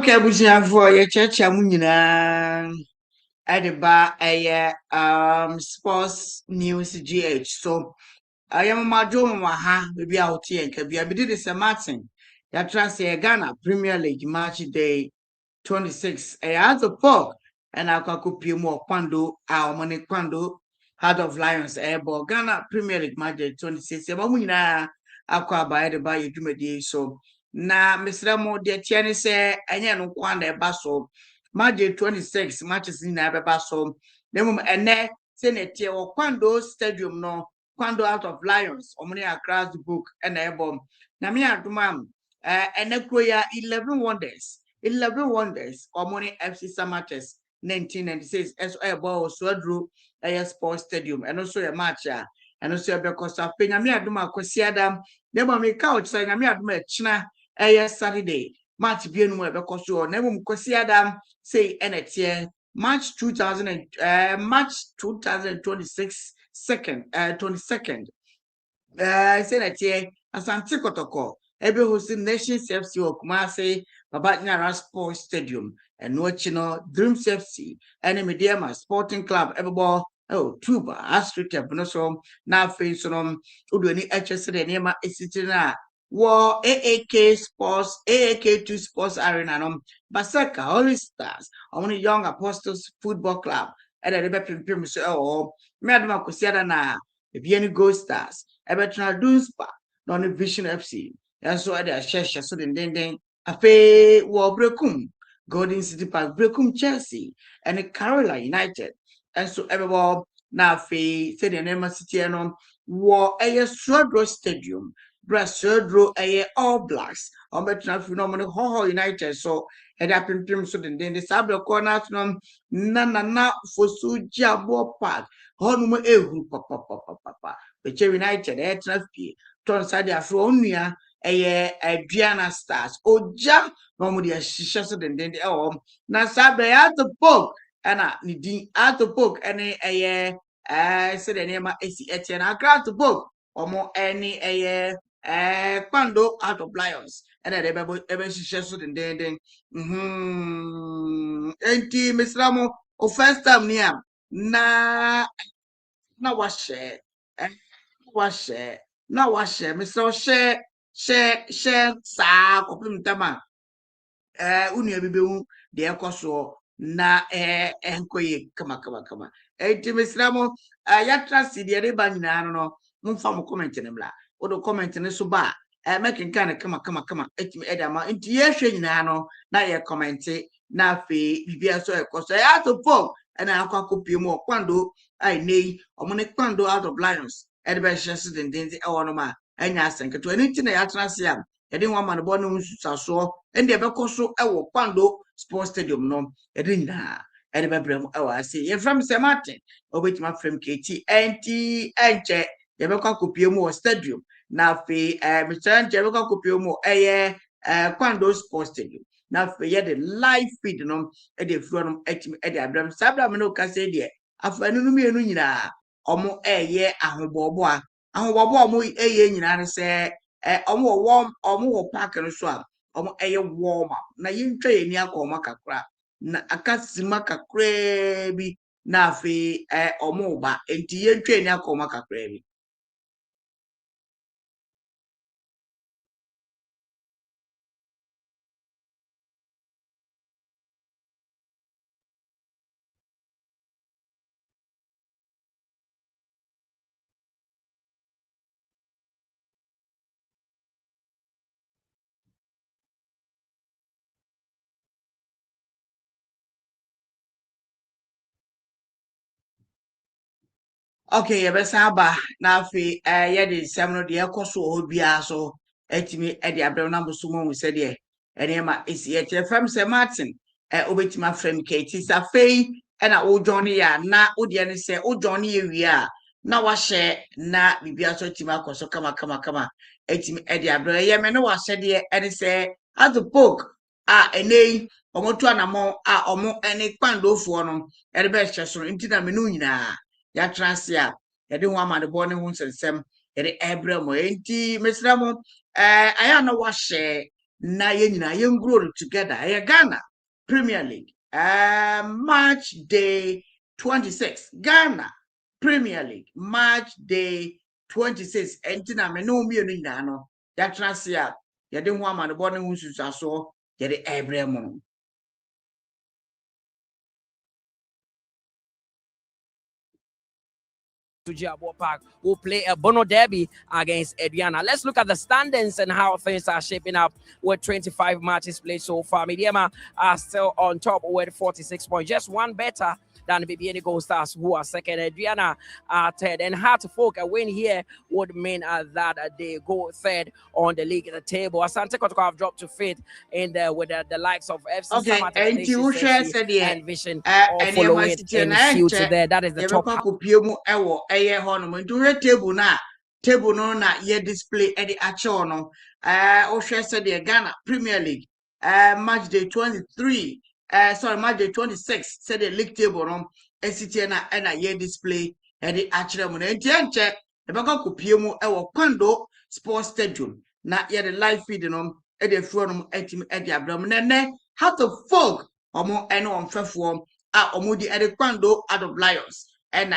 Okay, for your church, at the bar, sports news GH. So, I am my dome, maybe out here, and can be a bit of Martin. That transfer Ghana Premier League match day 26. I had the pork, and I could copy more Quando, our money Quando, Heart of Lions, airball Ghana Premier League match day 26. Mamuna, Aqua by the bar, you do me so. Na Mr. Mo de Tiani say, Anya no Quanda Basso, match day 26, matches in Abasso. Nemum ene Senate or Quando Stadium no, Quando out of Lions, Omni across the book and airborne. Namia Dumam, and 11 wonders. 11 wonders Omoni FC Samates 1996 as a ball Swadru a sports stadium and also a match and also a Becosta Penami Aduma Kosiadam never make couch saying I'm at China a Saturday match being where Becosu never Kosiadam say and March 2000 March 2026 second 22nd say that here Asante Kotoko ebe hosting Nations FC or Kumasi Babatna Sports Stadium and watching Dreams FC and Mediama Sporting Club everybody Tuba Astrita Bonosom now face on Udoni HS Nema Esitina War AAK Sports AAK2 Sports Arena Basaka Holy Stars only Young Apostles Football Club and the Rebecca Primus Madam Kosiada na Vieni Gold Stars Ebetra Dunspa non Vision FC and so at a share so then Afe war Brekum, Golden City Park, Brekum Chelsea, and the Carolina United. And so everyone now fe said the name of City war a Swordro Stadium, Brasserdro a All Blacks, on better phenomenal Ho United. So it happened to so then the Sablo corners na for Sujabo Park, Honma Ehu Papa, the United, Air Traffic, Tonside Afronia. Adriana Stars Oja normally a shisha so then na sabe at the book and nidin at the book any said the name AC Etienne Accra the book or more any Quando out of Lions and a rebel ever shisha so then anti Miss Ramo o first time near na wash na wahyɛ Mr. share saa kopim tama unua bi behu de ekoso na enkoye kama enti Mr. Mo yatra si de reba nyina no mfa mo comment ne mla wo do comment ne so ba mekenka ne kama etimi edama enti ye hwe nyina no na ye comment na afi bibia so ekoso ya to pop na akwa kopie mo kwando ai nei omone kwando out of Lions edebe hye den ewo ma anya asenketo enti na yatra se am yede nwa man bo no nsusaso ende ebekoso ewo kwando sports stadium no yede nyina edebe brem ewo ase ye from Martin obetima from KT enti enche yebekwa kopie mu stadium na fe Mr. Enche yebekwa kopie mu kwando sports stadium na fe ye the live feed no e de fro no etimi e de abrem sabra me no ka se de afanu no mienu nyina omo ahobobo omo nyina ne se omo wo park no so a omo warm up na yintwa yeni akoma kakra na akasima kakra bi na afi omo ba enti yentwa yeni akoma kakra bi. Okay, yebesa ba na afi ye de sem no de ekoso ho bia so etimi e de abrem na musumo hu se de ene ma esi e che fam se Martin obetima frem KT sa fei e na o johnny ya na o de ne se o johnny ye wi a na wa hye na bibia so tima akoso kama etimi e de abrem ye me no wa hye de ene se at the book enei omotu anamo omo ene kwandofo no e de be hye so nti na me no nyina ya transia ya de ho amade bo ne ho nsensem ya de ebrem enti mesra mo aya na wa hye na yen grow together. Ghana Premier League. March day 26. Ghana Premier League. March day 26. Entina me no mi no no. Ya transia. Ya de ho ama no bo ne ho susuaso. Ya de ebrem. Park will play a Bono Derby against Adriana. Let's look at the standings and how things are shaping up with 25 matches played so far. Mediama are still on top with 46 points, just one better than BBN Gold Stars, who are second. Adriana are third. And Heartfolk, a win here would mean that they go third on the league table. Asante Kotoko have dropped to fifth in with the likes of FC Samata and Vision following in suit there. That is the top half. Table no na ye display at the achono. Said the Ghana Premier League. Match day 23. Match day 26. Said the league table no. Esitiana and a ye display at the achono. Entienche. The baka kupiemu ewo Kwando Sports Stadium. Na ye the live feed no. At the front at the abdomen. Nene Heartfolk. Omo eno on fefo. Omo di at the Kwando out of Lions. And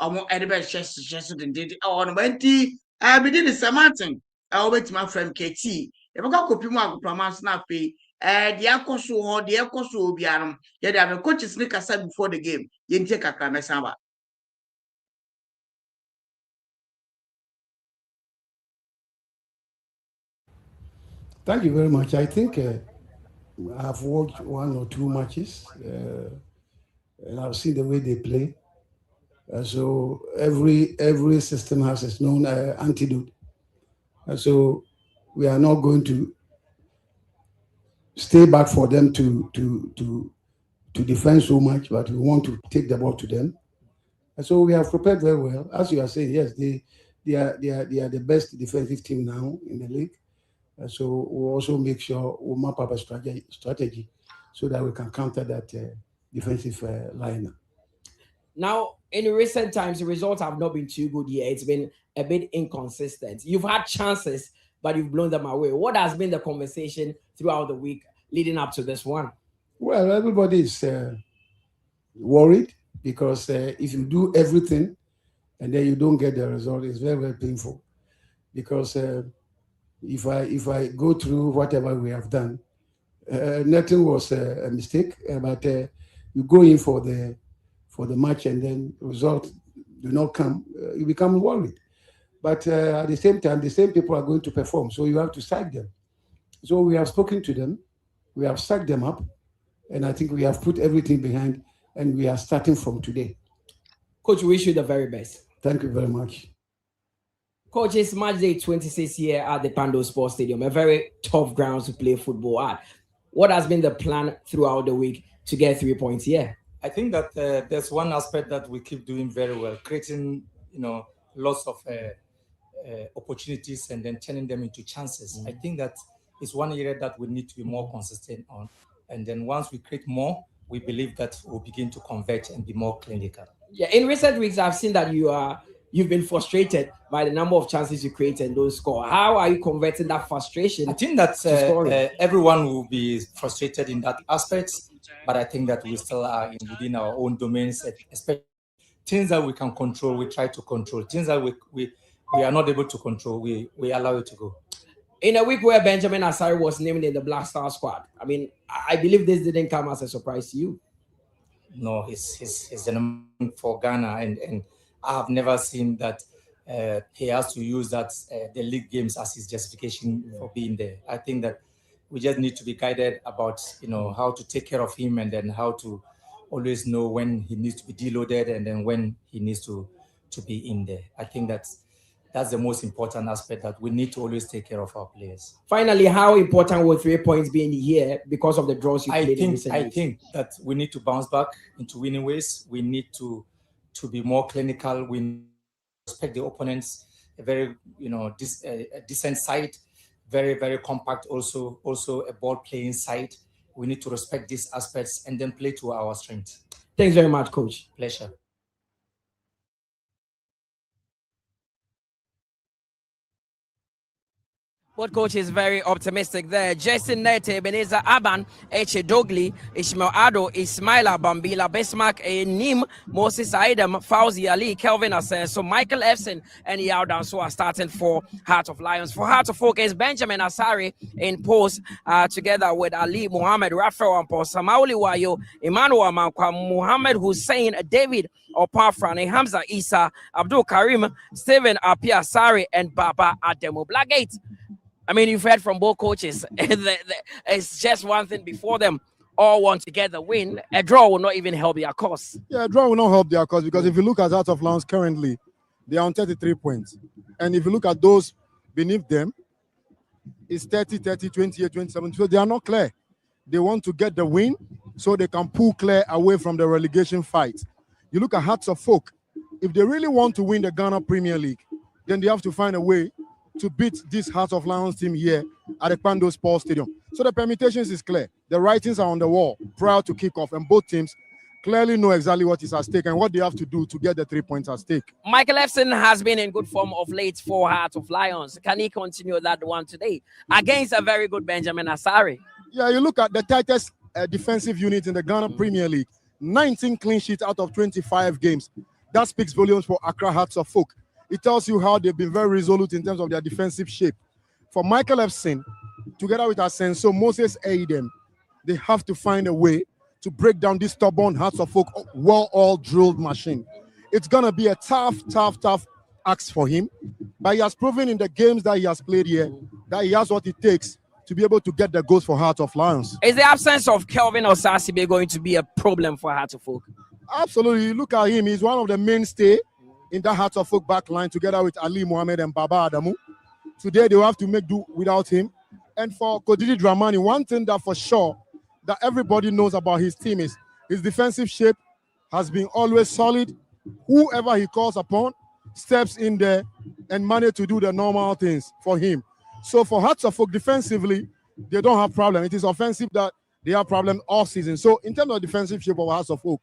omo edebe sheso dindidi ono banti be di Samantha obeti my friend KT e beka kopi mu agopama so na fe de akoso ho de akoso obiarum ye de am coaches ni kasa before the game ye ntie kakra mesamba. Thank you very much. I think I've watched one or two matches and I've seen the way they play. So every system has its own antidote. So we are not going to stay back for them to defend so much, but we want to take the ball to them. So we have prepared very well. As you are saying, yes, they are the best defensive team now in the league. So we'll also make sure we map up a strategy so that we can counter that defensive line. Now, in recent times, the results have not been too good here. It's been a bit inconsistent. You've had chances, but you've blown them away. What has been the conversation throughout the week leading up to this one? Well, everybody is worried because if you do everything and then you don't get the result, it's very, very painful. Because if I go through whatever we have done, nothing was a mistake, but you go in for the match and then result do not come, you become worried. But at the same time, the same people are going to perform, so you have to sack them. So we have spoken to them, we have sacked them up, and I think we have put everything behind, and we are starting from today. Coach, we wish you the very best. Thank you very much. Coach, it's match day 26 here at the Pando Sports Stadium, a very tough ground to play football at. What has been the plan throughout the week to get 3 points here? I think that there's one aspect that we keep doing very well, creating, lots of opportunities and then turning them into chances. I think that is one area that we need to be more consistent on. And then once we create more, we believe that we'll begin to convert and be more clinical. Yeah, in recent weeks, I've seen that you've been frustrated by the number of chances you create and don't score. How are you converting that frustration? I think that everyone will be frustrated in that aspect, but I think that we still are within our own domains, especially things that we can control, we try to control. Things that we are not able to control, we allow it to go. In a week where Benjamin Asari was named in the Black Star squad, I mean, I believe this didn't come as a surprise to you. No, he's the number for Ghana, and I have never seen that he has to use that the league games as his justification for being there. I think that we just need to be guided about how to take care of him, and then how to always know when he needs to be deloaded and then when he needs to be in there. I think that's the most important aspect, that we need to always take care of our players. Finally, how important will 3 points be in the year because of the draws you played in recent weeks? I think that we need to bounce back into winning ways. We need to be more clinical. We respect the opponents, a very decent side, very, very compact, also a ball playing side. We need to respect these aspects and then play to our strength. Thanks very much, Coach. Pleasure. Both coach is very optimistic there. Jason Nete, Ebenezer Aban, Eche Dogli, Ishmael Ado, Ismaila Bambila, Bismarck, Nim, Moses Aidam, Fauzi Ali, Kelvin Asen, so Michael Efson and Yao Danso are starting for Heart of Lions. For Heart of Folk is Benjamin Asari in post together with Ali Muhammad, Raphael Ampo, Samauli Wayo, Emmanuel Mankwa, Muhammad Hussein, David Opafran, Hamza Isa, Abdul Karim, Stephen Apia Sari, and Baba Ademo Blackgate. I mean, you've heard from both coaches. It's just one thing before them all want together win. A draw will not even help their cause. Yeah, a draw will not help their cause because if you look at Heart of Lions currently, they are on 33 points. And if you look at those beneath them, it's 30, 30, 28, 27. So they are not clear. They want to get the win so they can pull clear away from the relegation fight. You look at Hearts of Folk. If they really want to win the Ghana Premier League, then they have to find a way to beat this Heart of Lions team here at the Pando Sports Stadium. So the permutations is clear. The writings are on the wall prior to kickoff, and both teams clearly know exactly what is at stake and what they have to do to get the 3 points at stake. Michael Efson has been in good form of late for Heart of Lions. Can he continue that one today against a very good Benjamin Asari? Yeah, you look at the tightest defensive unit in the Ghana Premier League, 19 clean sheets out of 25 games. That speaks volumes for Accra Hearts of Folk. It tells you how they've been very resolute in terms of their defensive shape. For Michael Efson, together with Asenso, Moses Aidem, they have to find a way to break down this stubborn Hearts of Folk well-oiled drilled machine. It's going to be a tough ask for him, but he has proven in the games that he has played here that he has what it takes to be able to get the goals for Heart of Lions. Is the absence of Kelvin Osasibe going to be a problem for Heart of Folk? Absolutely. You look at him, he's one of the mainstay in that Heart of Folk back line together with Ali Mohammed and Baba Adamu. Today they will have to make do without him. And for Kodidi Dramani, one thing that for sure that everybody knows about his team is his defensive shape has been always solid. Whoever he calls upon steps in there and manage to do the normal things for him. So for Hearts of Folk defensively, they don't have problem. It is offensive that they have problem all season. So in terms of defensive shape of Hearts of Folk,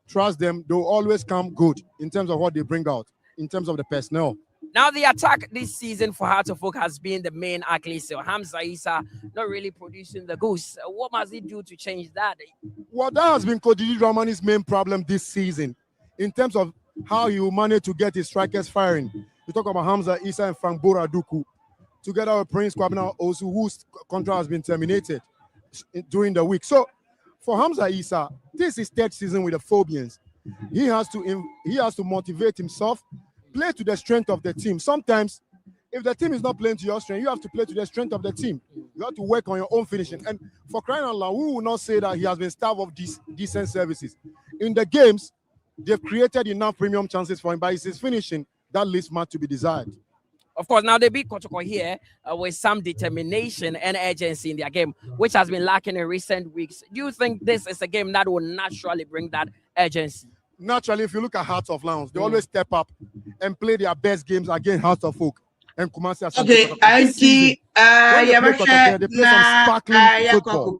trust them, they'll always come good in terms of what they bring out, in terms of the personnel. Now, the attack this season for Heart of Folk has been the main Achilles heel. Hamza Isa not really producing the goose. What must he do to change that? Well, that has been Kodidi Dramani's main problem this season in terms of how he will manage to get his strikers firing. You talk about Hamza Isa and Frank Bora Duku, together with Prince Kwabena Osu, whose contract has been terminated during the week. So, for Hamza Isa, this is third season with the Phobians. He has to motivate himself, play to the strength of the team. Sometimes, if the team is not playing to your strength, you have to play to the strength of the team. You have to work on your own finishing. And for crying out loud, we will not say that he has been starved of decent services. In the games, they've created enough premium chances for him, but it's his finishing that leaves much to be desired. Of course, now they beat Kotoko here with some determination and urgency in their game, which has been lacking in recent weeks. Do you think this is a game that will naturally bring that urgency? Naturally, if you look at Hearts of Lions, they always step up and play their best games against Hearts of Folk and Kumasi. Okay, I see. They play some sparkling football.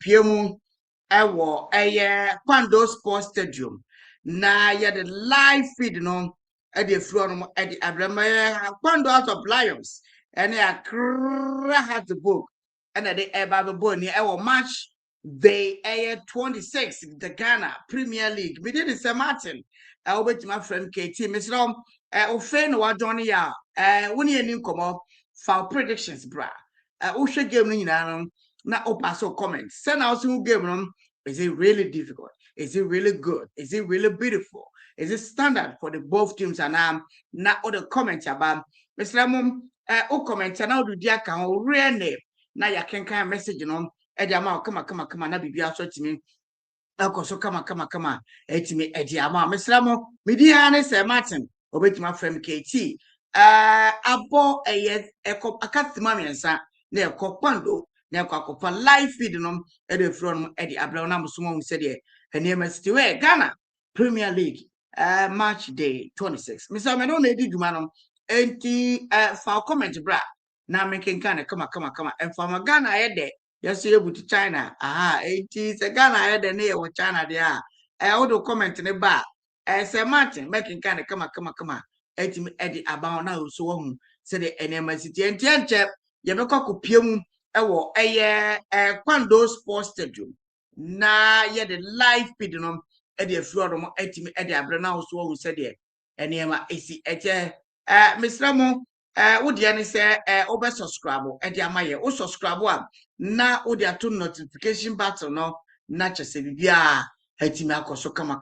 Pando Sports Stadium. Na the live feed no at the front at the Abraham Pando House of Lions and Accra has the book and at the Bible Bonnie our match they air 26 the Ghana Premier League. We did St. Martin. I will bet my friend KT Miss Rom Ofen wa Johnny ya when you come up for predictions bra. Usha game na opaso comments. Send out some game is it really difficult? Is it really good? Is it really beautiful? Is it standard for the both teams? And now all the comments about Mr. Mum, comment and now do the account real name. Now you can kind of message Ediama, come on, na bibi aso to me. So come on, etimi Ediama, Mr. Mum, Midiane Sir Martin, obey my friend KT. Abo a customer and son, near Copando. Now, live feed at the front at the Abraham Sumon said here. Her name is Stuart Ghana Premier League March Day 26. Mr. Madonna did man for comment bra. Now making kind of come on. And from a Ghana head there, just able to China. It is a Ghana head near with China there. I would comment in the bar. Sir Martin making kind of come on. Eddie about now so said the NMST and yɛbɛkɔ akɔpie mu ɛwɔ ɛyɛ Kwando Sports Stadium na yɛde live feed no ɛde afiri ɔdɔm atimi ɛde abrɛ na wo so wo sɛdeɛ ɛnneɛma esi ɛkyɛ mesrɛ mo wodeɛ ne sɛ wobɛ subscribe ɛde ama yɛ wo subscribe a na wode ato notification button no na kyɛ sɛ bibia atimi akɔ so kama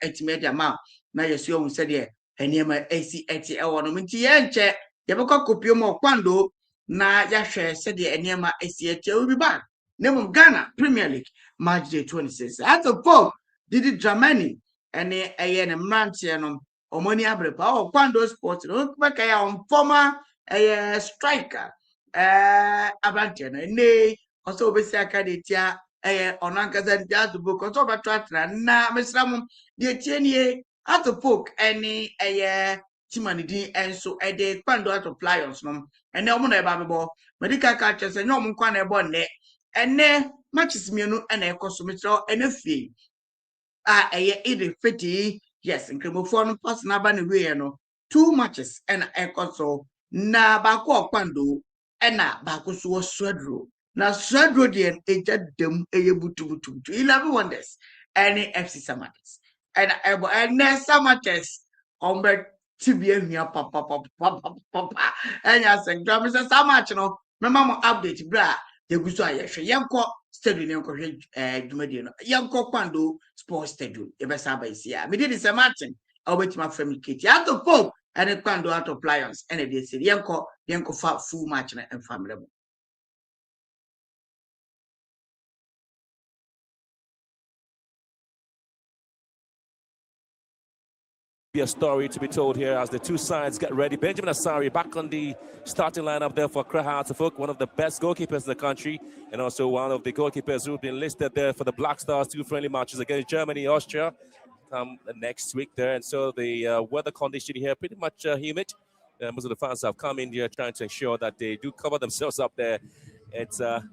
atimi ɛde ama na yɛso wo sɛdeɛ ɛnneɛma esi ɛte ɛwɔ no nti yɛnkyɛ yɛbɛkɔ akɔpie mu Kwando na yɛhwɛ sɛdeɛ ɛnneɛma esi ɛte will be back. Name of Ghana Premier League match day 26. At the Pope, Didi Dramani, and a Mrantianum, or Money Abrepa, or Kwando Sports, look on former a striker, Abrantian, and nay, also Besaka de Tia, on Uncas and Jazz book, or Toba Tratra, na Miss Ramon, the Tienier, at the Poke, any a Timani, and so a day Kwando out of Lions, and no one about medical catchers and no one can bonnet. And then matches me no and a consumer and a fee. A fitty, yes, and Cremophone pass Nabani way no 2 matches and a console na bako Kwando and na bako so Swedro. Na Swedro the aged them a butu 11 wonders any FC Samates and Samates on Tibia papa and yes, and Dramas and Samach no. My mama update bra. Yeguso ayehwe yenko stadium yenko hwe dwumadi no yenko Kwando Sports Stadium yebesa ba isia me did say Martin obetima family kit ato Pope and Kwando out of Lions and dey say yenko fa full match na family. Be a story to be told here as the two sides get ready. Benjamin Asari back on the starting lineup there for Accra Hearts of Oak, one of the best goalkeepers in the country, and also one of the goalkeepers who've been listed there for the Black Stars 2 friendly matches against Germany, Austria, come next week there. And so the weather condition here pretty much humid. Most of the fans have come in here trying to ensure that they do cover themselves up there. It's a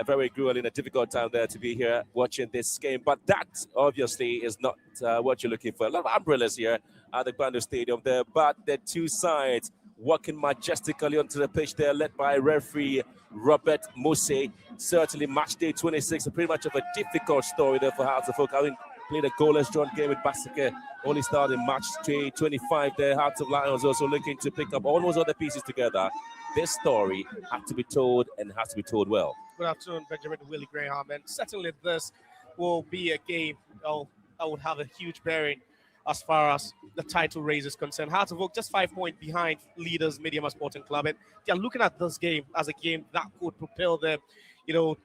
very grueling and a difficult time there to be here watching this game. But that obviously is not what you're looking for. A lot of umbrellas here at the Kwando Stadium there, but the two sides walking majestically onto the pitch there, led by referee Robert Mose. Certainly match day 26, pretty much of a difficult story there for Hearts of Oak, having played a goalless drawn game with Basaka, only started match day 25 there. Hearts of Lions also looking to pick up all those other pieces together. This story had to be told and has to be told well. Good afternoon, Benjamin Willie Graham, and certainly this will be a game that would have a huge bearing as far as the title race is concerned. Hearts of Oak just 5 points behind leaders Mediama Sporting Club, and they're looking at this game as a game that could propel them,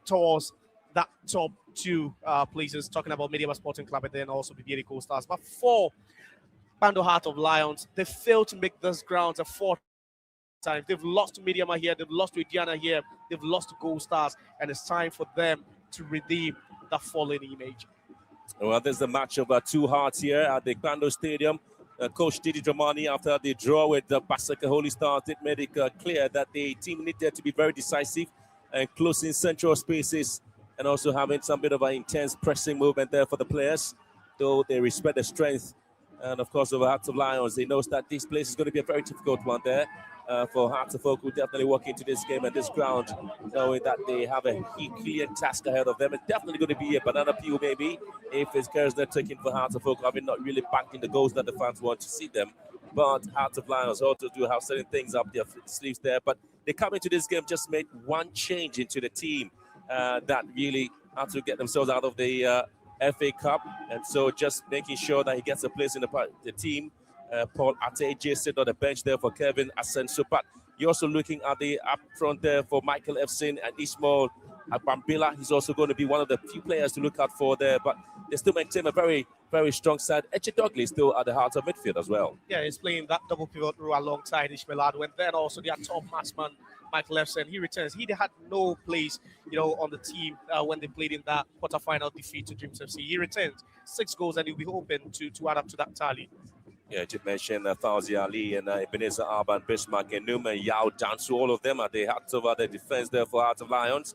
towards that top 2 places. Talking about Mediama Sporting Club and then also the Coast Stars. But for Kwando Heart of Lions, they failed to make this ground a 4th time. They've lost to Mediama here, they've lost to Indiana here, they've lost to Gold Stars, and it's time for them to redeem that fallen image. Well, there's the match of 2 hearts here at the Kwando Stadium. Coach Didi Dramani, after the draw with the Basaka Holy Stars, did make it clear that the team needed to be very decisive and closing central spaces and also having some bit of an intense pressing movement there for the players, though they respect the strength. And of course, over Hearts of Lions, they know that this place is going to be a very difficult one there. For Hearts of Oak, who definitely walk into this game and this ground, knowing that they have a clear task ahead of them. It's definitely going to be a banana peel, maybe, if it's cares they're taking for Hearts of Oak, having not really banking the goals that the fans want to see them. But Hearts of Lions also do have certain things up their sleeves there. But they come into this game, just made one change into the team that really had to get themselves out of the FA Cup. And so just making sure that he gets a place in the team. Paul Ateje sitting on the bench there for Kevin Asenso. But you're also looking at the up front there for Michael Efsin and Ismail Abambila. He's also going to be one of the few players to look out for there. But they still maintain a very, very strong side. Eche Dogley is still at the heart of midfield as well. Yeah, he's playing that double pivot role alongside Ismail Adu. And then also their top marksman, Michael Efsin. He returns. He had no place, on the team when they played in that quarterfinal defeat to Dreams FC. He returns 6 goals and he'll be hoping to add up to that tally. Yeah, you mentioned Fauzi Ali and Ebenezer Alban, Bismarck and Newman, Yao Dansu, all of them at the hearts of the defense there for Hearts of Lions.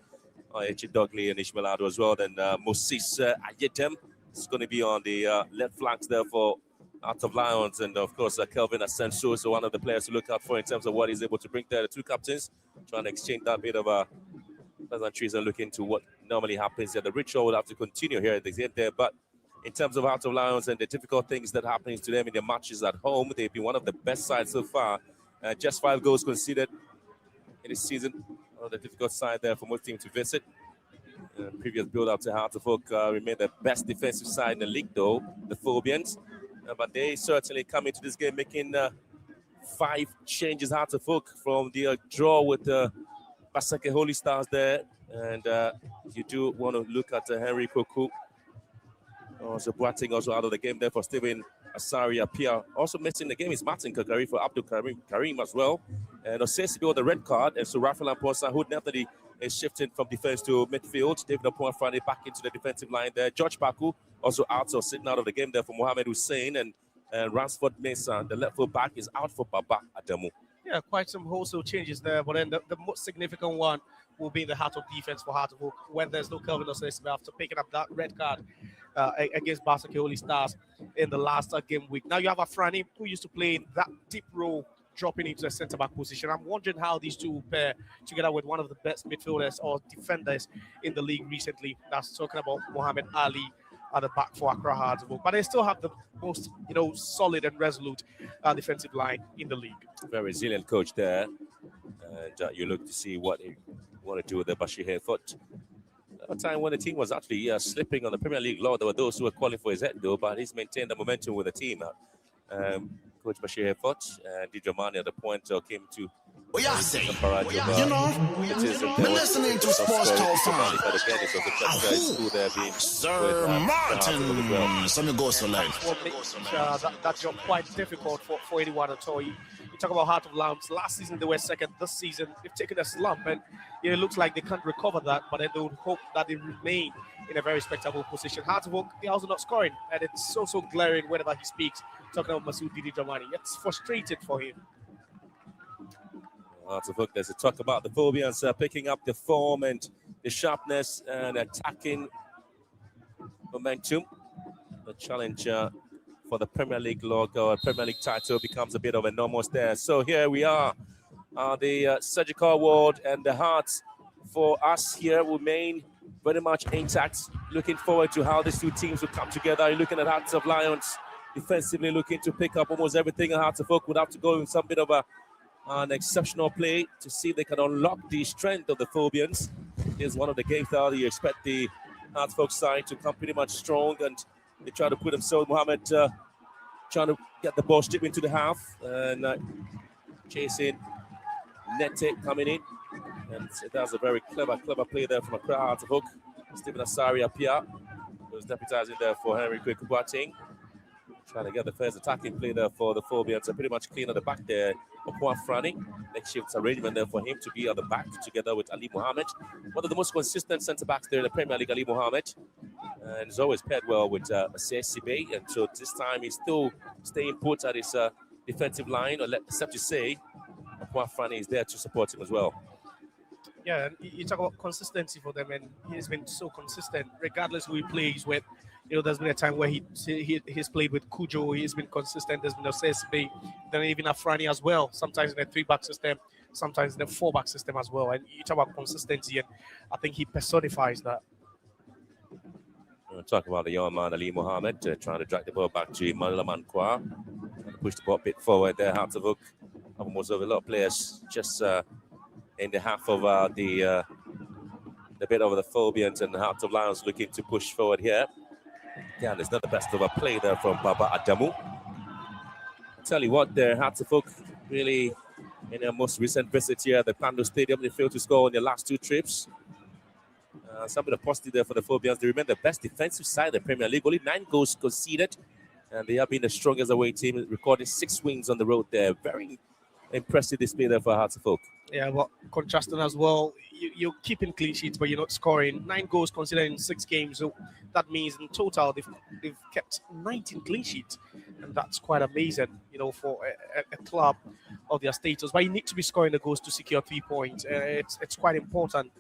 Eche Dogley and Ismail Adu as well. Then Moses Ayedem is going to be on the left flanks there for Out of Lions, and of course Kelvin Asenso is one of the players to look out for in terms of what he's able to bring there. The two captains trying to exchange that bit of pleasantries and look into what normally happens here. The ritual will have to continue here at the end there, but in terms of Out of Lions and the difficult things that happen to them in their matches at home, they've been one of the best sides so far. Just 5 goals conceded in this season. One of the difficult side there for most teams to visit. Previous build-up to Heart of Oak remained the best defensive side in the league, though, the Phobians. But they certainly come into this game making 5 changes. Heart of Oak from the draw with the Basake Holy Stars there. And you do want to look at Henry Koku. Also, Boateng also out of the game there for Steven Asari Apia. Also missing the game is Martin Kakari for Abdul Karim as well. And Osesibi with the red card. And so Rafael Amposa, who definitely is shifting from defense to midfield. David Apuafani back into the defensive line there. George Paku also out, so sitting out of the game there for Mohamed Hussein. And Ransford Mesa, the left full back, is out for Baba Adamu. Yeah, quite some wholesale changes there. But then the most significant one will be in the heart of defense for Heart of Oak when there's no Kelvin Osesibi after picking up that red card against Basake Holy Stars in the last game week. Now you have Afrani, who used to play in that deep role, dropping into the centre-back position. I'm wondering how these two will pair together with one of the best midfielders or defenders in the league recently. That's talking about Mohamed Ali at the back for Accra Hearts. But they still have the most, solid and resolute defensive line in the league. Very resilient coach there. And you look to see what he want to do with the Bashir Hayfoot. A time when the team was actually slipping on the Premier League law. There were those who were calling for his head, though, but he's maintained the momentum with the team. Coach Bashir Hayfoot and Dijamani at the point came to what y'all say? We're listening to Sports Talk Fan. Sir Martin. Some go so like. That job quite difficult for anyone at all. You talk about Heart of Lions. Last season they were second. This season they've taken a slump, and it looks like they can't recover that. But they would hope that they remain in a very respectable position. Heart of Oak, they're also not scoring, and it's so glaring whenever he speaks. Talking about Masoud Didi Dramani, it's frustrated for him. Heart of Oak, there's a talk about the Phobians picking up the form and the sharpness and attacking momentum. The challenge for the Premier League logo or Premier League title becomes a bit of an almost there. So here we are. The surgical ward and the hearts for us here remain very much intact. Looking forward to how these two teams will come together. You're looking at Hearts of Lions defensively looking to pick up almost everything. And Hearts of Oak would have to go in some bit of an exceptional play to see if they can unlock the strength of the Phobians. Here's one of the games that you expect the Hearts of Oak side to come pretty much strong, and they try to put themselves. Mohamed trying to get the ball straight into the half and chasing Nete coming in, and that's a very clever play there from Accra Hearts of Oak. Stephen Asari Apia was deputizing there for Henry Boateng. Trying to get the first attacking play there for the Phobians and pretty much clean at the back there. Opua Frani, next shift arrangement there for him to be at the back together with Ali Mohammed. One of the most consistent centre-backs there in the Premier League, Ali Mohammed. And he's always paired well with Sibe. And so this time he's still staying put at his defensive line, or except to say, Opua Frani is there to support him as well. Yeah, and you talk about consistency for them, and he's been so consistent, regardless who he plays with. There's been a time where he's played with Kujo. He's been consistent. There's been Osesibe, then even Afrani as well. Sometimes in a 3-back system, sometimes in a 4-back system as well. And you talk about consistency, and I think he personifies that. We'll talk about the young man, Ali Mohammed, trying to drag the ball back to Emmanuel Amankwa. Push the ball a bit forward there. Hearts of Oak have almost over a lot of players just in the half of the bit over the Phobians, and the Hearts of Lions looking to push forward here. Yeah, there's not the best of a play there from Baba Adamu. I tell you what, the Hearts of Oak really, in their most recent visit here at the Pando Stadium, they failed to score on their last 2 trips. Some of the positive there for the Phobians. They remain the best defensive side of the Premier League. Only 9 goals conceded, and they have been the strongest away team, recording 6 wins on the road there. Very impressive display there for Hearts of Oak. Yeah, but contrasting as well, you're keeping clean sheets, but you're not scoring. 9 goals considered in 6 games. So that means in total they've kept 19 clean sheets, and that's quite amazing, for a club of their status. But you need to be scoring the goals to secure 3 points. It's quite important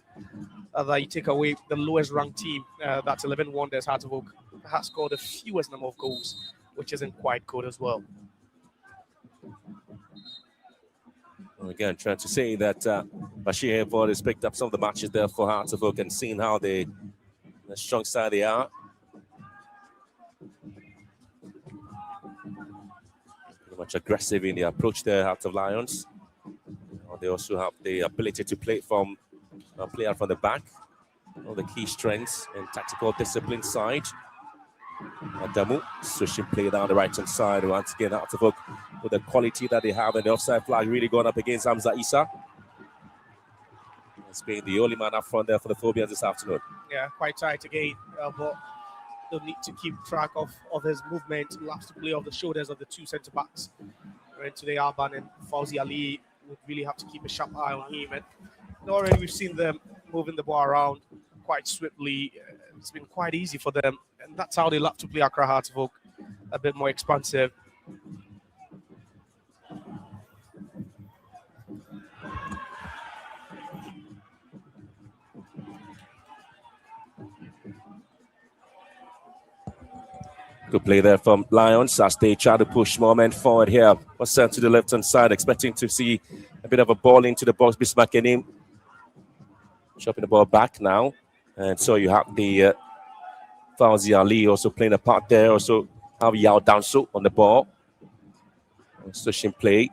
that you take away the lowest ranked team. That's 11 Wonders. Hearts of Oak has scored the fewest number of goals which isn't quite good as well. Again, trying to say that Bashir Hayford has picked up some of the matches there for Hearts of Oak and seen how the strong side they are. Pretty much aggressive in the approach there, Hearts of Lions. They also have the ability to play out from the back. All the key strengths and tactical discipline side. Adamu switching play down the right hand side. Once again, Hearts of Oak with the quality that they have, and the offside flag really going up against Hamza Issa. He's being the only man up front there for the Phobians this afternoon. Yeah, quite tight again, but they'll need to keep track of his movement. He'll have to play off the shoulders of the two centre backs. Today, Alban and Fauzi Ali would really have to keep a sharp eye on him. And already we've seen them moving the ball around quite swiftly. It's been quite easy for them, and that's how they love to play Accra Hearts of Oak, a bit more expansive. Good play there from Lions as they try to push more men forward here. Was sent to the left-hand side, expecting to see a bit of a ball into the box. Bismarck in him. Chopping the ball back now. And so you have the Fauzi Ali also playing a part there. Also have Yao Danso on the ball. Switching play.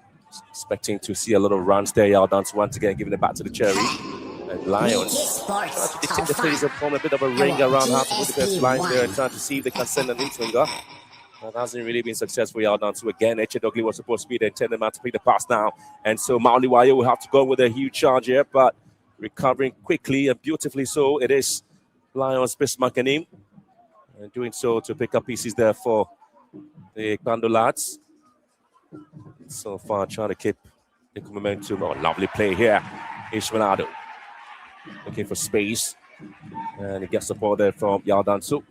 Expecting to see a lot of runs there. Yao Danso once again giving it back to the Cherry. And Lions trying to dictate the pace and form a bit of a ring around half of the defensive lines there and trying to see if they can send an in-swinger. That hasn't really been successful. Yao Danso again. Echedogli was supposed to be the intended man to pick the pass now. And so Mauliwayo will have to go with a huge charge here, but recovering quickly and beautifully so. It is Lions Bismarck and him. And doing so to pick up pieces there for the Bando lads. So far trying to keep the momentum. Oh, lovely play here. Ishmaelado looking for space. And he gets support there from Yao Danso.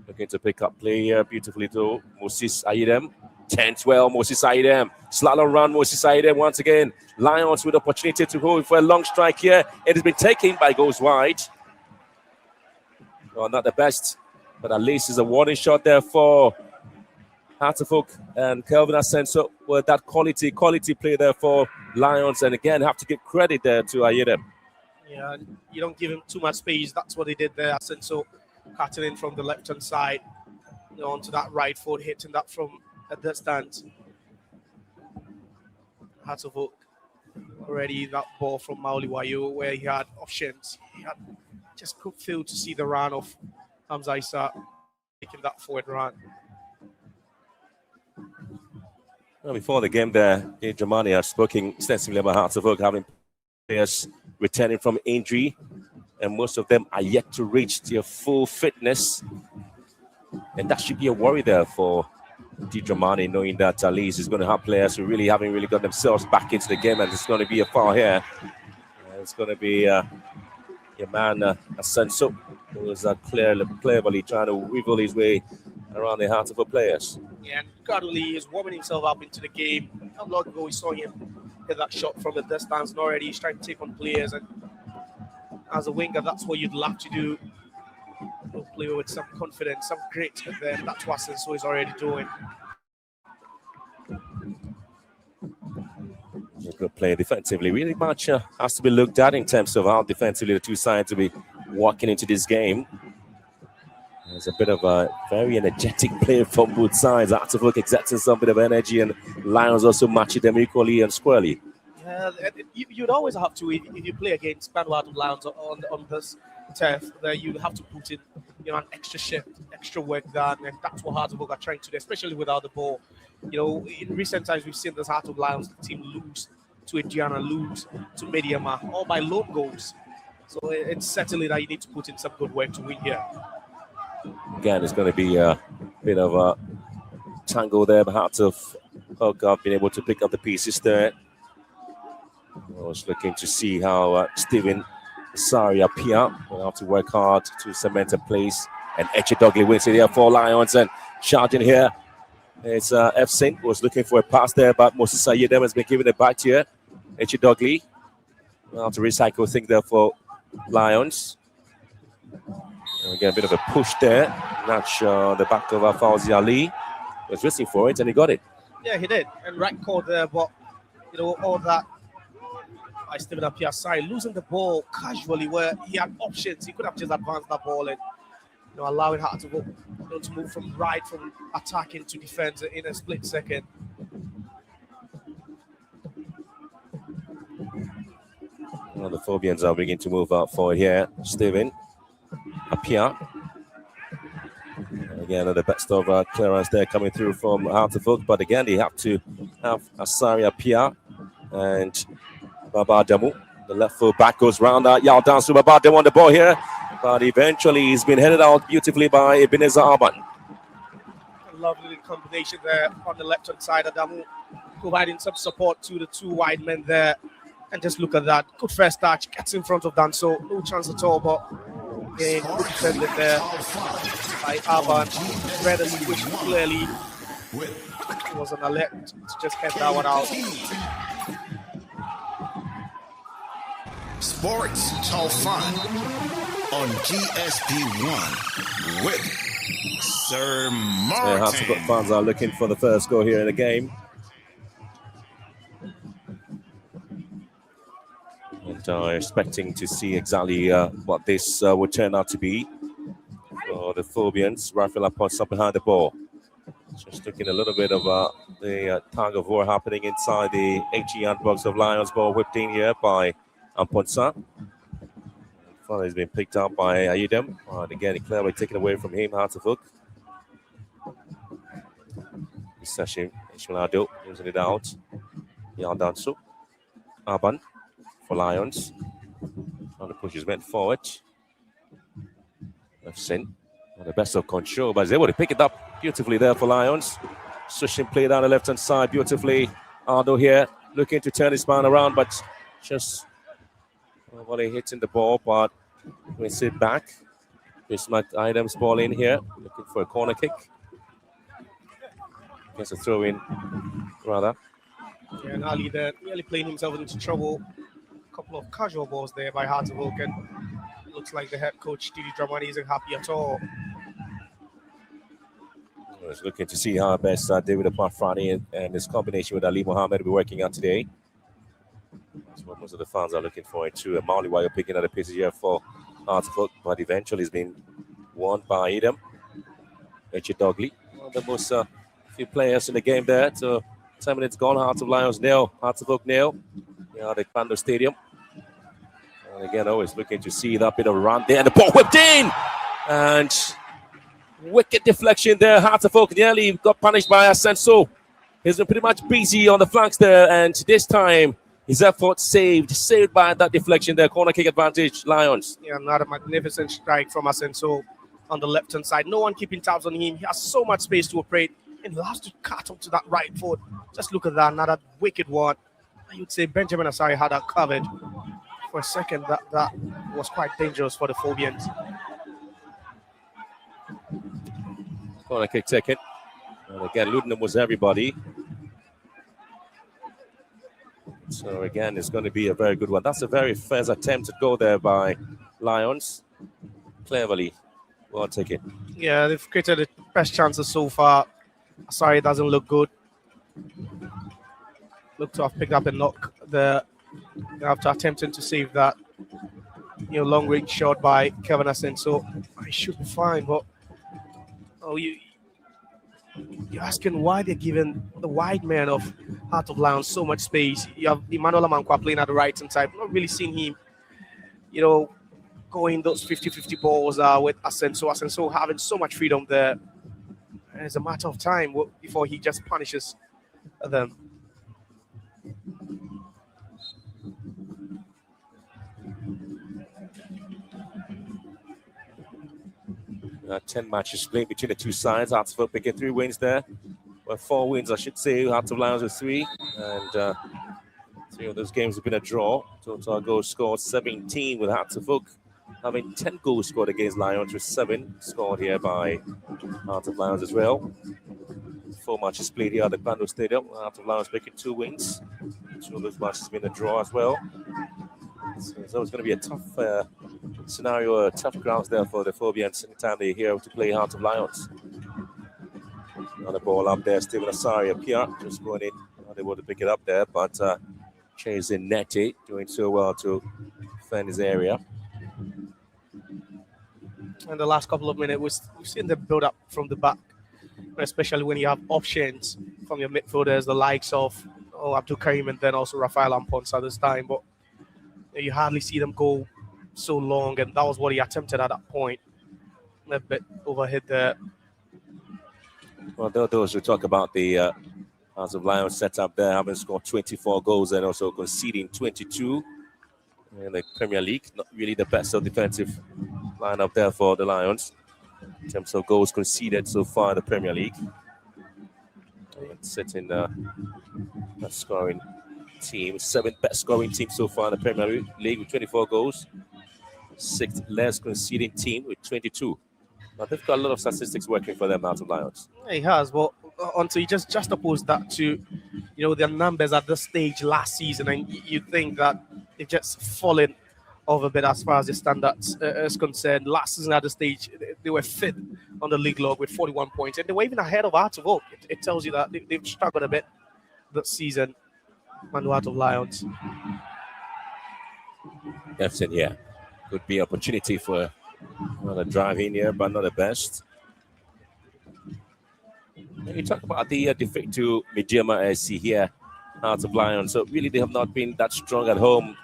Looking to pick up play here beautifully to Moses Aidem. 10-12, Moses Aidem. Slalom run, Moses Aidem once again. Lions with opportunity to hold for a long strike here. It has been taken by goes wide. Well, not the best, but at least it's a warning shot there for Hearts of Oak and Kelvin Asenso with that quality play there for Lions. And again, have to give credit there to Aidem. Yeah, and you don't give him too much space. That's what they did there. Asenso cutting in from the left-hand side, onto that right foot, hitting that from a distance. Hearts of Oak already that ball from Mauliwayo where he had options. He had just could fail to see the run of Hamza Issa taking that forward run. Well, before the game there, Dramani has spoken extensively about Hearts of Oak having players returning from injury, and most of them are yet to reach their full fitness. And that should be a worry there for Dramani, knowing that at least is going to have players who really haven't got themselves back into the game, and it's going to be a foul here. It's going to be your man Asenso, who is cleverly trying to wiggle his way around the Hearts of Oak players. Yeah, and Kaduli is warming himself up into the game. Not long ago, we saw him hit that shot from the distance, and already he's trying to take on players. And as a winger, that's what you'd love to do. You'll play with some confidence, some grit, and then that's what Asenso is already doing. Good play defensively. Really much has to be looked at in terms of how defensively the two sides will be walking into this game. There's a bit of a very energetic play from both sides. Hearts of Oak exerting some bit of energy, and Lions also matching them equally and squarely. Yeah, you'd always have to, if you play against Bando Lions on this turf, that you have to put in an extra shift, extra work done, and that's what Hearts of Oak are trying to do, especially without the ball. In recent times, we've seen this Hearts of Lions team lose to Ediana, lose to Mediama, all by lone goals. So it's certainly that you need to put in some good work to win here. Again, it's going to be a bit of a tangle there. Hearts of Oak have been able to pick up the pieces there. I was looking to see how Stephen Sari appear. We'll have to work hard to cement a place. And Echedogli wins it here for Lions, and charging here. It's F. Saint was looking for a pass there, but Moses Sayedem has been giving it back here. Echedogli. We'll have to recycle things there for Lions. And again, a bit of a push there. Notch the back of Fauzi Ali. was racing for it and he got it. Yeah, he did. And right call there, but all that by Stephen Apia's side, losing the ball casually where he had options. He could have just advanced that ball and allowing her to go to move from attacking to defense in a split second. Well, the Phobians are beginning to move out forward here. Stephen Apia. Again, the best of clearance there coming through from Hartlepool. But again, they have to have Asari Apia and Baba Damu. The left full back goes round that. Yao down to Baba Damu on the ball here. But eventually he's been headed out beautifully by Ebenezer Arban. A lovely combination there on the left-hand side of Damu, providing some support to the two wide men there. And just look at that. Good first touch. Gets in front of Danso. No chance at all, but again, good defended there by Arban. Readily, which clearly it was an alert to just head that one out. Sports Talk Fun on GSP1 with Sir Martin. Hartlepool fans are looking for the first goal here in the game. And expecting to see exactly what this would turn out to be for the Phobians. Rafael Aponsa up behind the ball. Just looking a little bit of the tug of war happening inside the HE box of Lions. Ball whipped in here by Aponsa. Finally, has been picked up by Ayudem. And again, clearly taken away from him. Hartlepool. Session Ishmael using it out. Yaldansu. Arban. For Lions. On the push is meant forward. Left sin. The best of control, but he's able to pick it up beautifully there for Lions. Sushin played down the left hand side beautifully. Aldo here looking to turn his man around, but just volley hitting the ball, but we sit back. Bismarck items ball in here, looking for a corner kick. Gets a throw in, rather. Yeah, and Ali there nearly playing himself into trouble. Couple of casual balls there by Hartlepool, and looks like the head coach Didi Dramani isn't happy at all. I was looking to see how best David Apafrani and his combination with Ali Mohammed will be working out today. That's what most of the fans are looking for too. And Mali while picking at the pace here for Hartlepool, but eventually it's been won by Edom. Richard Dogley, one of the most few players in the game there. So 10 minutes gone, Hearts of Lions nil, Hartlepool nil. At the Pando Stadium. And again, always looking to see that bit of a run there. And the ball whipped in. And wicked deflection there. Hartlepool nearly got punished by Asenso. He's been pretty much busy on the flanks there. And this time, his effort saved by that deflection there. Corner kick advantage, Lions. Yeah, another magnificent strike from Asenso on the left-hand side. No one keeping tabs on him. He has so much space to operate. And loves to cut up to that right foot. Just look at that. Another wicked one. You'd say Benjamin Asari had that covered for a second. That was quite dangerous for the Phobians. Corner kick taken. And again, Ludenham was everybody. So again, it's going to be a very good one. That's a very first attempt to go there by Lions. Cleverly. Well taken. Yeah, they've created the best chances so far. Asari doesn't look good. Look to have picked up a knock there after attempting to save that long range shot by Kevin Asenso. I should be fine, but you're asking why they're giving the wide man of Heart of Lions so much space. You have Emmanuel Amankwa playing at the right hand side. Not really seeing him, going those 50-50 balls with Asenso. Asenso having so much freedom there. And it's a matter of time before he just punishes them. 10 matches played between the two sides. Hartlepool picking 3 wins there. Well, 4 wins, I should say. Hearts of Lions with 3. And 3 of those games have been a draw. Total goals scored 17 with Hartlepool having 10 goals scored against Lions with 7 scored here by Hearts of Lions as well. 4 matches played here at the Pando Stadium. Hearts of Lions making 2 wins. 2 of those matches have been a draw as well. So it's always going to be a tough scenario, tough grounds there for the Phobians anytime they're here to play Hearts of Lions. Another ball up there. Stephen Asari up here, just going in. Not able to pick it up there, but chasing Neti, doing so well to defend his area. In the last couple of minutes, we've seen the build up from the back, especially when you have options from your midfielders, the likes of Abdul Karim and then also Rafael Amponsa this time. But you hardly see them go so long, and that was what he attempted at that point. A bit overhit there. Well, those who talk about the House of Lions setup there, having scored 24 goals and also conceding 22 in the Premier League. Not really the best of defensive lineup there for the Lions in terms of goals conceded so far in the Premier League. Sitting best scoring team, 7th best scoring team so far in the Premier League with 24 goals. 6th less conceding team with 22. But they've got a lot of statistics working for them, House of Lions. He has, but until you just oppose that to, their numbers at this stage last season, and you think that they've just fallen off a bit as far as the standards is concerned. Last season at this stage, they were 5th on the league log with 41 points, and they were even ahead of Heart of Oak. It tells you that they've struggled a bit this season, Man Heart of Lions. Everton here. Could be opportunity for another drive in here, but not the best. You talk about the defeat to Midjama SC here, Hearts of Lions. So really, they have not been that strong at home,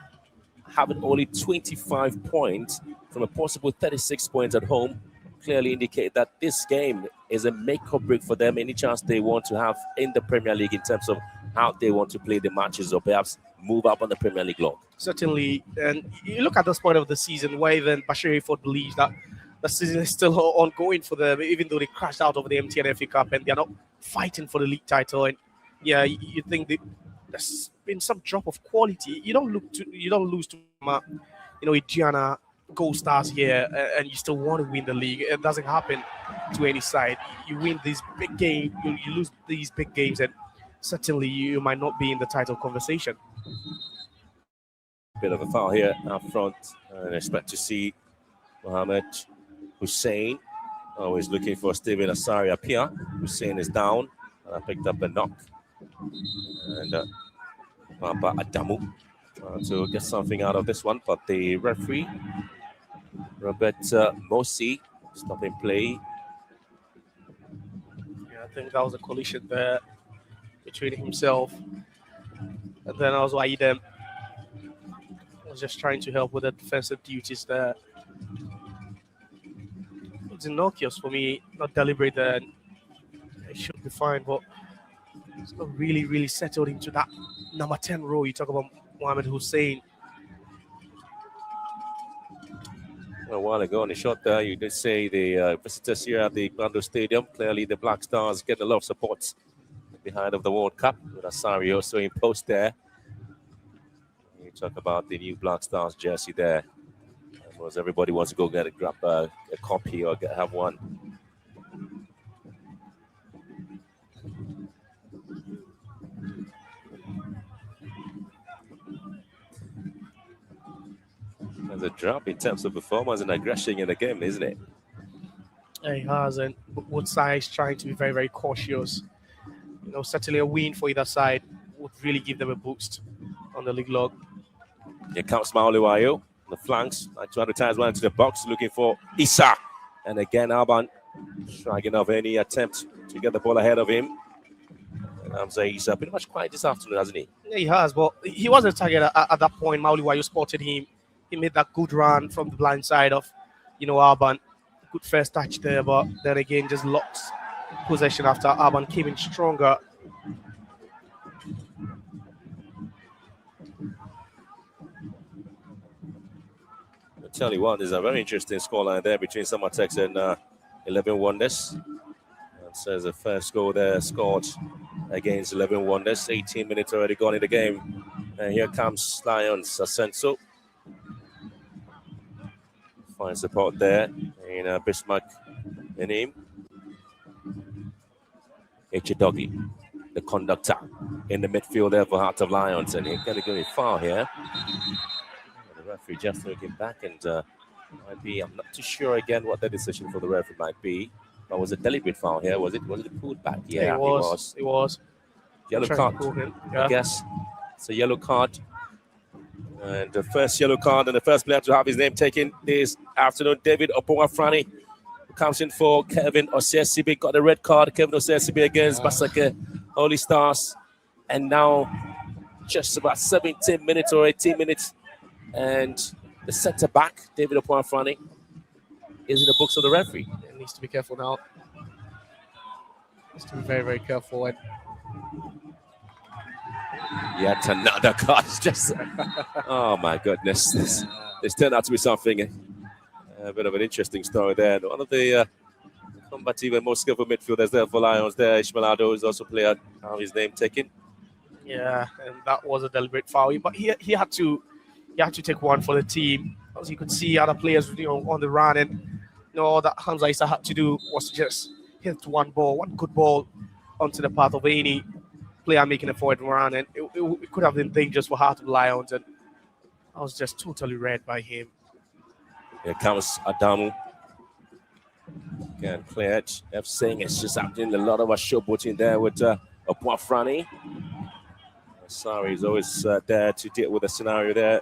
having only 25 points from a possible 36 points at home. Clearly indicate that this game is a make or break for them. Any chance they want to have in the Premier League in terms of how they want to play the matches, or perhaps move up on the Premier League log. Certainly, and you look at this point of the season where even Bashir Ford believes that the season is still ongoing for them, even though they crashed out over the MTN FA Cup and they're not fighting for the league title. And yeah, you think there's been some drop of quality. You don't lose to Indiana gold stars here, and you still want to win the league. It doesn't happen to any side. You win these big games, you lose these big games, and certainly you might not be in the title conversation. Bit of a foul here up front, and expect to see Mohamed Hussein. Always looking for Stephen Asari up here. Hussein is down, and I picked up a knock. And Baba Adamu trying to get something out of this one, but the referee, Robert Mosi, stopping play. Yeah, I think that was a collision there between himself and then also Aidem. Was just trying to help with the defensive duties there. It's innocuous for me, not deliberate, and it should be fine, but it's not really settled into that number 10 role. You talk about Mohamed Hussein. A while ago on the shot there, you did say the visitors here at the Bando Stadium, clearly the Black Stars get a lot of support behind of the World Cup, with Asari also in post there. You talk about the new Black Stars jersey there. As well as everybody wants to go grab a copy or have one. There's a drop in terms of performance and aggression in the game, isn't it? He has, and both sides trying to be very cautious. Certainly a win for either side would really give them a boost on the league log. Here comes Mauliwayo on the flanks. Like 200 times went into the box looking for Issa. And again, Alban striking off any attempt to get the ball ahead of him. And Hamza Issa pretty much quiet this afternoon, hasn't he? Yeah, he has, but he was a target at that point. Mauliwayo spotted him. He made that good run from the blind side of, Alban. Good first touch there, but then again, just lost possession after Alban came in stronger. I'll tell you what, there's a very interesting scoreline there between Samatex and 11 Wonders. That says the first goal there scored against 11 Wonders. 18 minutes already gone in the game. And here comes Lions Asenso. Fine support there in Bismarck in him. H. Doggy, the conductor in the midfield there for Heart of Lions, and he's going to go a foul here. And the referee just looking back, and might be, I'm not too sure again what the decision for the referee might be. But was a deliberate foul here? Was it pulled back? Yeah, it was. It was. Yellow card. Yeah. I guess it's a yellow card. And the first yellow card and the first player to have his name taken this afternoon, David Opowafrani, who comes in for Kevin Osesibe. Got a red card. Kevin Osesibe against Basaka Holy Stars. And now just about 17 minutes or 18 minutes. And the centre back, David Opowafrani, is in the books of the referee. He needs to be careful now. Needs to be very, very careful. And yet another card. It's just, oh my goodness. This turned out to be something. A bit of an interesting story there. One of the combative and most skillful midfielders there for Lions there, Ishmael Ado, is also player have his name taken. Yeah, and that was a deliberate foul. But he had to take one for the team. As you could see, other players on the run, and all that Hamza Issa had to do was just hit one good ball onto the path of any player making a forward run, and it could have been dangerous for Heart of Lions, and I was just totally read by him. Here comes Adamu. Again, cleared. F saying it's just happening. A lot of us showboating there with Opowafrani. Sorry, he's always there to deal with the scenario there.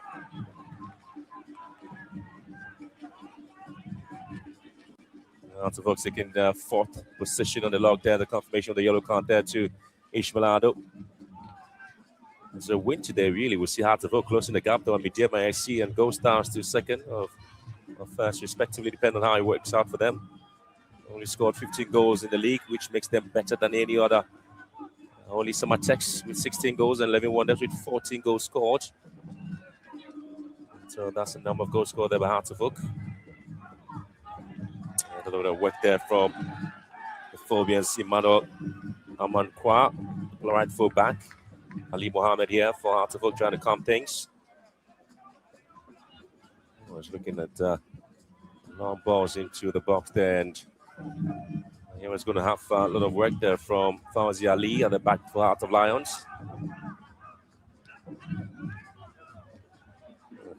Hearts of Oak taking the fourth position on the log there. The confirmation of the yellow card there to Ishmael Ado. It's a win today, really. We'll see Hearts of Oak closing the gap though on Midiama SC and Gold Stars to second or first, respectively, depending on how it works out for them. Only scored 15 goals in the league, which makes them better than any other. Only Samatex with 16 goals and 11 Wonders with 14 goals scored. So that's the number of goals scored there by Hearts of Oak. A little bit of work there from the Phobians, Emmanuel Amankwa, right full back. Ali Mohammed here for Hearts of Oak trying to calm things. I was looking at long balls into the box there, and he was going to have a lot of work there from Fawzi Ali at the back for Heart of Lions.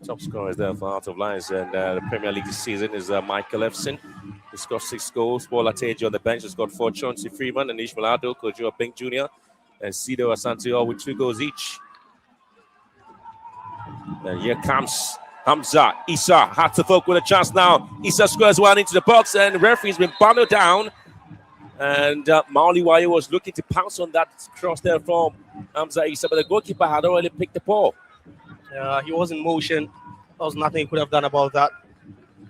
Top scorer is there for Heart of Lions, and the Premier League this season is Michael Efson. He scored 6 goals. Paul Ateji on the bench has got 4. Chauncey Freeman and Ishmael Ado, Kojo Pink Jr. and Sido Asante all with 2 goals each. And here comes Hamza Issa. Hearts of Oak with a chance now. Issa squares one into the box, and the referee's been bundled down. And Mauli Wayo was looking to pounce on that cross there from Hamza Issa, but the goalkeeper had already picked the ball. He was in motion. There was nothing he could have done about that.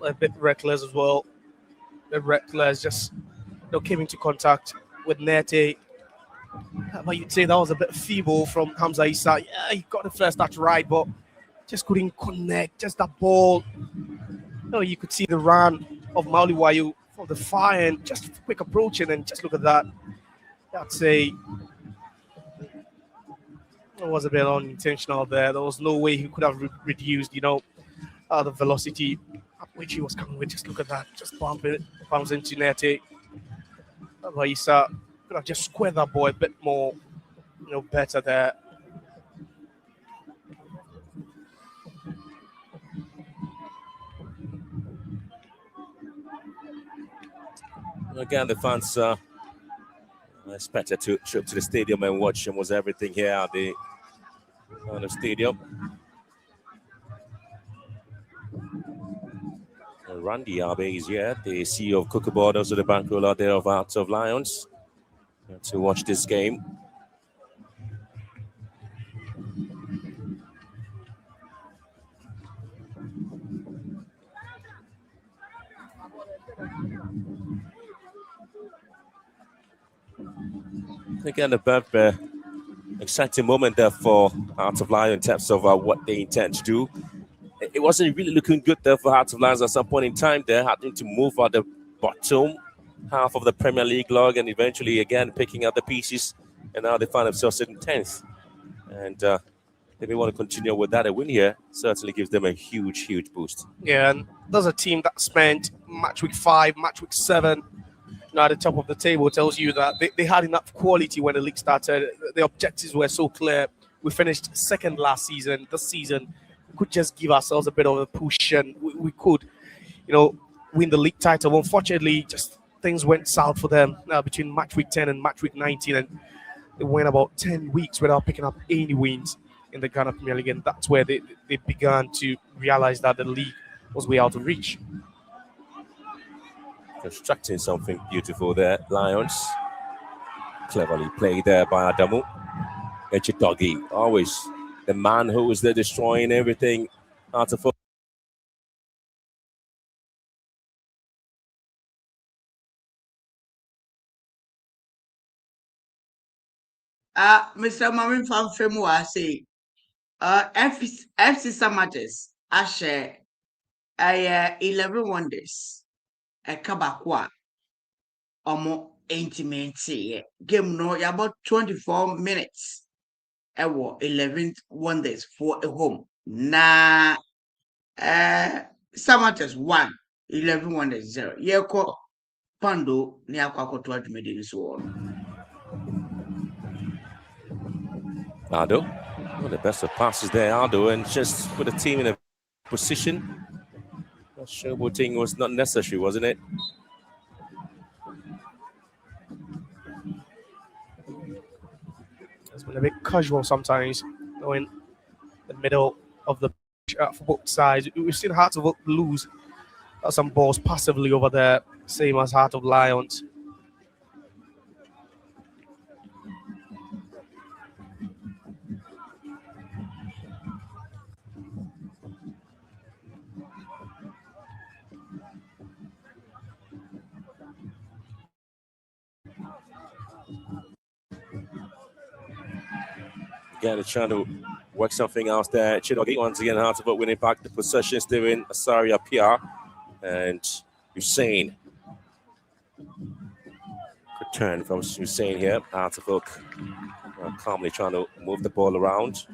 A bit reckless as well. A bit reckless, just came into contact with Nete. But you'd say that was a bit feeble from Hamza Issa. Yeah, he got the first touch right, but just couldn't connect. Just that ball. You could see the run of Mauli Wayo from the far end, just quick approaching, and just look at that. I'd say it was a bit unintentional there. There was no way he could have reduced, the velocity at which he was coming with. Just look at that. Just bounce into Nete. Issa could have just squared that ball a bit more, better there. Again, the fans expected to trip to the stadium and watch almost everything here at the stadium. And Randy Abe is here, the CEO of Cookerboard, also the bankroller there of Hearts of Lions, to watch this game. Again, a very exciting moment there for Hearts of Lions in terms of what they intend to do. It wasn't really looking good there for Hearts of Lions at some point in time there, having to move out the bottom half of the Premier League log and eventually again picking up the pieces, and now they find themselves in 10th. And they may want to continue with that. A win here certainly gives them a huge, huge boost. Yeah, and there's a team that spent match week 5, match week 7, at the top of the table. Tells you that they had enough quality when the league started. The objectives were so clear. We finished second last season. This season, we could just give ourselves a bit of a push, and we could, win the league title. Unfortunately, just things went south for them between match week 10 and match week 19, and they went about 10 weeks without picking up any wins in the Ghana Premier League, and that's where they began to realize that the league was way out of reach. Constructing something beautiful there, Lions. Cleverly played there by Adamu. Echitogi, always the man who was there destroying everything out of. Mr. Mamin from Femua say, FC Samates, Ashe, 11 wonders, a Kabakwa, Omo intimate game no, about 24 minutes. 11 wonders for a home. Na Samates 1, 11 wonders 0. Yeko Pando, Niakako to admit so Aldo, one of the best of passes there, Aldo, and just put the team in a position. That showboating was not necessary, wasn't it? It's been a bit casual sometimes, in the middle of the pitch for both sides. We've seen Heart of Oak lose some balls passively over there, same as Heart of Lions. Again, trying to work something else there. Chidogi once again, Heart of Oak winning back the possession, still in Asaria PR and Hussein. Good turn from Hussein here. Heart of Oak calmly trying to move the ball around.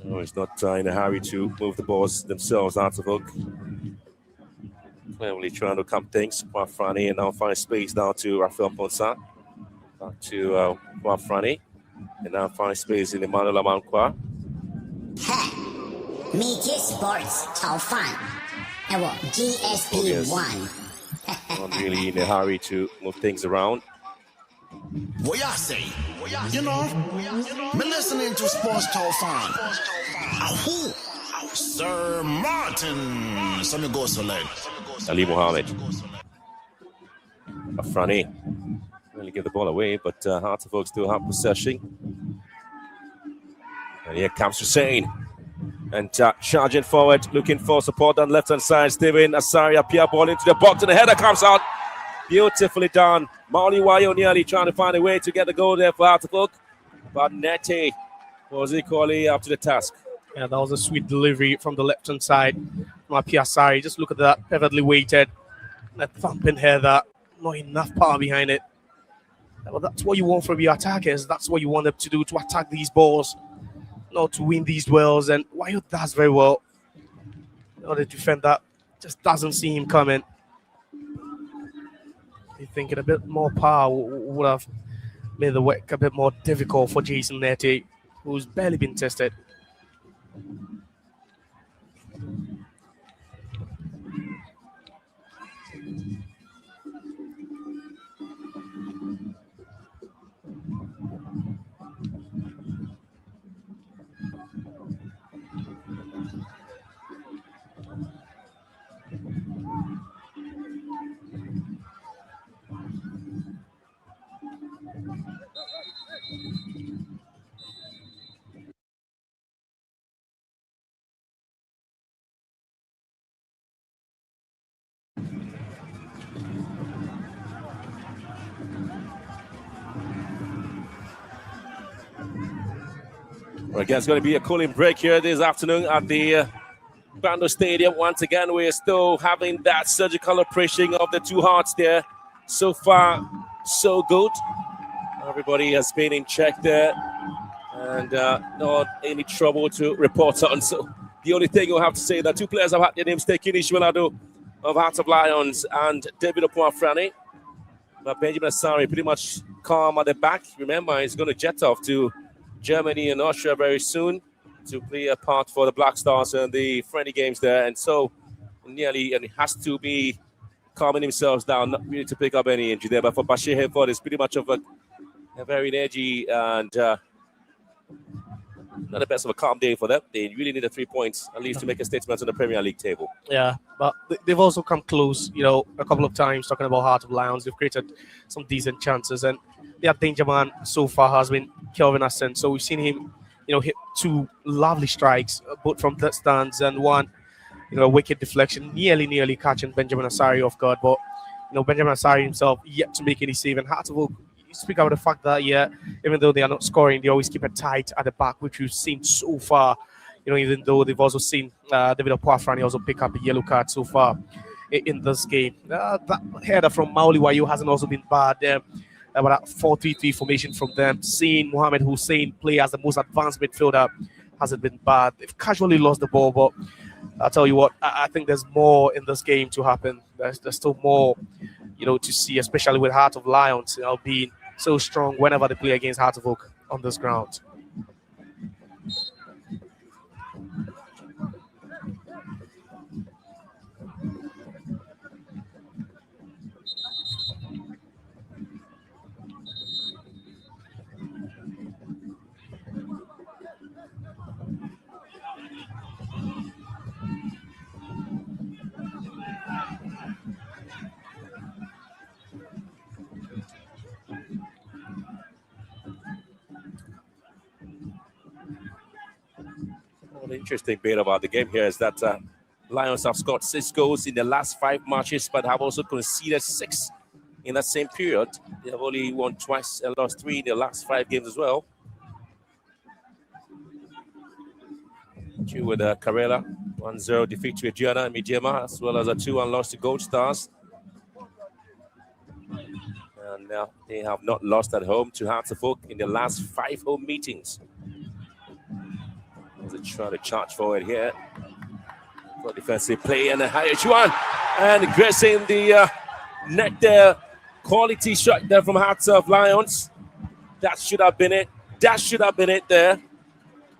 Oh, he's not in a hurry to move the balls themselves. Heart of Oak clearly trying to come things. Wafrani and now find space down to Rafael Ponsa. Back to Wafrani. And now find space in Emmanuel Amankwa. Media Sports, how fun. GSP1. Not really in a hurry to move things around. What y'all say? You know, me listening to Sports Talk Fan. Ahoo! Sir Martin. So me go select. Ali Mohammed. Afrani. Really give the ball away, but Heart of Oak still have possession. And here comes Hussein. And charging forward, looking for support on left-hand side. Steven Asaria, Pierre ball into the box, and the header comes out. Beautifully done. Mauli Wayo nearly trying to find a way to get the goal there for Heart of Oak. But Nete was equally up to the task. Yeah, that was a sweet delivery from the left-hand side. Pierre Asari, just look at that, perfectly weighted. That thumping header, not enough power behind it. Well, that's what you want from your attackers. That's what you want them to do, to attack these balls, not to win these duels. And Wayo does very well. The defender just doesn't see him coming. I think a bit more power would have made the work a bit more difficult for Jason Nete, who's barely been tested. Well, again, it's going to be a cooling break here this afternoon at the Bando Stadium. Once again, we're still having that surgical operation of the two hearts there. So far, so good. Everybody has been in check there, and not any trouble to report on. So the only thing you'll have to say that two players have had their names taken, Ishwelado of Heart of Lions and David Opuafrani. But Benjamin Asari pretty much calm at the back. Remember, he's going to jet off to Germany and Austria very soon. to play a part for the Black Stars in the friendly games there, and so nearly and it has to be calming themselves down, not really to pick up any injury there. But for Bashir Hereford, it's pretty much of a very edgy and not the best of a calm day for them. They really need the 3 points at least to make a statement on the Premier League table. Yeah, but they've also come close, a couple of times talking about Heart of Lions. They've created some decent chances, and their danger man so far has been Kelvin Ascent. So we've seen him, hit 2 lovely strikes, both from that stance and one, a wicked deflection, nearly catching Benjamin Asari off guard. But, Benjamin Asari himself yet to make any save. And Heart of Oak, you speak about the fact that, even though they are not scoring, they always keep it tight at the back, which we've seen so far. Even though they've also seen David Opuafrani also pick up a yellow card so far in this game. That header from Mauli Wayo hasn't also been bad. But that 4-3-3 formation from them, seeing Mohamed Hussein play as the most advanced midfielder hasn't been bad. They've casually lost the ball, but I'll tell you what, I think there's more in this game to happen. There's still more, to see, especially with Heart of Lions, being so strong whenever they play against Heart of Oak on this ground. The interesting bit about the game here is that Lions have scored 6 goals in the last 5 matches, but have also conceded 6 in that same period. They have only won twice and lost 3 in the last 5 games as well. 2 with Karela, 1-0 defeat to Adriana and Mijema, as well as a 2-1 loss to Gold Stars. And now they have not lost at home to Hearts of Oak in the last 5 home meetings. As they try to charge forward here. For defensive play and a higher one. And aggressing the net there. Quality shot there from Hearts of Lions. That should have been it. That should have been it there.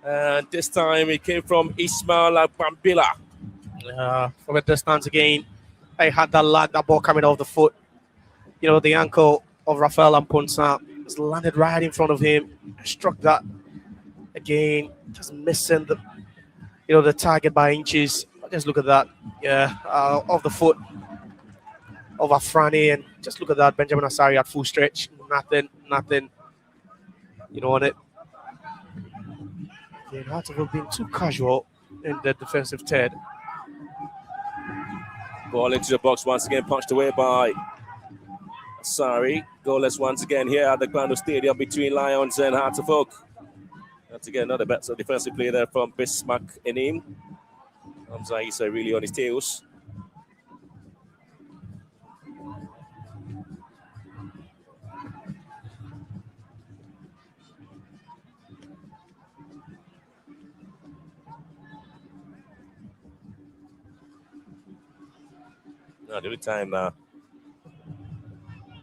And this time it came from Ismail Bambila. From a distance again, I had that ball coming off the foot. The ankle of Rafael Amponsa has landed right in front of him. Struck that again, just missing the target by inches. Just look at that. Off the foot of Afrani, and just look at that. Benjamin Asari at full stretch. Nothing. On it. They had to have been too casual in the defensive third. Ball into the box once again, punched away by Asari. Goalless once again here at the Grando Stadium between Lions and Hearts of Oak. Once again, another better defensive play there from Bismarck Enim. Hamza Issa really on his tails. Now, the only time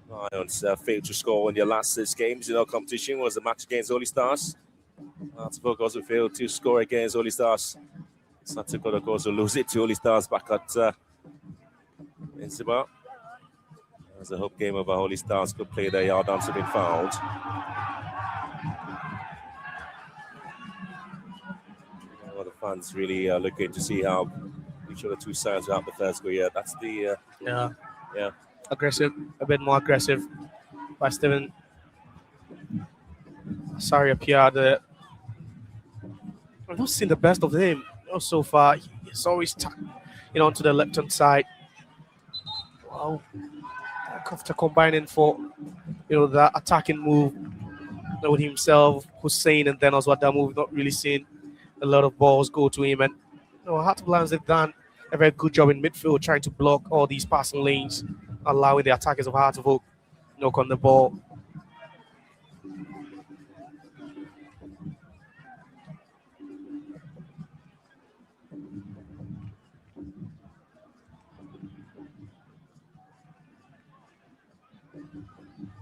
Lions failed to score in their last 6 games in our competition was the match against Holy Stars. Hearts of Oak also failed to score against Holy Stars. Santiago, of course, will lose it to Holy Stars back at Insibar. As a hope game of Holy Stars could play their yard dance have been fouled. Well, the fans really are looking to see how each of the 2 sides will have the first go. Yeah, that's the aggressive, a bit more aggressive by Steven. Sorry, Pierre. I've not seen the best of him so far. He's always onto the left hand side. Wow, after combining for the attacking move with himself, Hussein, and then also that move, not really seeing a lot of balls go to him. And Heart of Lions have done a very good job in midfield, trying to block all these passing lanes, allowing the attackers of Heart of Oak knock on the ball.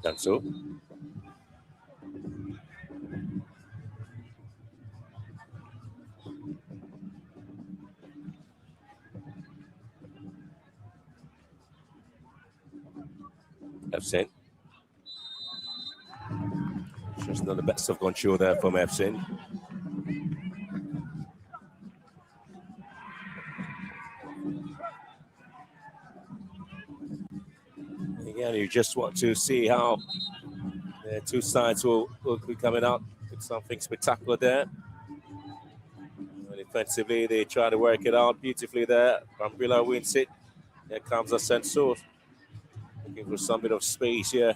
And so Efsin. Just not the best of control there from Efsin. Again, you just want to see how the two sides will be coming out with something spectacular there. And defensively, they try to work it out beautifully there. Brambilla wins it. Here comes Ascenso. Looking for some bit of space here.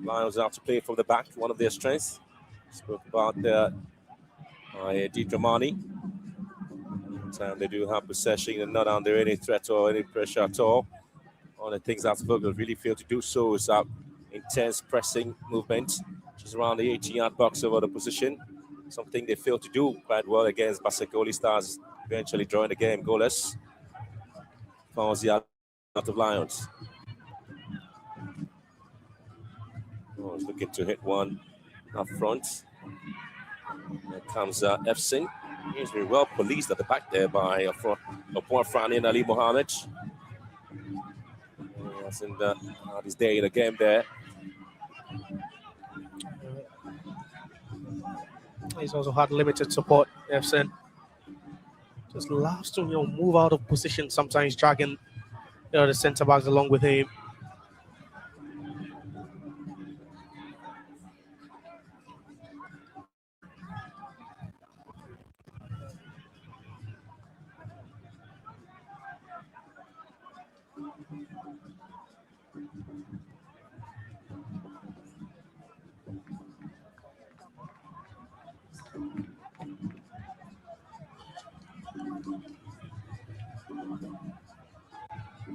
Lions have to play from the back, one of their strengths. Spoke about Di Dramani. Time they do have possession and not under any threat or any pressure at all. One of the things that Vogel really failed to do so is intense pressing movement, which is around the 18-yard box over the position. Something they failed to do quite well against Basakoli Stars, eventually drawing the game goalless. Fauzi out of Lions. Oh, he's looking to hit one up front. Here comes Efsin. He's very well policed at the back there by Frani and Ali Mohammed. That's in his day in the game there. He's also had limited support, Efsin. Just loves to move out of position, sometimes dragging the centre backs along with him.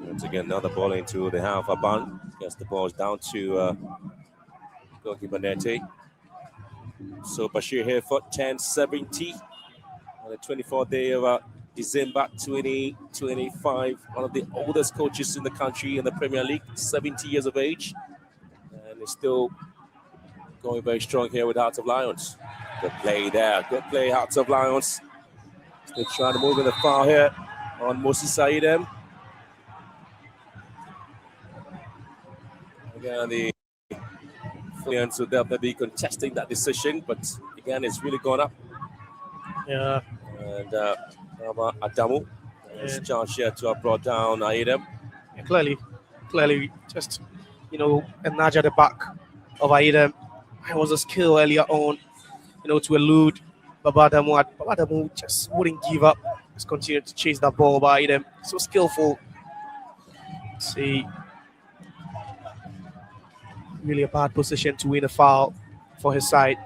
Once again, another ball into the half Aban. Gets the balls down to goalkeeper Nete. So Bashir here for 10-70 on the 24th day of December 2025. One of the oldest coaches in the country in the Premier League, 70 years of age. And he's still going very strong here with Hearts of Lions. Good play there. Good play, Hearts of Lions. Still trying to move in the foul here on Moses Saidem. Again, the Lions will definitely be contesting that decision, but again, it's really gone up. Yeah. And Adamu is charged here to have brought down Aidem. Yeah, clearly, just a nudge at the back of Aidem. It was a skill earlier on, to elude Babadamu. Babadamu just wouldn't give up. Just continued to chase that ball by Aidem. So skillful. Let's see. Really a bad position to win a foul for his side.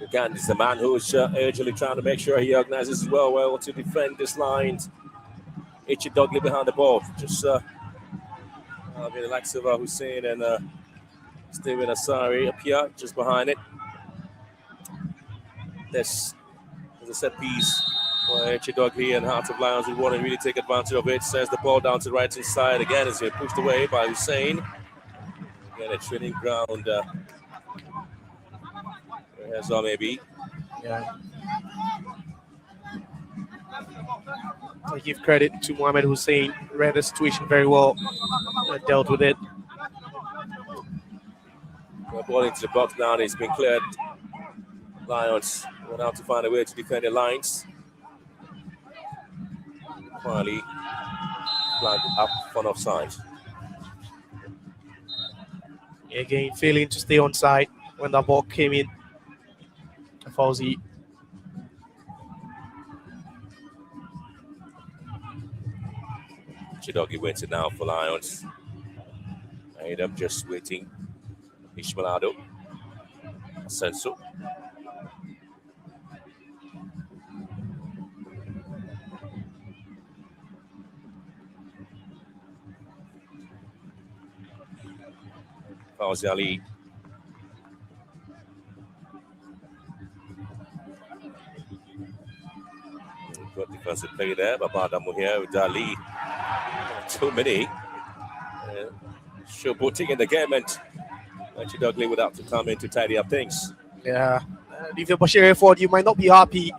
Again, is the man who's urgently trying to make sure he organizes well to defend this line. Ichi Dogley behind the ball. Just the likes of Hussein and Steven Asari up here, just behind it. This is a set piece for Ichi Dogley and Hearts of Lions. We want to really take advantage of it. Sends the ball down to the right hand side. Again, it's pushed away by Hussein. Again, a training ground. As well, maybe. Yeah. I give credit to Mohamed Hussein. Read the situation very well. Dealt with it. The ball into the box now. It's been cleared. Lions went out to find a way to defend the lines. Finally, flagged up front offside. Again, failing to stay on side when the ball came in. Fauzi. Chidogi wins it now for Lions. I end up just waiting. Ishmalado. Ascenso. Fauzi Ali. Good defensive play there. Babadamu here with Ali. Too many. Showboating in the game, and Chidogley would have to come in to tidy up things. Yeah. If you're Bashir Ford, you might not be happy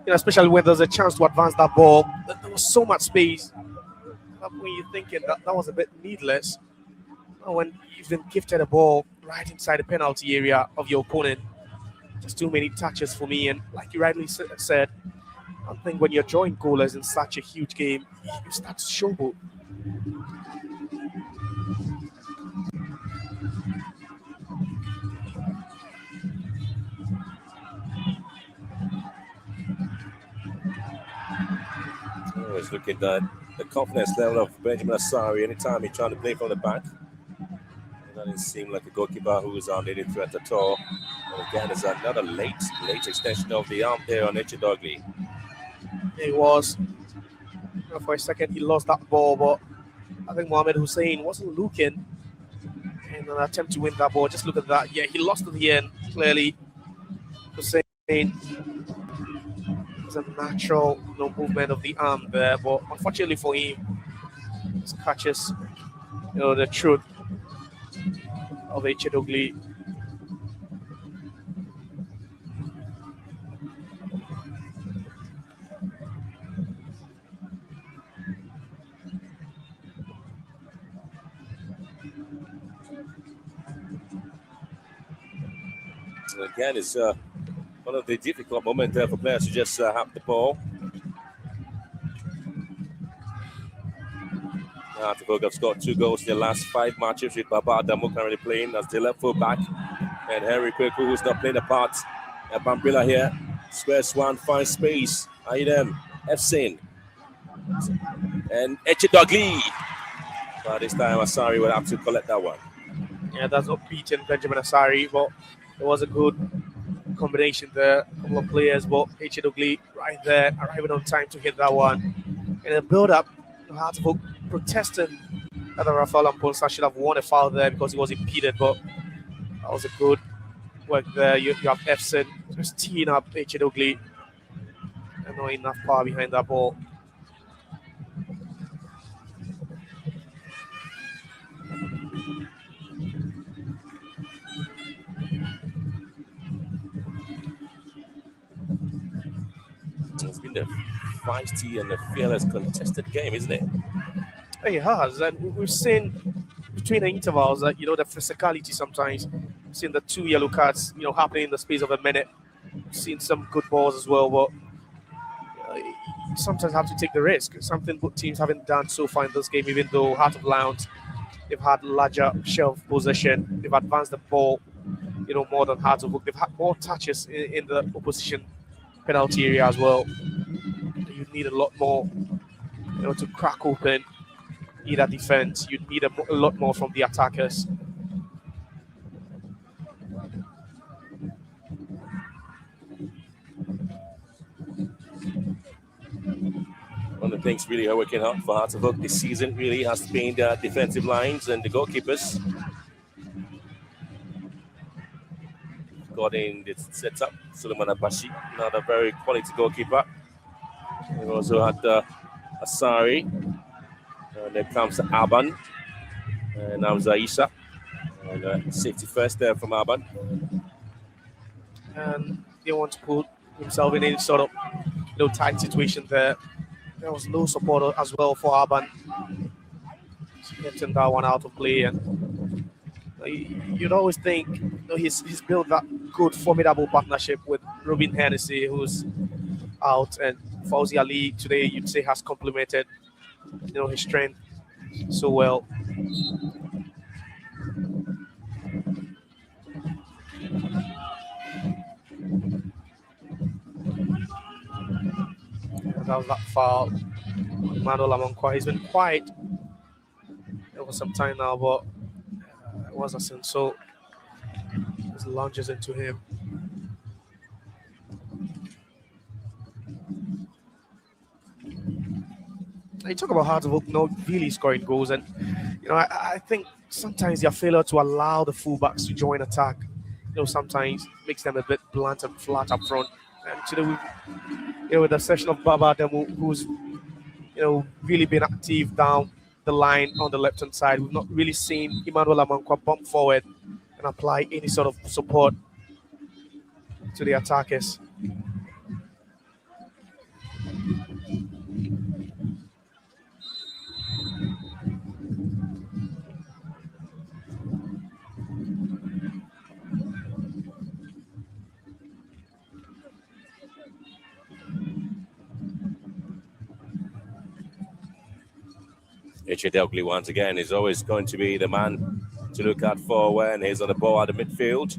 especially when there's a chance to advance that ball. There was so much space. When you're thinking that was a bit needless. When you've been gifted a ball right inside the penalty area of your opponent, just too many touches for me. And like you rightly said, I think when you're drawing goalers in such a huge game, you start to showboat. Always looking at the confidence level of Benjamin Asari anytime he's trying to play from the back. It doesn't seem like a goalkeeper who is on any threat at all. And again, it's another late extension of the arm there on Echidogli. It was. For a second, he lost that ball, but I think Mohamed Hussein wasn't looking in an attempt to win that ball. Just look at that. Yeah, he lost at the end, clearly. Hussein was a natural movement of the arm there, but unfortunately for him, it catches the truth of Echidogli. Again, it's one of the difficult moments there for players to just have the ball. Hartlepool have scored 2 goals in the last 5 matches with Baba Adamu currently playing as the left full back. And Henry Kweku, who's not playing a part. Bambila here. Squares one, finds space. Aidem, Efsin. And Echidogli. But this time Asari will have to collect that one. Yeah, that's not beating Benjamin Asari, but it was a good combination there. A couple of players, but Echidogli right there, arriving on time to hit that one. In the build-up, Hartlepool protesting that Rafael Amponsa should have won a foul there because he was impeded, but that was a good work there. You have Efsin just teeing up Echidogli, and not enough power behind that ball. It's been a feisty and a fearless contested game, isn't it? It has, and we've seen between the intervals that the physicality sometimes. We've seen the 2 yellow cards, happening in the space of a minute. We've seen some good balls as well, but you sometimes have to take the risk. Something both teams haven't done so far in this game, even though Heart of Lions, they've had larger share of possession. They've advanced the ball, more than Heart of Oak. They've had more touches in the opposition penalty area as well. You need a lot more, to crack open either defense. You need a lot more from the attackers. One of the things really are working hard for Hearts of Oak this season really has been the defensive lines and the goalkeepers. Got in the setup, Suleiman Abashi, not a very quality goalkeeper. We also had Asari. And then comes Aban. And now Zaisha. And safety first there from Aban. And they want to put himself in any sort of tight situation there. There was no support as well for Aban. Getting that one out of play, and you'd always think he's built that good, formidable partnership with Robin Hennessy, who's out, and Fauzi Ali today you'd say has complemented his strength so well. That was that foul. Manuel Amankwa, he's been quiet for some time now, but it was a sin. So just lunges into him. You talk about Heart of Oak not really scoring goals, and I think sometimes their failure to allow the fullbacks to join attack, sometimes makes them a bit blunt and flat up front. And today, with the session of Baba Adamu, who's really been active down the line on the left hand side, we've not really seen Emmanuel Amankwa bump forward and apply any sort of support to the attackers. Richard Elkley once again is always going to be the man to look out for when he's on the ball at the midfield.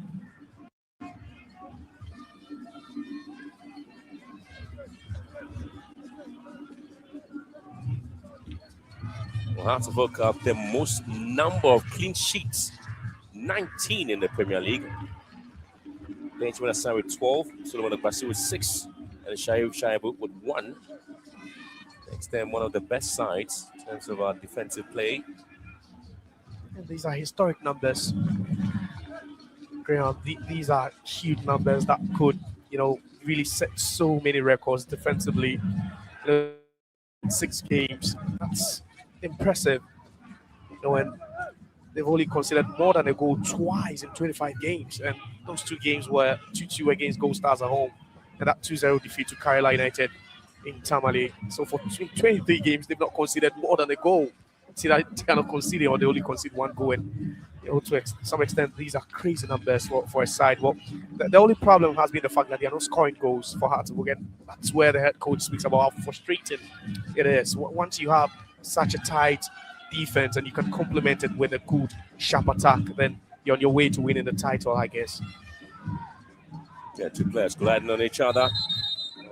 Well, Hearts of Oak have the most number of clean sheets, 19 in the Premier League. Benjamin Asare with 12, Solomon Agbasi with 6, and Shaib Shaibu with 1. Makes them one of the best sides in terms of our defensive play. And these are historic numbers. Graham, these are huge numbers that could, really set so many records defensively. 6 games, that's impressive. And they've only conceded more than a goal twice in 25 games, and those 2 games were 2-2 against Gold Stars at home, and that 2-0 defeat to Kerala United in Tamale. So for 23 games, they've not conceded more than a goal. See that they are not conceding, or they only concede 1 goal, and to some extent, these are crazy numbers for a side. Well, the only problem has been the fact that they are not scoring goals for Hearts of Oak. That's where the head coach speaks about how frustrating it is. Once you have such a tight defense and you can complement it with a good, sharp attack, then you're on your way to winning the title, I guess. Yeah, 2 players colliding on each other.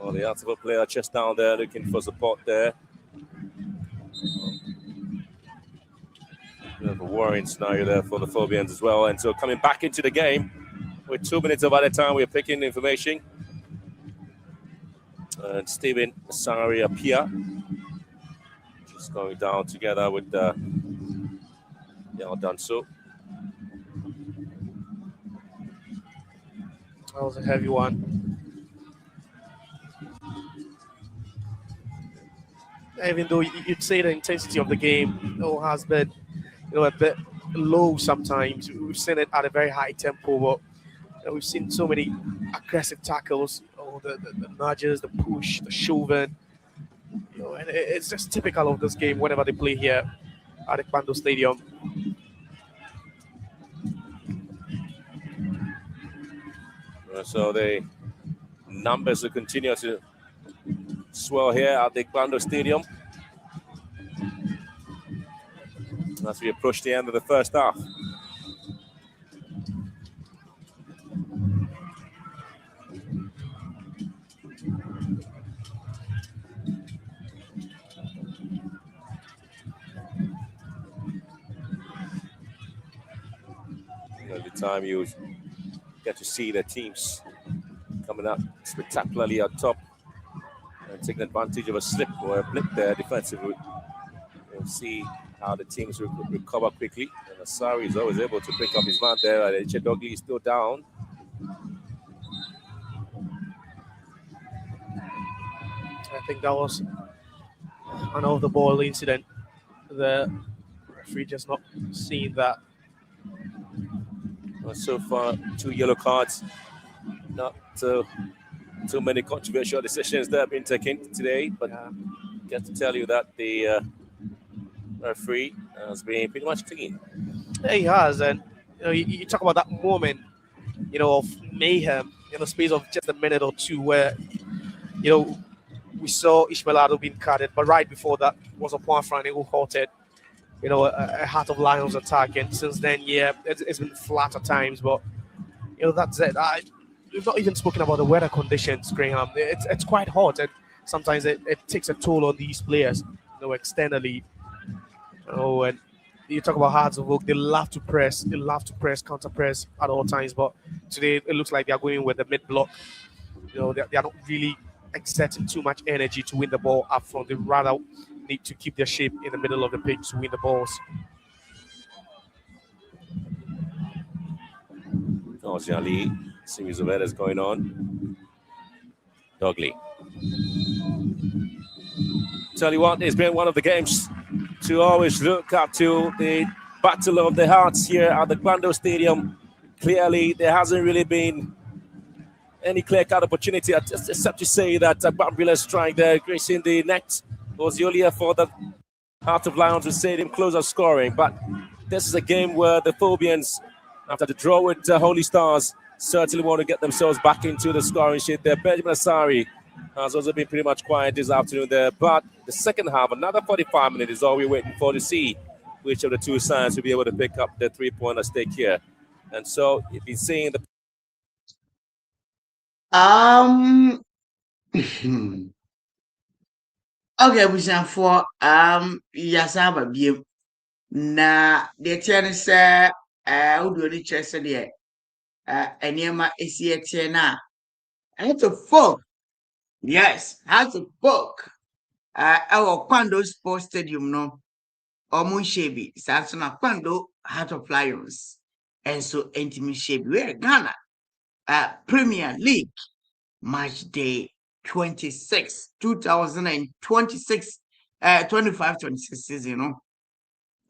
Oh, the Hearts of Oak player just down there looking for support there. Bit of a worrying scenario there for the Phobians as well. And so coming back into the game with 2 minutes of added time, we're picking information. And Stephen Asare Apia just going down together with Yao Danso. That was a heavy one. Even though you'd say the intensity of the game has been a bit low sometimes. We've seen it at a very high tempo, but we've seen so many aggressive tackles, the nudges, the push, the shoving. And it's just typical of this game whenever they play here at the Bando Stadium. So the numbers will continue to swell here at the Bando Stadium as we approach the end of the first half. At the time you get to see the teams coming up spectacularly on top and taking advantage of a slip or a blip there defensively. You'll see how the teams recover quickly. And Asari is always able to pick up his man there. And Chedogley is still down. I think that was an off-the-ball incident. The referee just not seeing that. Well, so far, 2 yellow cards. Not too many controversial decisions that have been taken today, but I get to tell you that the referee has been pretty much clean. Yeah, he has, and you talk about that moment, of mayhem in the space of just a minute or two, where we saw Ishmael Ado being carded, but right before that was a point Franny who halted, a Heart of Lions attack, and since then, it's been flat at times, but that's it. We've not even spoken about the weather conditions, Graham. It's quite hot, and sometimes it takes a toll on these players, externally. And you talk about Hearts of Oak, they love to press, counter press at all times, but today it looks like they are going with the mid block. They are not really exerting too much energy to win the ball up front. They rather need to keep their shape in the middle of the pitch to win the balls. Ali, series of errors going on. Dogley. Tell you what, it's been one of the games to always look up to, the battle of the hearts here at the Bando Stadium. Clearly, there hasn't really been any clear-cut opportunity, except to say that Bambila's strike there, gracing the net, was the only effort that Heart of Lions would say him closer scoring. But this is a game where the Phobians, after the draw with Holy Stars, certainly want to get themselves back into the scoring sheet there. Benjamin Asari has also been pretty much quiet this afternoon there. But the second half, another 45 minutes is all we're waiting for to see which of the two sides will be able to pick up the 3-pointer stake here. And so you've been seeing the okay, we shall for yasaba biem na the tian say udo ni chese de enema esi etie na how to folk. Yes, how to folk. Our Kwando Sports Stadium no omun shebi saso na Kwando Heart of Lions and so intimate shebi where Ghana Premier League match day 26 2026 25-26 season, you know,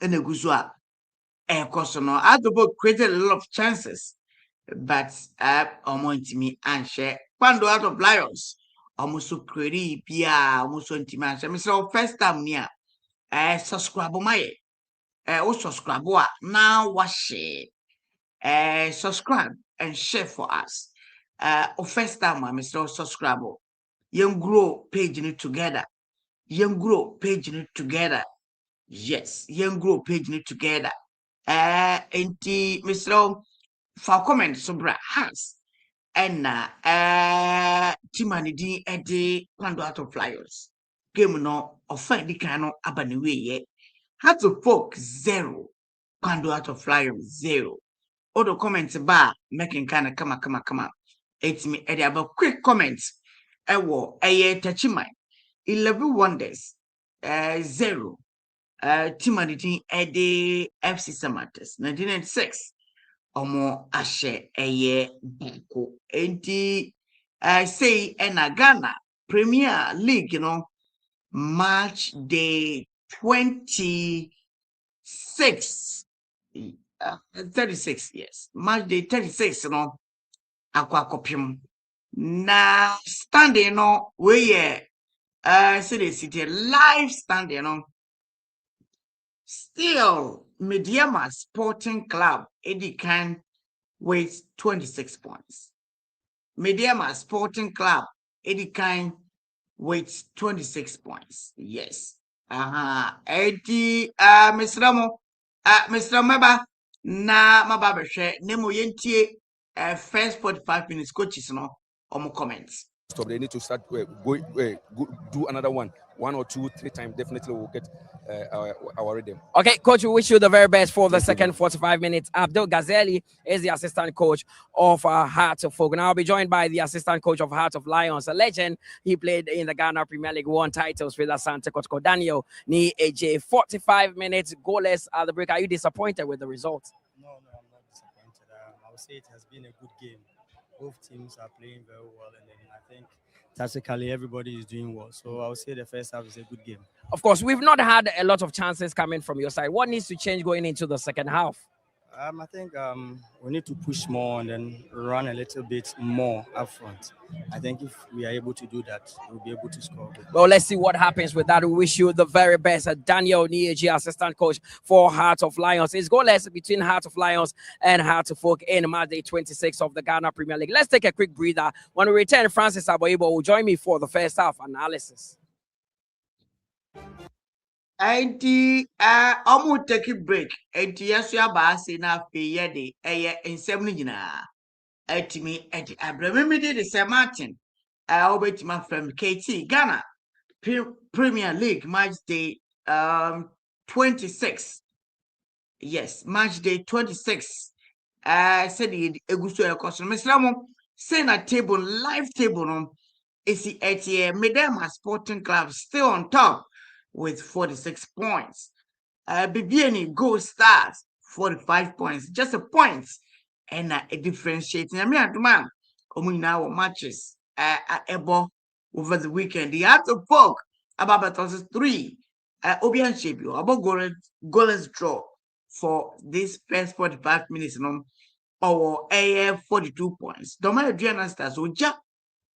in a guzwa no Adobo created a lot of chances, but almost me and share Kwando Heart of Lions almost create pia almost intimate. So first time near subscribe my subscribe now wash subscribe and share for us. First time Mr. Subscribe. Young grow page it together. Young grow page it together. Yes, young grow page it together. Mr. For comment sobra has and Timani di Eddie Kwando Out of Flyers. Game no offend the cano abaniwe yet. How to folk 0. Kwando Out of Flyers 0. Other comments bar making kind of come. It's me Eddie about quick comments. Ewo Tachimai 11 wonders 0 Timothy Eddie FC Samatas 1996 omo ashe bako enti say Ghana Premier League, you know, match day 26 36, yes, match day 36, you know, aqua na standing no we say the city live standing on still Mediama Sporting Club Eddie can with 26 points. Mediama Sporting Club Eddie can with 26 points. Yes. Eddie Mr. Ramo Mr. Meba na mababa share nemo yentie first 45 minutes coaches no comments. Stop. They need to start do another one or two, 3 times. Definitely we'll get our rhythm. Okay, coach, we wish you the very best for the second 45 minutes. Abdul Ghazali is the assistant coach of Heart of Folk. Now I'll be joined by the assistant coach of Heart of Lions, a legend. He played in the Ghana Premier League, won titles with Asante Kotoko. Daniel Ni AJ, 45 minutes goalless at the break. Are you disappointed with the result? No, I'm not disappointed. I would say it has been a good game. Both teams are playing very well, and then I think tactically everybody is doing well. So I would say the first half is a good game. Of course, we've not had a lot of chances coming from your side. What needs to change going into the second half? I think we need to push more and then run a little bit more up front. I think if we are able to do that, we'll be able to score. Well, let's see what happens with that. We wish you the very best. Daniel Nieji, assistant coach for Heart of Lions. It's goalless between Heart of Lions and Heart of Folk in match day 26 of the Ghana Premier League. Let's take a quick breather. When we return, Francis Aboibo will join me for the first half analysis. Enti almost take a break. Enti yasu abasi na fe yede ensem no nyina. Etimi enti Abraham did the St. Martin. Obetima from KT Ghana Premier League match day 26. Yes, match day 26. Said the eguso ekoso. Mr. say na table live table no. Isi etie Medema Sporting Club still on top with 46 points. Bibiani Go Stars 45 points, just a point and a differentiating. I mean, man, now matches Ebo over the weekend. The Heart of Folk about 3. Obian Shebio about goalless draw for this first 45 minutes. Or 42 points. Doma Adriana Stars Oja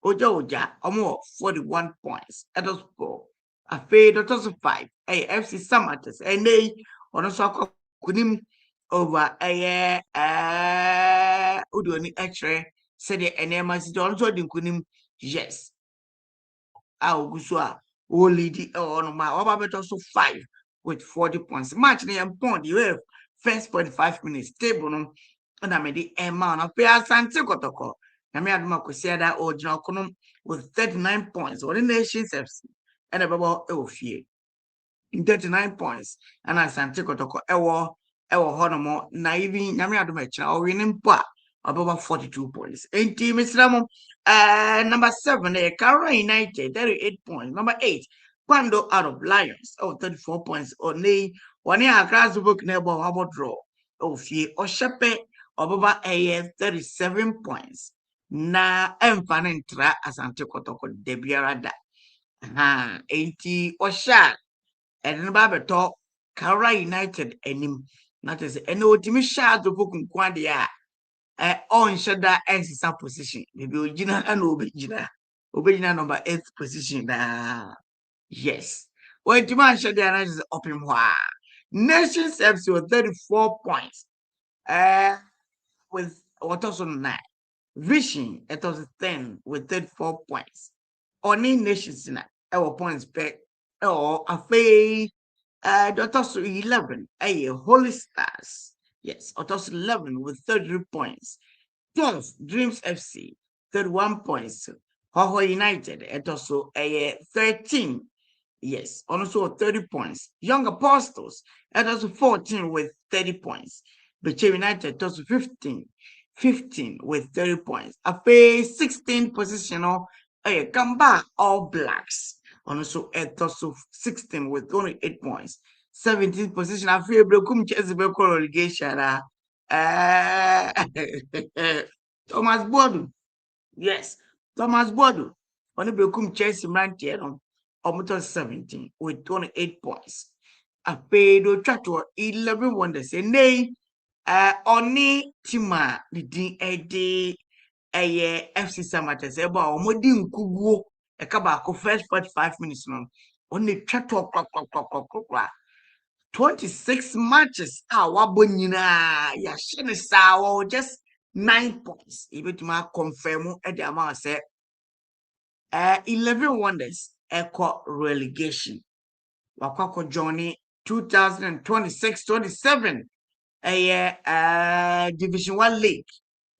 41 points. Edos 4. A fade of 5. FC Samatas. And they on a soccer kunim over a Udoni X-ray said the NMS also didn't kunim. Yes. Augusua o lead on my over so 5 with 40 points. Match the point you have first 45 minutes table no and I made the amount of pay Asante Kotoko. I mean, I'm going to say that original with 39 points or the nation's FC and about fear. 39 points and Asante Kotoko ewo honomo na even nyame adomacha o winning pa about 42 points. And team Islam number 7 Accra United 38 points. Number 8 Kwando out of Lions 34 points. Only one year across book neighbor how draw fie o shepe obaba 37 points. Na emfanentra Asante Kotoko debiarada. Ha 80 o sha and remember talk Accra United enim that is any ultimate shot to book nkwadia on shada ensisa position maybe original and obejina number 8 position yes when demand shada is open Nations FC with 34 points with what also 9 Vision it was 10 with 34 points only Nations in our points back or a fake Otosu 11, Holy Stars. Yes, Otosu 11 with 33 points. 12, Dreams FC, 31 points. Hoho United, Otosu 13. Yes, also 30 points. Young Apostles, Otosu 14 with 30 points. Beche United, Otosu 15 with 30 points. A 16 positional, Gamba All Blacks. Also Otosu 16 with only 8 points. 17th position. I feel Brekum Chesibel relegation. Thomas Bodu. Yes, Thomas Bodu. Only Brekum Chelsea Mantier on 17 with 28 points. I paid to 11 wonders. And they only Tima the FC Samates about Modin Kugu. A kabako first 45 minutes long. Only chat to 26 matches. Wabonina Yashin Sao just 9 points. Even to my confirm at the amount said 11 wonders echo relegation. Wakako Johnny 2026-27 Division 1 League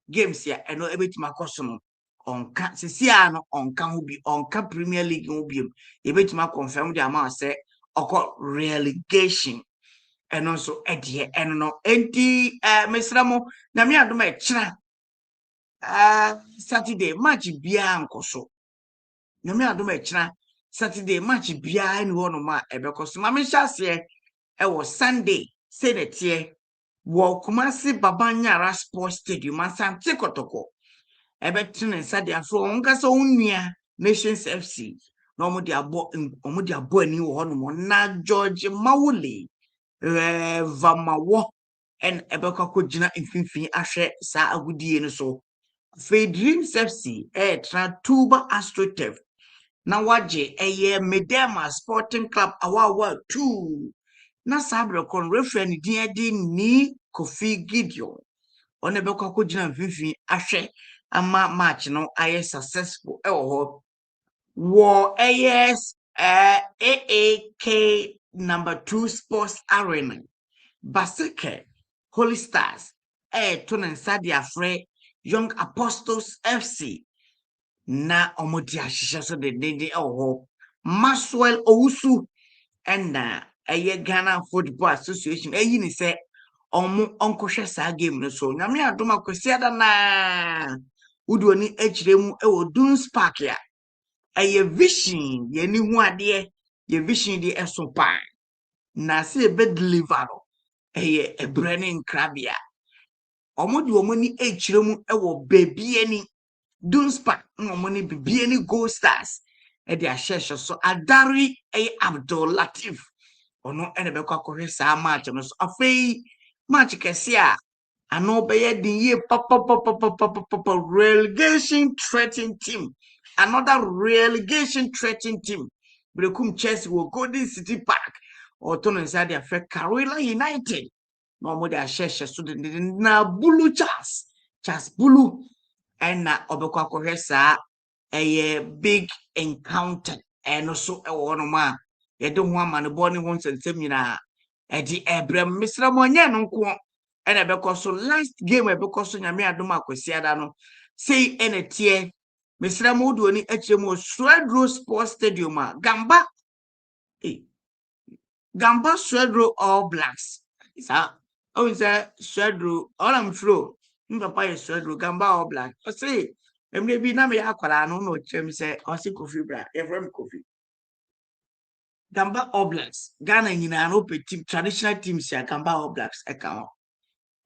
games here and no able to my customer on Sisiano on Kamubi on Premier League Ubium. Able to my confirm the amount say occur relegation. And also Eddie and no enti Mesramo na mi adoma echina Saturday match bia nkoso na mi adoma echina Saturday match bia ni wono ma ebekoso ma me hyase was Sunday say the tie wo Kumasi Babanyara Sports Stadium Asante Kotoko ebetune Saturday afro onka so unua Nations FC no mo di abo ani wo no na George Mawuli Vamawo and Ebekako Jina Infinity Ashe Sa Agudie no so. Fe Dreams FC Tuba AstroTurf. Na waje Medema Sporting Club awa 2. Na sabre kon referee di ni Kofi Gideon. On Ebekako Jina Infinity Ashe ama match no aye successful ho. War AS AAK number 2 Sports Arena. Basike, Holy Stars, Tonen Sadia Frey, Young Apostles FC, na Omodia Shisha so de Maswell Owusu, and Ghana Football Association, ni say, Uncle Shessa game no so. Namia Doma Kosiada na Udwani Hremu Duns Park ya. Vision, ye ni huade, ye vision de esopa. Na se be deliver. A branding crabia. Omodi omoni echiremu ewo baby any Dunspa omoni baby any Gold Stars e de ashesho so Adari Abdul Latif ono ene be kwa kohwe sa match no so afei match kese a ano be ye din ye papa relegation threatening team, another relegation threatening team Brekum Chelsea will Golden City Park or turn inside their Carolina United. No more than share so na Bulu Charles Bulu and na Obekwa Kohesa a big encounter and also a one man. You don't want man born once and seminar. Edi Abraham Mr. Monya no ko and because so last game because so nyame adoma kwasiada no say ene tie Mr. Modu ni echemo Swedro Sports Stadium Gamba Gamba Swedro All Blacks isa oh say Swedro all am through papa is Swedro Gamba All Black I say emre bi na me akwara no chem say o si Kofi bra efrem Kofi Gamba All Blacks Ghana nyina no pe team traditional teams ya Gamba All Blacks eka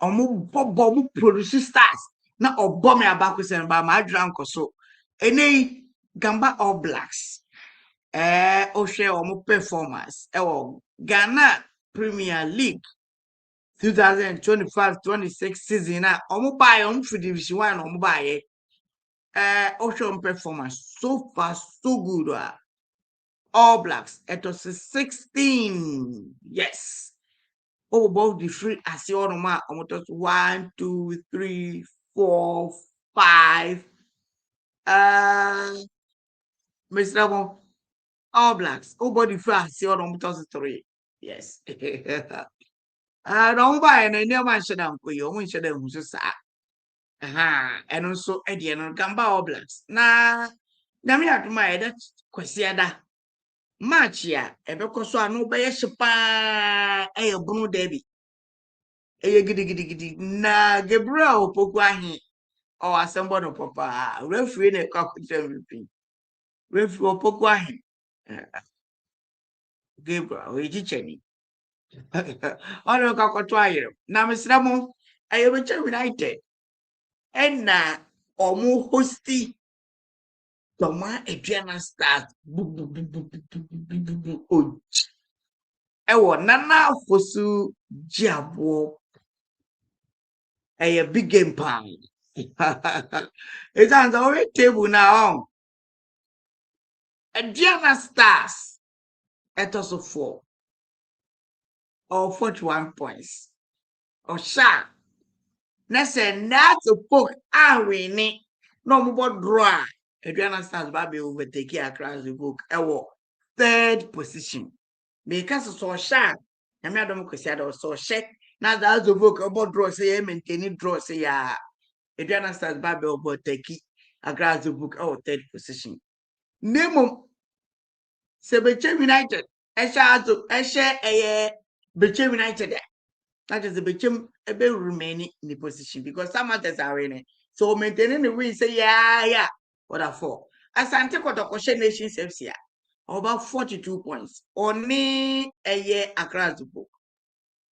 omo bobo produce stars na obo me abako se ba ma drank so ene Gamba All Blacks o share omo performance Ghana Premier League 2025-26 season na omo buy on for division 1 omo buy o share performance so far so good All Blacks it was 16 yes above the free as you on ma 1 2 3 4 5 Mr. All Blacks body free as you on 3 yes don't buy and near man shut down for you when shut down who's sa and also Eddie and Gamba All Blacks na me at my that kwesiada match ya ebeko so anu be yepa bunu derby gidi na Gabriel Opoku ahin o asembo no papa referee na kwakuta MVP referee Opoku ahin Gabriel ejicheni ono kwakoto ayere na mesra mo Manchester United na omu hosti Toma Adriana Stars ewo nana fosu jiabo a big game pan. It's on the table now. Adriana Stars at also 4 or 41 points. Or sharp. Nessa not a book are winning. No more draw. Adriana Stars baby overtake across the book. Third position. Because it's so sharp. I mean, I don't know so check. Now that's the book about draw say maintaining draw say Adriana Stars baby overtake across the book. Third position. Nemo Sebeche United. Beche United. That is the Bechem ebe remaining in the position because some others are in it. So maintaining the win say yeah. What a 4. Asante Kotoko Nations FC about 42 points. Only a year across the book.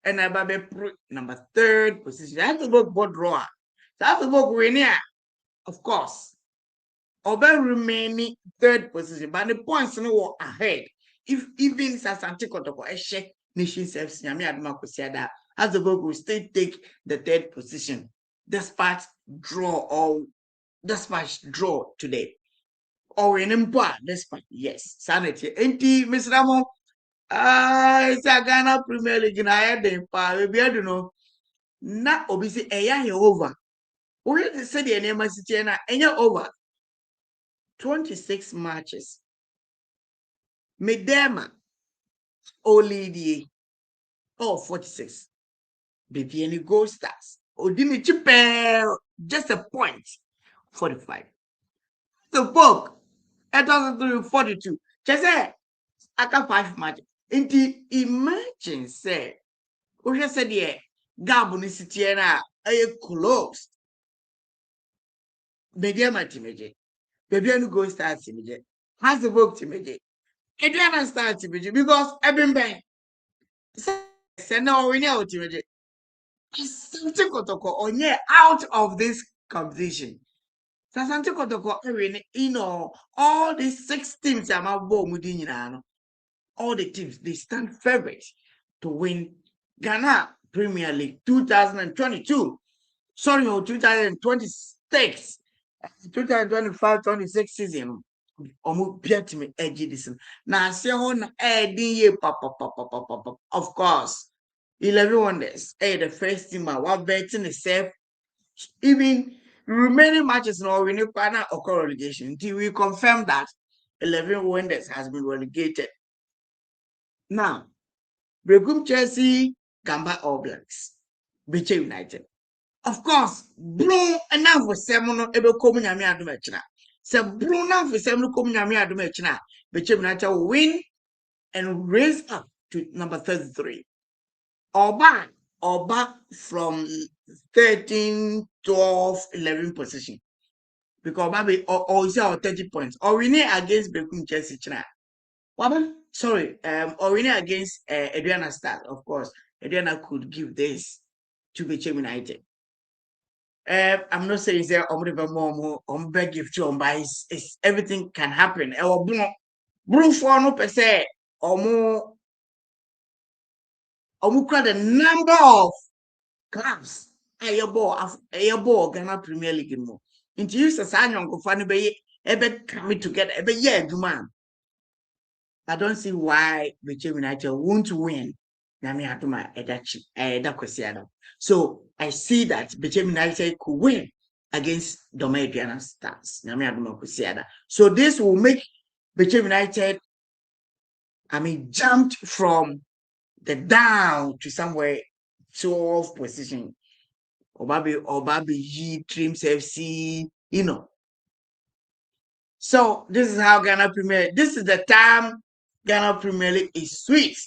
And I babe number 3rd position. That's the book board drawer. That's the book winner. Of course. Over remaining 3rd position, but the points no ahead. If even Asante Kotoko Nations FC, Yami Adama Kosiada, as the book will still take the 3rd position, despite draw today. Or in Impa, despite yes, sanity. Enti Miss Ramo, it's a Ghana Premier League, and I had the Impa, we don't know. Not obviously a year over. We had to say the name of City and over. 26 matches. Medema Olivie 46. Baby any gold stars. Odini Chipe just a point 45. The book 42. Just say I got 5 matches. Indeed, imagine say we just said yeah Gabon City na closed. Medema Timeje. Baby any gold stars Timeje. Has the book Timeje. Adriana start Timeje because I've been bang. Say no we know Timeje. Something Kotoko out of this competition. Something Kotoko, all these 6 teams are all the teams they stand favorite to win Ghana Premier League 2022. Sorry, 2026, 2025-26 season. Piet me edgy this. Now, say on ye of course. 11 wonders. The first team, what betting is safe. Even remaining matches now we need partner or relegation until we confirm that 11 Wonders has been relegated. Now, Bregum Chelsea, Gamba All Blacks, Biche United. Of course, Blue enough for Semono Ebe Komunyami Adumechina. So Blue enough for Semono Komunyami Adumechina. Biche United will win and raise up to number 33. Oba from 13, 12, 11 position. Because Oba or is our 30 points. Or we need against Bregum Chelsea China. Sorry, or winning against Adriana Stars, of course. Adriana could give this to Biche United. I'm not saying there on beg gift to buy everything can happen. Or blue for no per se or more the number of clubs a ball Ghana Premier League more. Into use a sign on funny bay ever coming together every year, man. I don't see why Biche United won't win. So I see that Biche United could win against Adriana Stars. So this will make Biche United, jumped from the down to somewhere 12th position. Obabi, Dreams FC, So this is how Ghana Premier. This is the time Ghana Premier League is sweet.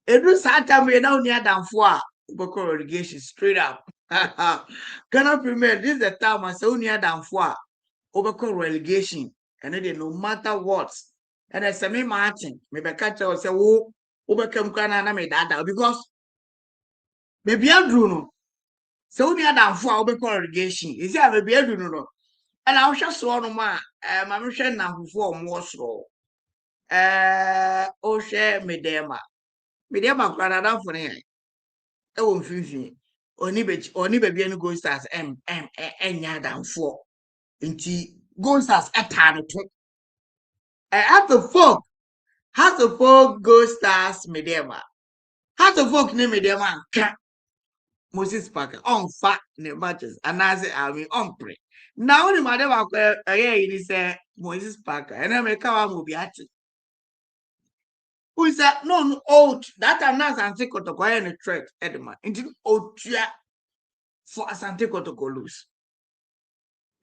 Every time we now near than 4 relegation straight up. Ghana Premier, this is the time I say near than 4 relegation. And then no matter what. And I say me Martin, maybe catch or say, oh, overcome Ghana me that because maybe I do no. So near than 4 relegation. Is there maybe I do no. And I was just one of my I'm sure now before more slow. Share Medema. Medema Canada for me. Oh, Fifi. Only baby and go stars nya than 4. Inti go stars a ton. Have the folk go stars Medema. Have the folk name Medema. Moses Parker on fat ne matches and I say I mean on pray. Now the madam is Moses Parker and I make our movie at it. Who said no old that I'm not Asante Kotoko and a threat Edema into old for Asante Kotoko lose.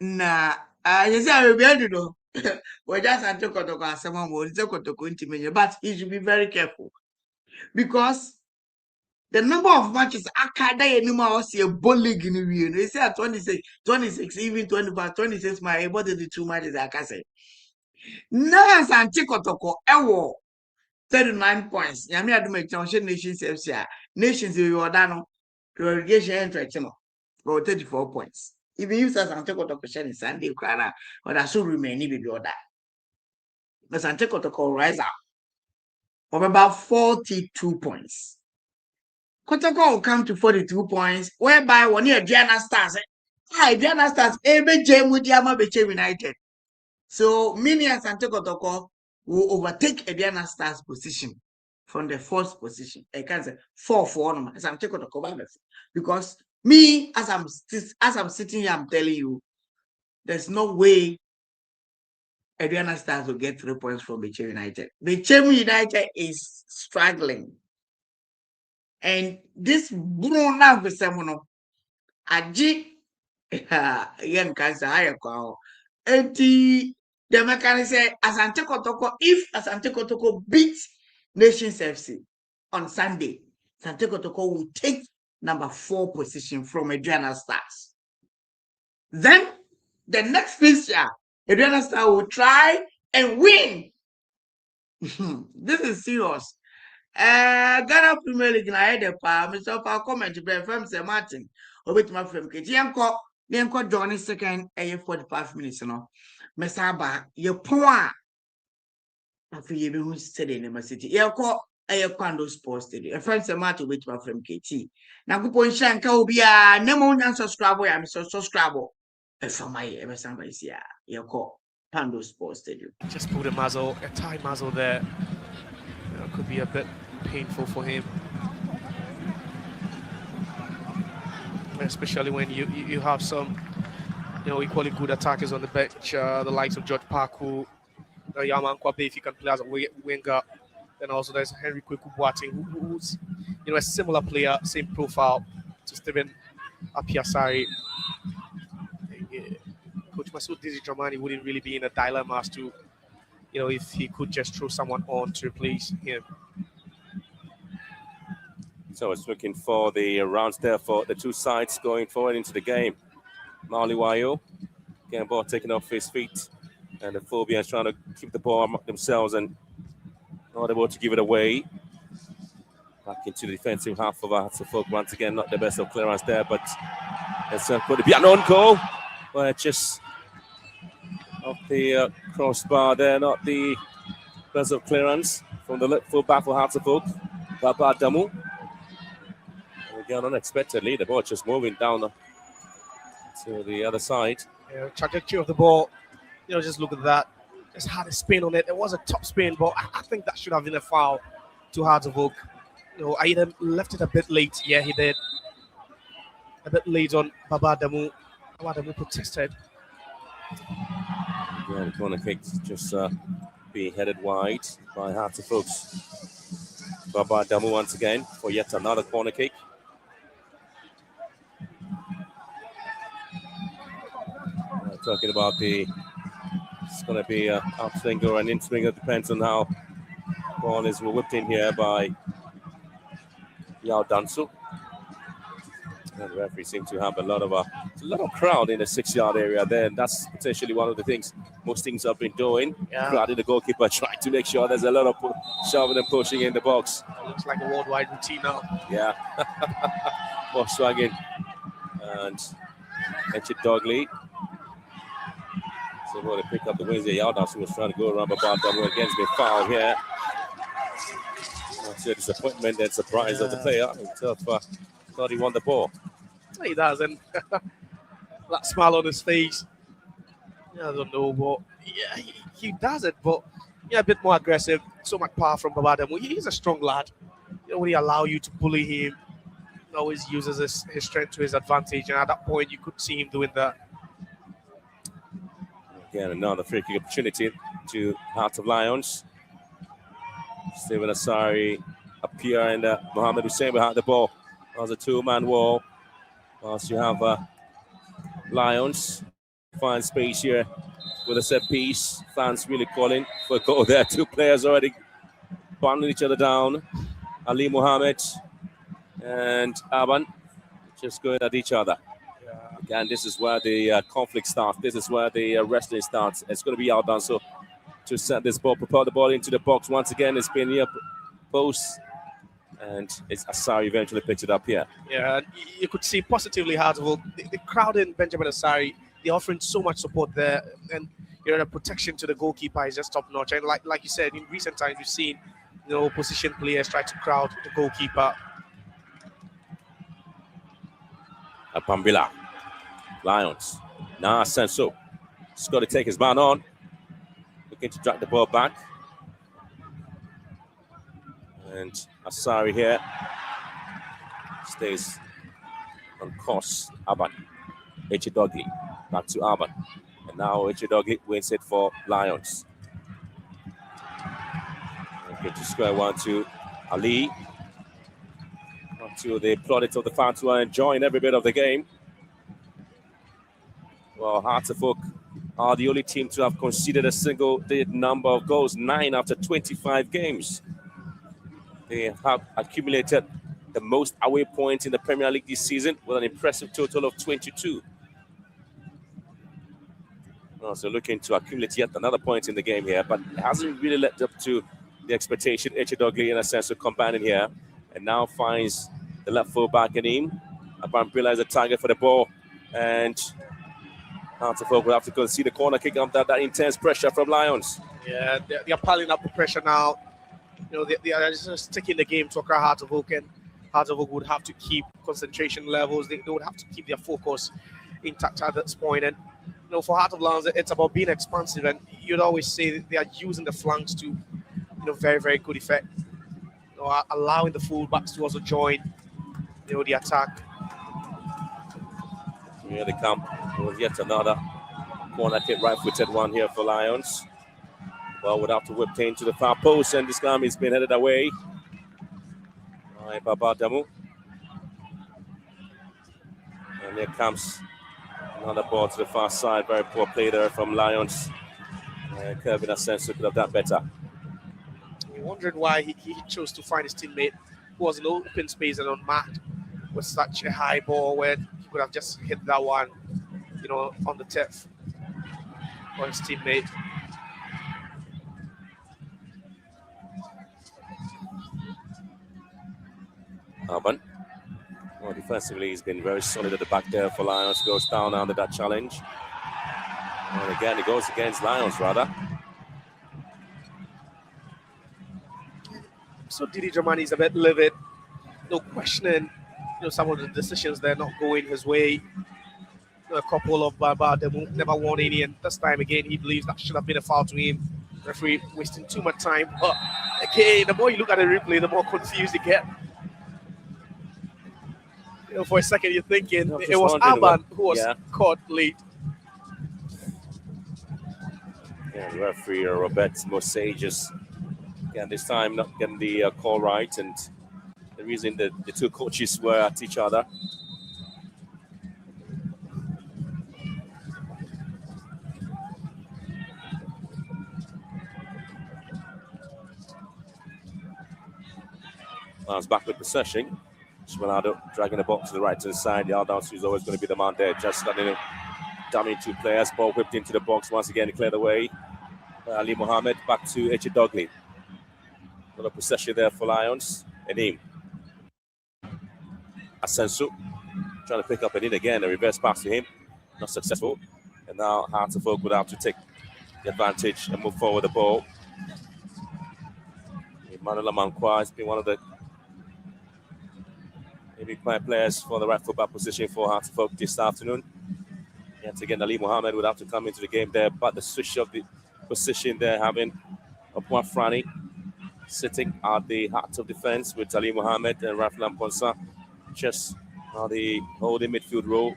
Nah, you say I will be able to know. Well, just Asante Kotoko as someone will Kotoko intimate, but he should be very careful because the number of matches Accra anymore see a ball league in the year. They say at 26, even 25, 26 my about the 2 matches I can say. Now Asante Kotoko 39 points. Yami adu make Nations FC. Nations you order relegation entry or 34 points. Even you as Asante Kotoko share Sunday Krana or that should remain if you order. But Asante Kotoko rise up of about 42 points. Kotoko will come to 42 points, whereby one year Diana Stars. Diana Stars, every game with Yama Biche United. So, Mini and Asante Kotoko will overtake Diana Stars position from the 4th position. I can say 4-4 Asante Kotoko because me, as I'm sitting here, I'm telling you, there's no way Diana Stars will get 3 points from Biche United. Biche United is struggling. And this Bruno Vesemono, Aji, young cancer, higher call. And the mechanic say, Asante Kotoko, if Asante Kotoko beats Nations FC on Sunday, Asante Kotoko will take number 4 position from Adriana Stars. Then, the next fixture, Adriana Stars will try and win. This is serious. Ghana Premier League na head pa Mr. Pa comment be from Sir Martin obetuma from Keti yenko join second 45 minutes no Mr. Ba ye pon a afi ye be hu stadium in city yenko Kwando Sports Stadium from Sir Martin obetuma from Keti na kupon shanka obi a nemo nyan subscribe ya me subscribe e from my e be san ba isia yenko Kwando Sports Stadium. Just pulled a tie muzzle there. Could be a bit painful for him, especially when you have some equally good attackers on the bench. The likes of George Parku, Yaman Kwabe, if he can play as a winger. Then also there's Henry Kweku Boateng, who's a similar player, same profile to Stephen Apiasari. Coach Masoud Dizzy Dramani wouldn't really be in a dilemma as to, if he could just throw someone on to replace him. So it's looking for the rounds there for the two sides going forward into the game. Marley Wayo getting the ball taken off his feet, and the Phobians trying to keep the ball among themselves and not able to give it away. Back into the defensive half of Hartlepool. Once again, not the best of clearance there, but it's going to be an on goal. But just off the crossbar there, not the best of clearance from the left full back for Hartlepool. Baba Damu. Again, unexpectedly, the ball just moving down to the other side. Yeah, trajectory of the ball, just look at that. Just had a spin on it. It was a top spin, but I think that should have been a foul to Hartlepool. Aiden left it a bit late. Yeah, he did. A bit late on Baba Damu. Baba Damu protested. Yeah, the corner kick just being headed wide by Hartlepool. Baba Damu once again for yet another corner kick. Talking about it's going to be an outswinger or an in-swinger, depends on how the ball is whipped in here by Yao Dansu. And the referee seems to have a lot of crowd in the 6-yard area there, and that's potentially one of the things most teams have been doing. Yeah. Crowding the goalkeeper, trying to make sure there's a lot of shoving and pushing in the box. It looks like a worldwide routine now. Yeah. Volkswagen and Etchit Dogley. So able to pick up the wins there. Yao Dansu was trying to go around, but Damu again has been fouled here. That's a disappointment and surprise of the player. Thought he won the ball. He doesn't. That smile on his face. I don't know, but yeah, he does it, but a bit more aggressive. So much power from Babadamu. He's a strong lad. When he allow you to bully him, he always uses his strength to his advantage. And at that point, you could see him doing that. Again, another free kick opportunity to Heart of Lions. Stephen Asari appear and Mohamed Hussein behind the ball. As a two-man wall. Whilst you have Lions find space here with a set piece. Fans really calling for a goal there. Two players already bundling each other down. Ali Mohammed and Aban just going at each other. Yeah. Again, this is where the conflict starts. This is where the wrestling starts. It's going to be outdone. So to set this ball, propel the ball into the box. Once again, it's been near post. And it's Asari eventually picked it up here. Yeah, you could see positively how the crowd in Benjamin Asari, they're offering so much support there. And the protection to the goalkeeper is just top notch. And like you said, in recent times, we've seen opposition players try to crowd the goalkeeper. Apambila. Lions. Now Senso. He's got to take his man on. Looking to drag the ball back. And Asari here stays on course. Aban. Echidogli. Back to Aban. And now Echidogli wins it for Lions. Okay, to square one to Ali. To the plaudits of the fans who are enjoying every bit of the game. Well, Hartlepool are the only team to have conceded a single-digit number of goals, 9 after 25 games. They have accumulated the most away points in the Premier League this season with an impressive total of 22. Also looking to accumulate yet another point in the game here, but it hasn't really led up to the expectation. Echidogli, in a sense, of combining here, and now finds the left full back in him. Abambila is a target for the ball, and Hartlepool will have to concede the corner kick under that intense pressure from Lions. Yeah, they're piling up the pressure now. They are just taking the game to Accra Hartlepool, and Hartlepool would have to keep concentration levels. They would have to keep their focus intact at this point. And for Hartlepool, it's about being expansive. And you'd always say they are using the flanks to, very, very good effect. Allowing the fullbacks to also join, the attack. Here they come. Well, yet another corner kick, right-footed one here for Lions. Well, would have to whip into the far post, and this time he's been headed away. All right, Babadamu. And here comes another ball to the far side. Very poor play there from Lions. Kevin Asensu could have done better. You're wondering why he chose to find his teammate who was in open space and unmarked with such a high ball where he could have just hit that one, on the tip for his teammate. Alban. Well, defensively, he's been very solid at the back there for Lions. Goes down under that challenge. And again, he goes against Lions, rather. So Didi Dramani is a bit livid. No questioning, some of the decisions they're not going his way. A couple of they never won any, and this time again he believes that should have been a foul to him. Referee wasting too much time. But again, the more you look at the replay, the more confused you get. For a second, you're thinking it was Alban who was caught late. Yeah, the referee Robert Mosages. Again, this time not getting the call right, and the reason the two coaches were at each other. Lions back with possession. Schmalado dragging the ball to the right to the side. Yaldown is always going to be the man there. Just letting him damage two players. Ball whipped into the box once again, cleared away. Ali Mohammed back to Echi Dogley. Another possession there for Lions. Enim. Asensu trying to pick up Enim again. A reverse pass to him. Not successful. And now Hearts of Oak would have to take the advantage and move forward the ball. Emmanuel Amankwa has been one of the maybe quiet players for the right fullback position for Hearts of Oak this afternoon. Yet again, Ali Mohammed would have to come into the game there, but the switch of the position there, having Opwa Frani sitting at the heart of defense with Ali Mohammed and Rafael Amponsa just on the holding midfield role.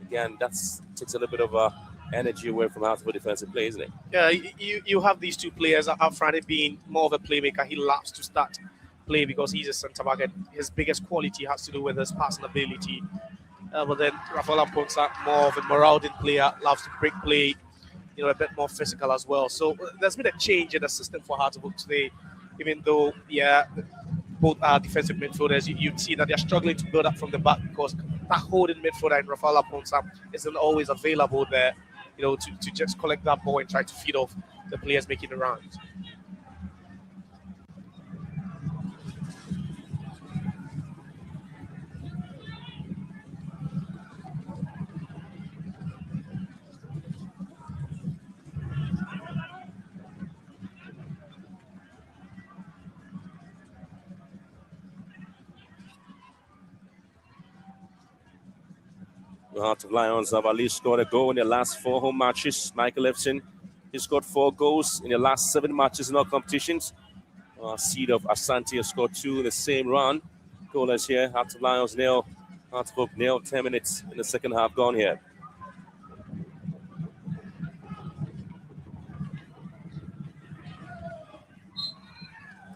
Again, that takes a little bit of energy away from Hearts of Oak defensive play, isn't it? Yeah, you have these two players. Frani being more of a playmaker, he loves to start play because he's a centre back and his biggest quality has to do with his passing ability. But then Rafael Amponsa, more of a marauding player, loves to break play, a bit more physical as well. So there's been a change in the system for Hearts of Oak today, even though, both are defensive midfielders. You'd see that they're struggling to build up from the back because that holding midfielder in Rafael Amponsa isn't always available there, to just collect that ball and try to feed off the players making the rounds. The Hearts of Lions have at least scored a goal in their last 4 home matches. Michael Lefson, he scored 4 goals in the last 7 matches in all competitions. Seed of Asante has scored 2 in the same run. Goalless here. Hearts of Lions nil. Hearts of Oak nil. 10 minutes in the second half gone here.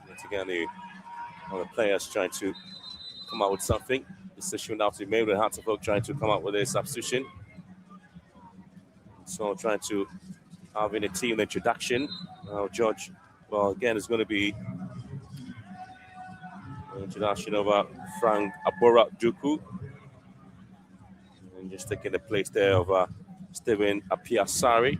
Once again, the players trying to come out with something. Decision now to be made with Hearts of Oak trying to come up with a substitution. So trying to have in a team introduction. George, well, again, it's going to be an introduction of Frank Abora Duku. And just taking the place there of Steven Apiasari.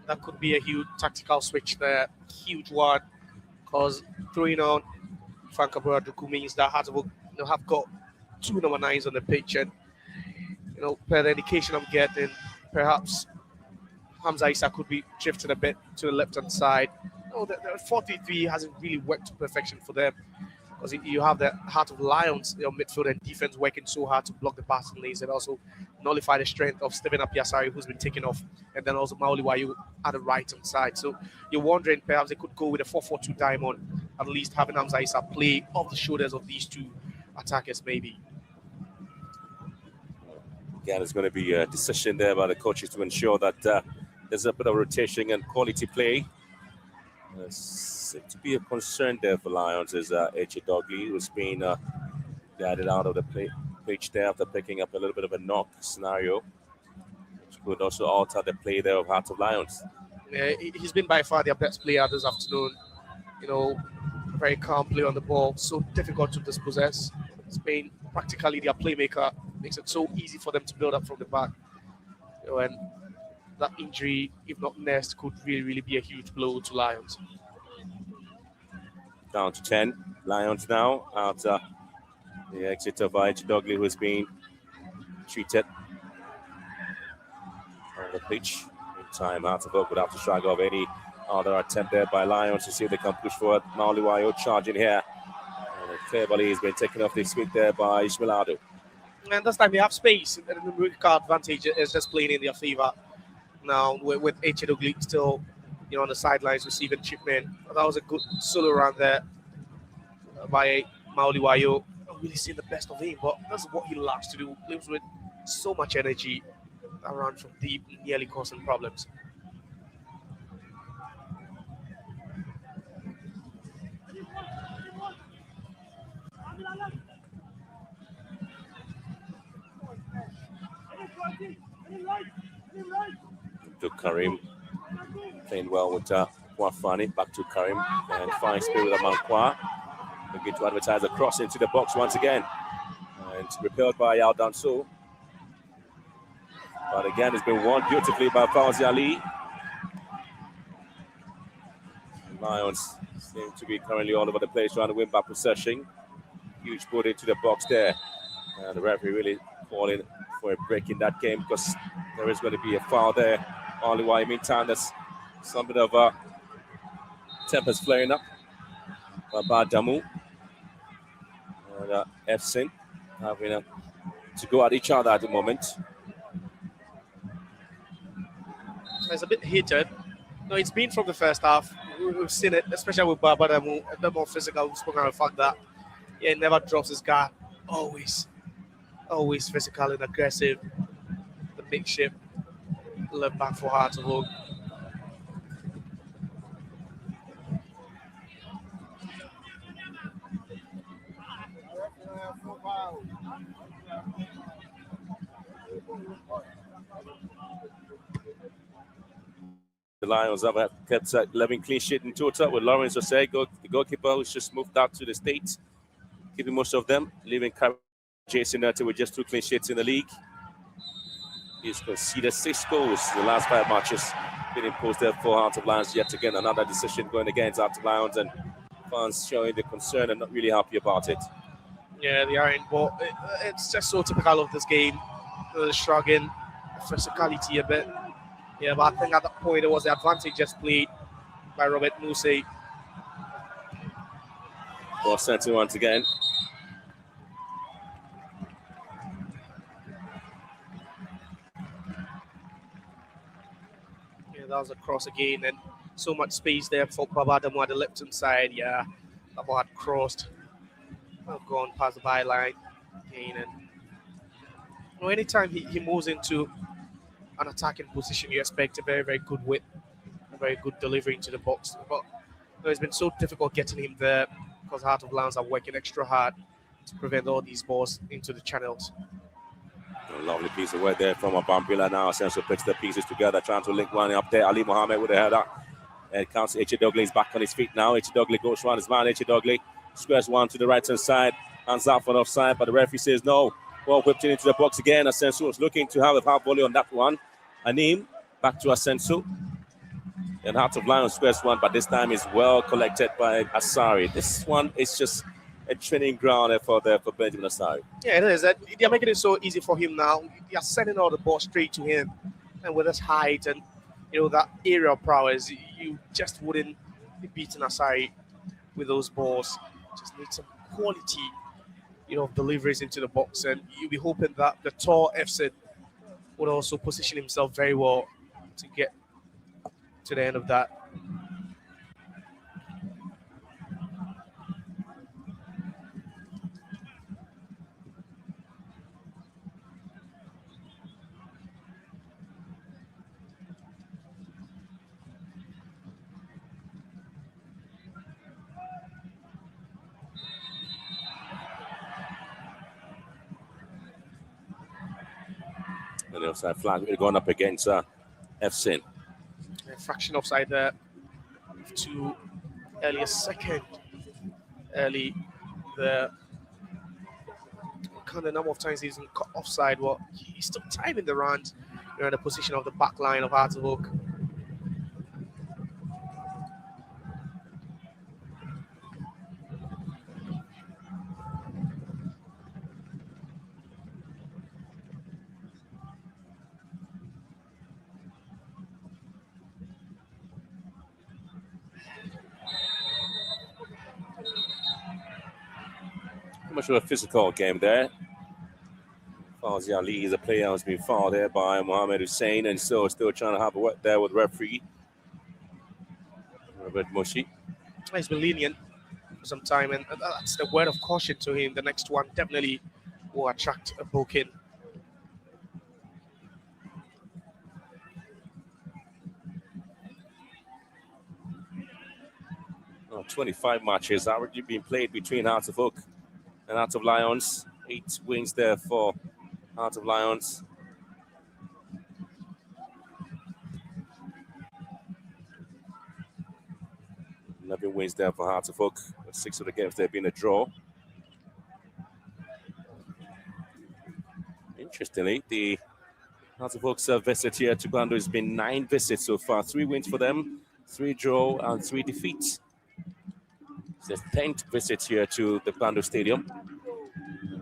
That could be a huge tactical switch there, huge one, because throwing on Frank Abura-Duku means that Hearts of Oak have got 2 number 9s on the pitch, and per the indication I'm getting, perhaps Hamza Issa could be drifting a bit to the left-hand side. The 4-3-3 hasn't really worked to perfection for them. because you have the Heart of Lions, midfield and defense working so hard to block the passing lanes and also nullify the strength of Stephen Apiasari, who's been taken off, and then also Maoli Wayu at the right-hand side. So you're wondering perhaps they could go with a 4-4-2 diamond, at least having Hamza Issa play off the shoulders of these two attackers maybe. Again, there's going to be a decision there by the coaches to ensure that there's a bit of rotation and quality play. To be a concern there for Lions is H.A. Dogley, who's been guided out of the pitch there after picking up a little bit of a knock scenario, which could also alter the play there of Heart of Lions. Yeah, he's been by far their best player this afternoon. Very calm play on the ball, so difficult to dispossess. Spain practically their playmaker, makes it so easy for them to build up from the back. And that injury, if not next, could really be a huge blow to Lions. Down to 10. Lions now after the exit of H. Dogley, who has been treated on the pitch. In time, Hartlepool would have to strike off any other attempt there by Lions to see if they can push forward. Maoli Wayo charging here. And clear volley has been taken off this week there by Ismail Ado. And this time they have space. The numerical advantage is just playing in their favor. Now with H. Dogley still, on the sidelines receiving treatment. That was a good solo run there by Maoli Wayo. Not really seeing the best of him, but that's what he loves to do. Lives with so much energy around from deep, nearly causing problems. To Karim, playing well with Wafani. Back to Karim and fine spirit with Amankwa. Looking to advertise a cross into the box once again. And repelled by Yao Danso. But again, it's been won beautifully by Fauzi Ali. Lions seem to be currently all over the place trying to win back possession. Huge put into the box there. And the referee really calling for a break in that game because there is going to be a foul there. Only while meantime, there's some bit of tempers flaring up. Damu and Efsin having to go at each other at the moment. It's a bit heated. No, it's been from the first half. We've seen it, especially with Damu, a bit more physical. We've spoken about the fact that he never drops his guard. Always physical and aggressive. The makeshift left back for her to look. The Lions have kept 11 clean sheets in total with Lawrence Osei, the goalkeeper who's just moved out to the States, keeping most of them, leaving Jason Nutter with just 2 clean sheets in the league. He's conceded 6 goals in the last 5 matches, been imposed there for Heart of Lions yet again. Another decision going against Heart of Lions, and fans showing the concern and not really happy about it. Yeah, they aren't, but it's just so typical of this game. Shrugging, physicality a bit. Yeah, but I think at that point it was the advantage just played by Robert Musei. Ball sent in once again. Yeah, that was a cross again, and so much space there for Babadamu at the left-hand side. Yeah, that ball had crossed. I've gone past the byline. And anytime he moves into an attacking position, you expect a very, very good width, a very good delivery into the box. But it's been so difficult getting him there because Heart of Lions are working extra hard to prevent all these balls into the channels. A lovely piece of work there from Abambila now. Essentially puts the pieces together, trying to link one up there. Ali Mohammed with a header. And counts H. Dogley is back on his feet now. H. Dogley goes around his man. H. Dogley squares one to the right-hand side. Hands out for an offside, but the referee says no. Well, whipped into the box again. Asensu was looking to have a half volley on that one. Anim back to Asensu. And Heart of Lions squares one, but this time is well collected by Asari. This one is just a training ground for Benjamin Asari. Yeah, it is. They're making it so easy for him now. They're sending all the ball straight to him. And with his height and, that aerial prowess, you just wouldn't be beating Asari with those balls. Just need some quality, of deliveries into the box, and you'll be hoping that the tall FC would also position himself very well to get to the end of that. And the offside flag going up against FC. A fraction offside there to earlier second. Early the kind of number of times he's cut offside, well, he's still timing the runs. In the position of the back line of Hearts of Oak. Much of a physical game there. Fazi Ali is a player who's been fouled there by Mohamed Hussein, and so still trying to have a work there with referee Robert Moshi. He's been lenient for some time, and that's the word of caution to him. The next one definitely will attract a booking. Oh, 25 matches already been played between Hearts of Oak and Hearts of Lions. 8 wins there for Hearts of Lions. Eleven wins there for Hearts of Oak. 6 of the games they've been a draw. Interestingly, the Hearts of Oak's visit here to Bando has been 9 visits so far. 3 wins for them, 3 draw, and 3 defeats. It's their 10th visit here to the Bando Stadium.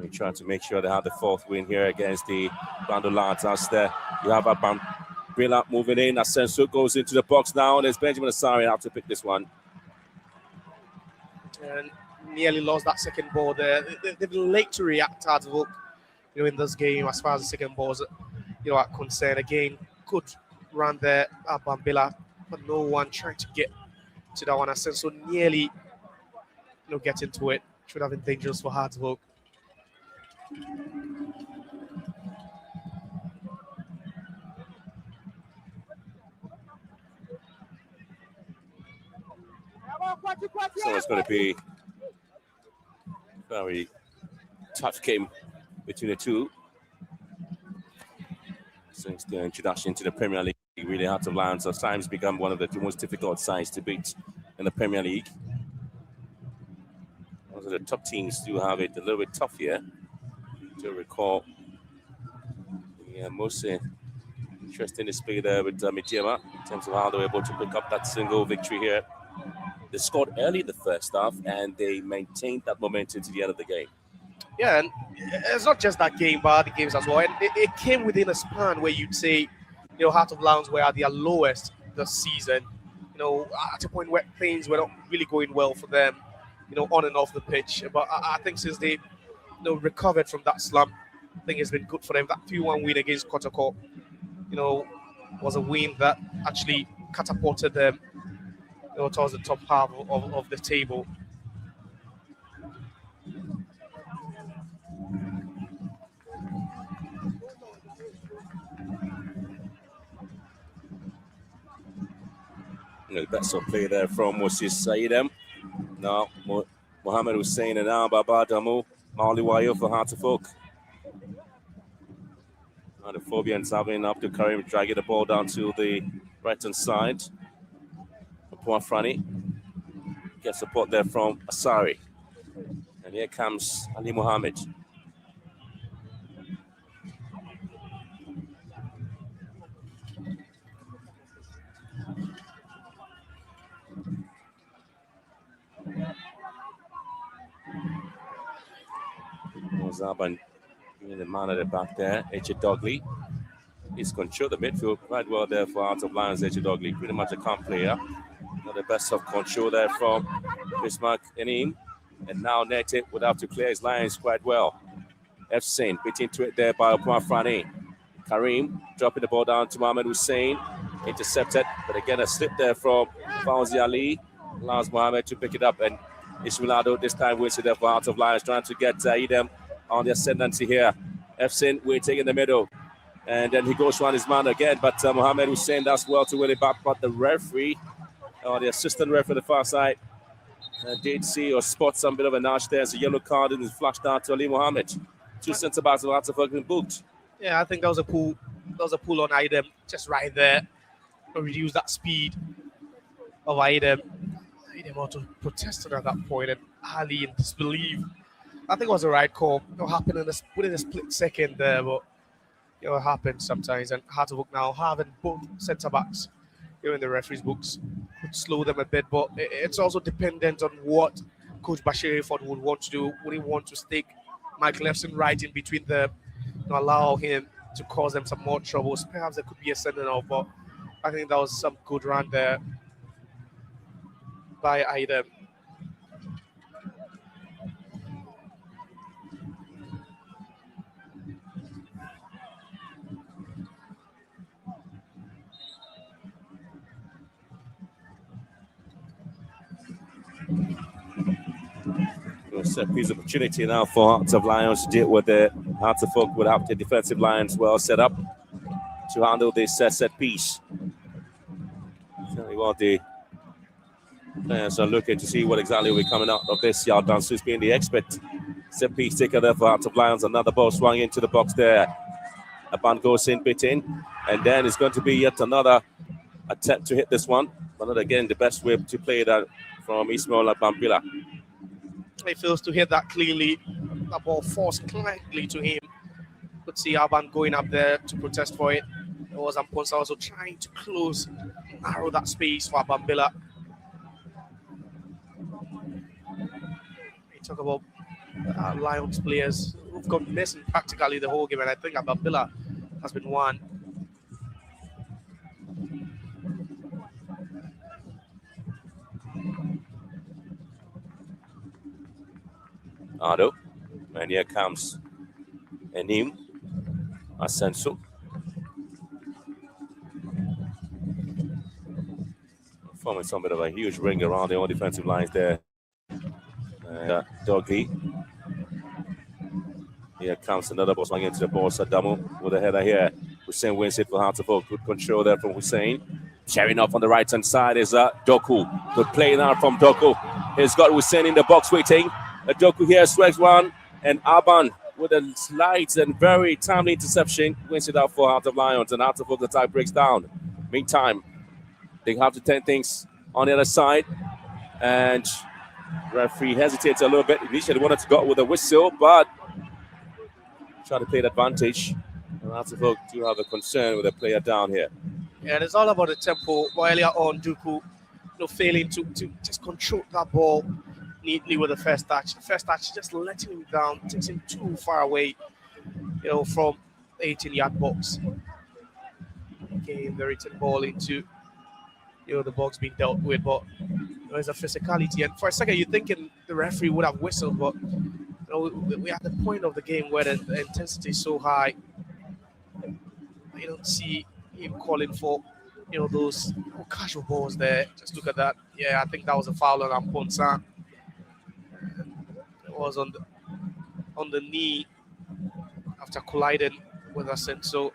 We try to make sure they have the 4th win here against the Bando lads. As there, you have a Billa moving in. Asenso goes into the box now, and there's Benjamin Asari out to pick this one. And nearly lost that second ball there. They've been late to react, Hearts of Oak, in this game as far as the second balls, are concerned. Again, good run there at Bambila, but no one trying to get to that one. Asenso nearly, get into it. Should have been dangerous for Hearts of Oak. So it's going to be a very tough game between the two. Since their introduction to the Premier League, really Hearts of Lions have sometimes become one of the most difficult sides to beat in the Premier League. Those of the top teams do have it a little bit tough here. To recall, most interesting display there with Mijema in terms of how they were able to pick up that single victory here. They scored early in the first half, and they maintained that momentum to the end of the game. Yeah, and it's not just that game, but other games as well. And it came within a span where you'd say, Heart of Lions were at their lowest this season. At a point where things were not really going well for them, on and off the pitch. But I think since they, recovered from that slump, I think it's been good for them. That 3-1 win against Kotoko, was a win that actually catapulted them, towards the top half of the table. The best of play there from Moses Saidem. Now, Mohamed Hussein and now Baba Damu, Maliwayo for Hearts of Oak. Now the Phobians having Abdul Karim dragging the ball down to the right-hand side. Frani gets support there from Asari. And here comes Ali Mohammed. Zaban in the man at the back there, Eche Dogley. He's controlled the midfield quite well there for Hearts of Lions. Eche Dogley, pretty much a calm player. Not the best of control there from Bismarck Enim. And now Nete would have to clear his lines quite well. Hussein bit into it there by Frane. Karim dropping the ball down to Mohamed Hussein. Intercepted, but again a slip there from Fauzi Ali. Allows Mohamed to pick it up, and Ismailado this time wins it there for Heart of Lions, trying to get Idem on the ascendancy here. Hussein waiting in the middle. And then he goes around his man again, but Mohamed Hussein does well to win it back. But the referee, or the assistant referee on the far side, did see or spot some bit of a notch there. As a yellow card and is flashed down to Ali Mohammed. 2 centre backs of Hearts of Oak booked. Yeah, I think that was a pull. That was a pull on Idem, just right there. To reduce that speed of Idem. Idem also protested at that point, and Ali in disbelief. I think it was the right call. It happened within a split second there, but it happens sometimes. And Hearts of Oak now having both centre backs here in the referees' books could slow them a bit, but it's also dependent on what Coach Bashir Ford would want to do. Would he want to stick Michael Epson right in between them, allow him to cause them some more troubles? Perhaps there could be a sending off, but I think that was some good run there by Idem. Set piece of opportunity now for Hearts of Lions to deal with the Hearts of Oak without the defensive lines well set up to handle this set piece. Certainly what the players are looking to see what exactly will be coming out of this. Yao Dansus being the expert set piece taker there for Hearts of Lions. Another ball swung into the box there. Aban goes in, bit in, and then it's going to be yet another attempt to hit this one. But not again the best way to play that from Ismail Bambila. He fails to hit that cleanly. That ball forced cleanly to him. Could see Aban going up there to protest for it. It was Amponsa also trying to narrow that space for Bambila. We talk about Lions players who've gone missing practically the whole game, and I think Bambila has been one. Ado, and here comes Enim Asenso. Forming some bit of a huge ring around the all defensive lines there. Doggy. Here comes another ball swung into the ball. Sadamu with a header here. Hussein wins it for Hearts of Oak. Good control there from Hussein. Sharing off on the right hand side is Doku. Good play now from Doku. He's got Hussein in the box waiting. Doku here swags one, and Aban with a slight and very timely interception wins it out for Heart of Lions, and Heart of Oak attack breaks down. Meantime, they have to turn things on the other side, and referee hesitates a little bit. Initially wanted to go with a whistle, but try to play the advantage. And Heart of Oak do have a concern with a player down here. Yeah, it's all about the tempo. Earlier on, Duku failing to just control that ball neatly with the first touch. The first touch just letting him down, takes him too far away, from 18-yard box. Getting the written ball into, the box being dealt with, but there's a physicality. And for a second, you're thinking the referee would have whistled, but we're at the point of the game where the intensity is so high. You don't see him calling for, those casual balls there. Just look at that. Yeah, I think that was a foul on Amponsa. Was on the knee after colliding with Asenso.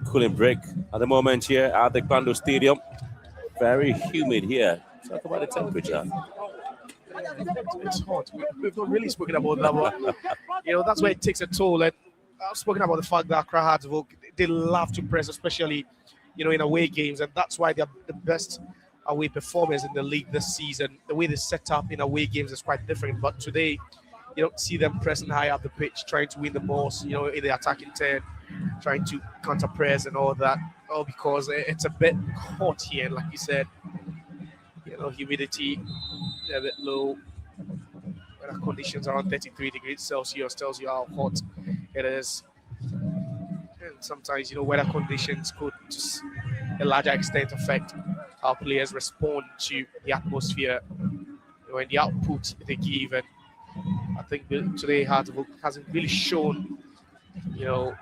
Cooling break at the moment here at the Bando Stadium. Very humid here. Talk about the temperature. It's hot. We've not really spoken about that, but that's where it takes a toll. And I've spoken about the fact that Accra Hearts of Oak, they love to press, especially in away games, and that's why they're the best away performers in the league this season. The way they set up in away games is quite different, but today you don't see them pressing high up the pitch, trying to win the balls, in the attacking 10, trying to counter press and all that, all because it's a bit hot here. Like you said, humidity a bit low, weather conditions around 33 degrees Celsius tells you how hot it is. And sometimes, weather conditions could, to a larger extent, affect our players respond to the atmosphere and the output they give. And I think today Hearts of Oak hasn't really shown, the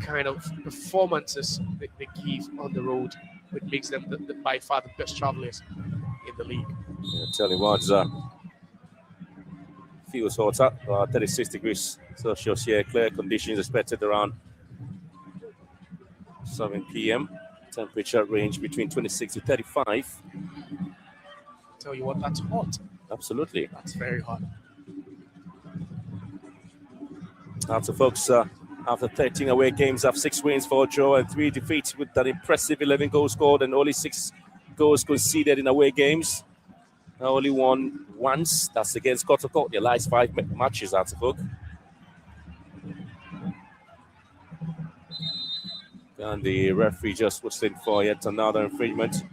kind of performances they give on the road, which makes them by far the best travelers in the league. Yeah, tell you what, feels hot up, 36 degrees Celsius here, clear conditions expected around 7 p.m. Temperature range between 26 to 35. Tell you what, that's hot. Absolutely. That's very hot. After folks, after 13 away games, have 6 wins, 4 draw, and 3 defeats with an impressive 11 goals scored and only 6 goals conceded in away games. Only won once. That's against Kotoko. Their last 5 matches out of Hook. And the referee just whistling for yet another infringement.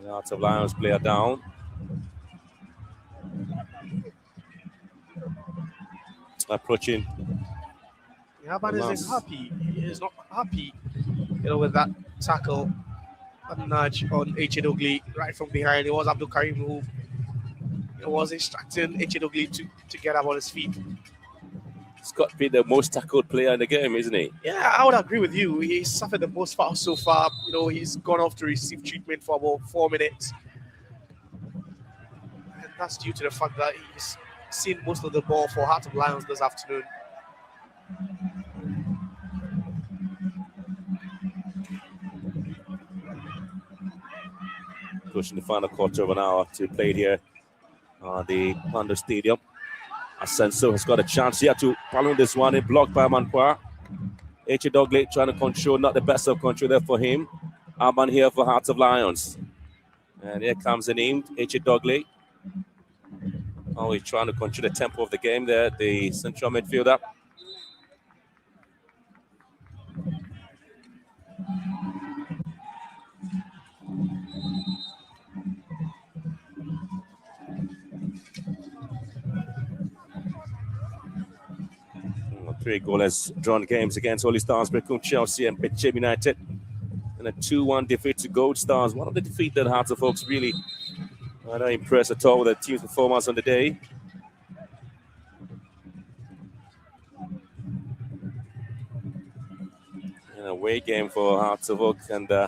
The Hearts of Lions player down. Approaching. Yeah, but isn't happy. He's not happy, with that tackle, a nudge on Echidogli right from behind. It was Abdul Karim who was instructing Echidogli to get up on his feet. He's got to be the most tackled player in the game, isn't he? Yeah, I would agree with you. He suffered the most fouls so far. He's gone off to receive treatment for about 4 minutes. And that's due to the fact that he's seen most of the ball for Heart of Lions this afternoon. Pushing the final quarter of an hour to play here at the Pando Stadium. Asenso has got a chance here to follow this one, blocked by Manpoa. H. Dogley trying to control, not the best of control there for him. Arman here for Hearts of Lions. And here comes the name, H. Dogley. Oh, he's trying to control the tempo of the game there, the central midfielder. Three goalless drawn games against Holy Stars, Brecon, Chelsea, and Betchem United. And a 2-1 defeat to Gold Stars. One of the defeats that Hearts of Oaks really not impressed at all with the team's performance on the day. An away game for Hearts of Oak, and they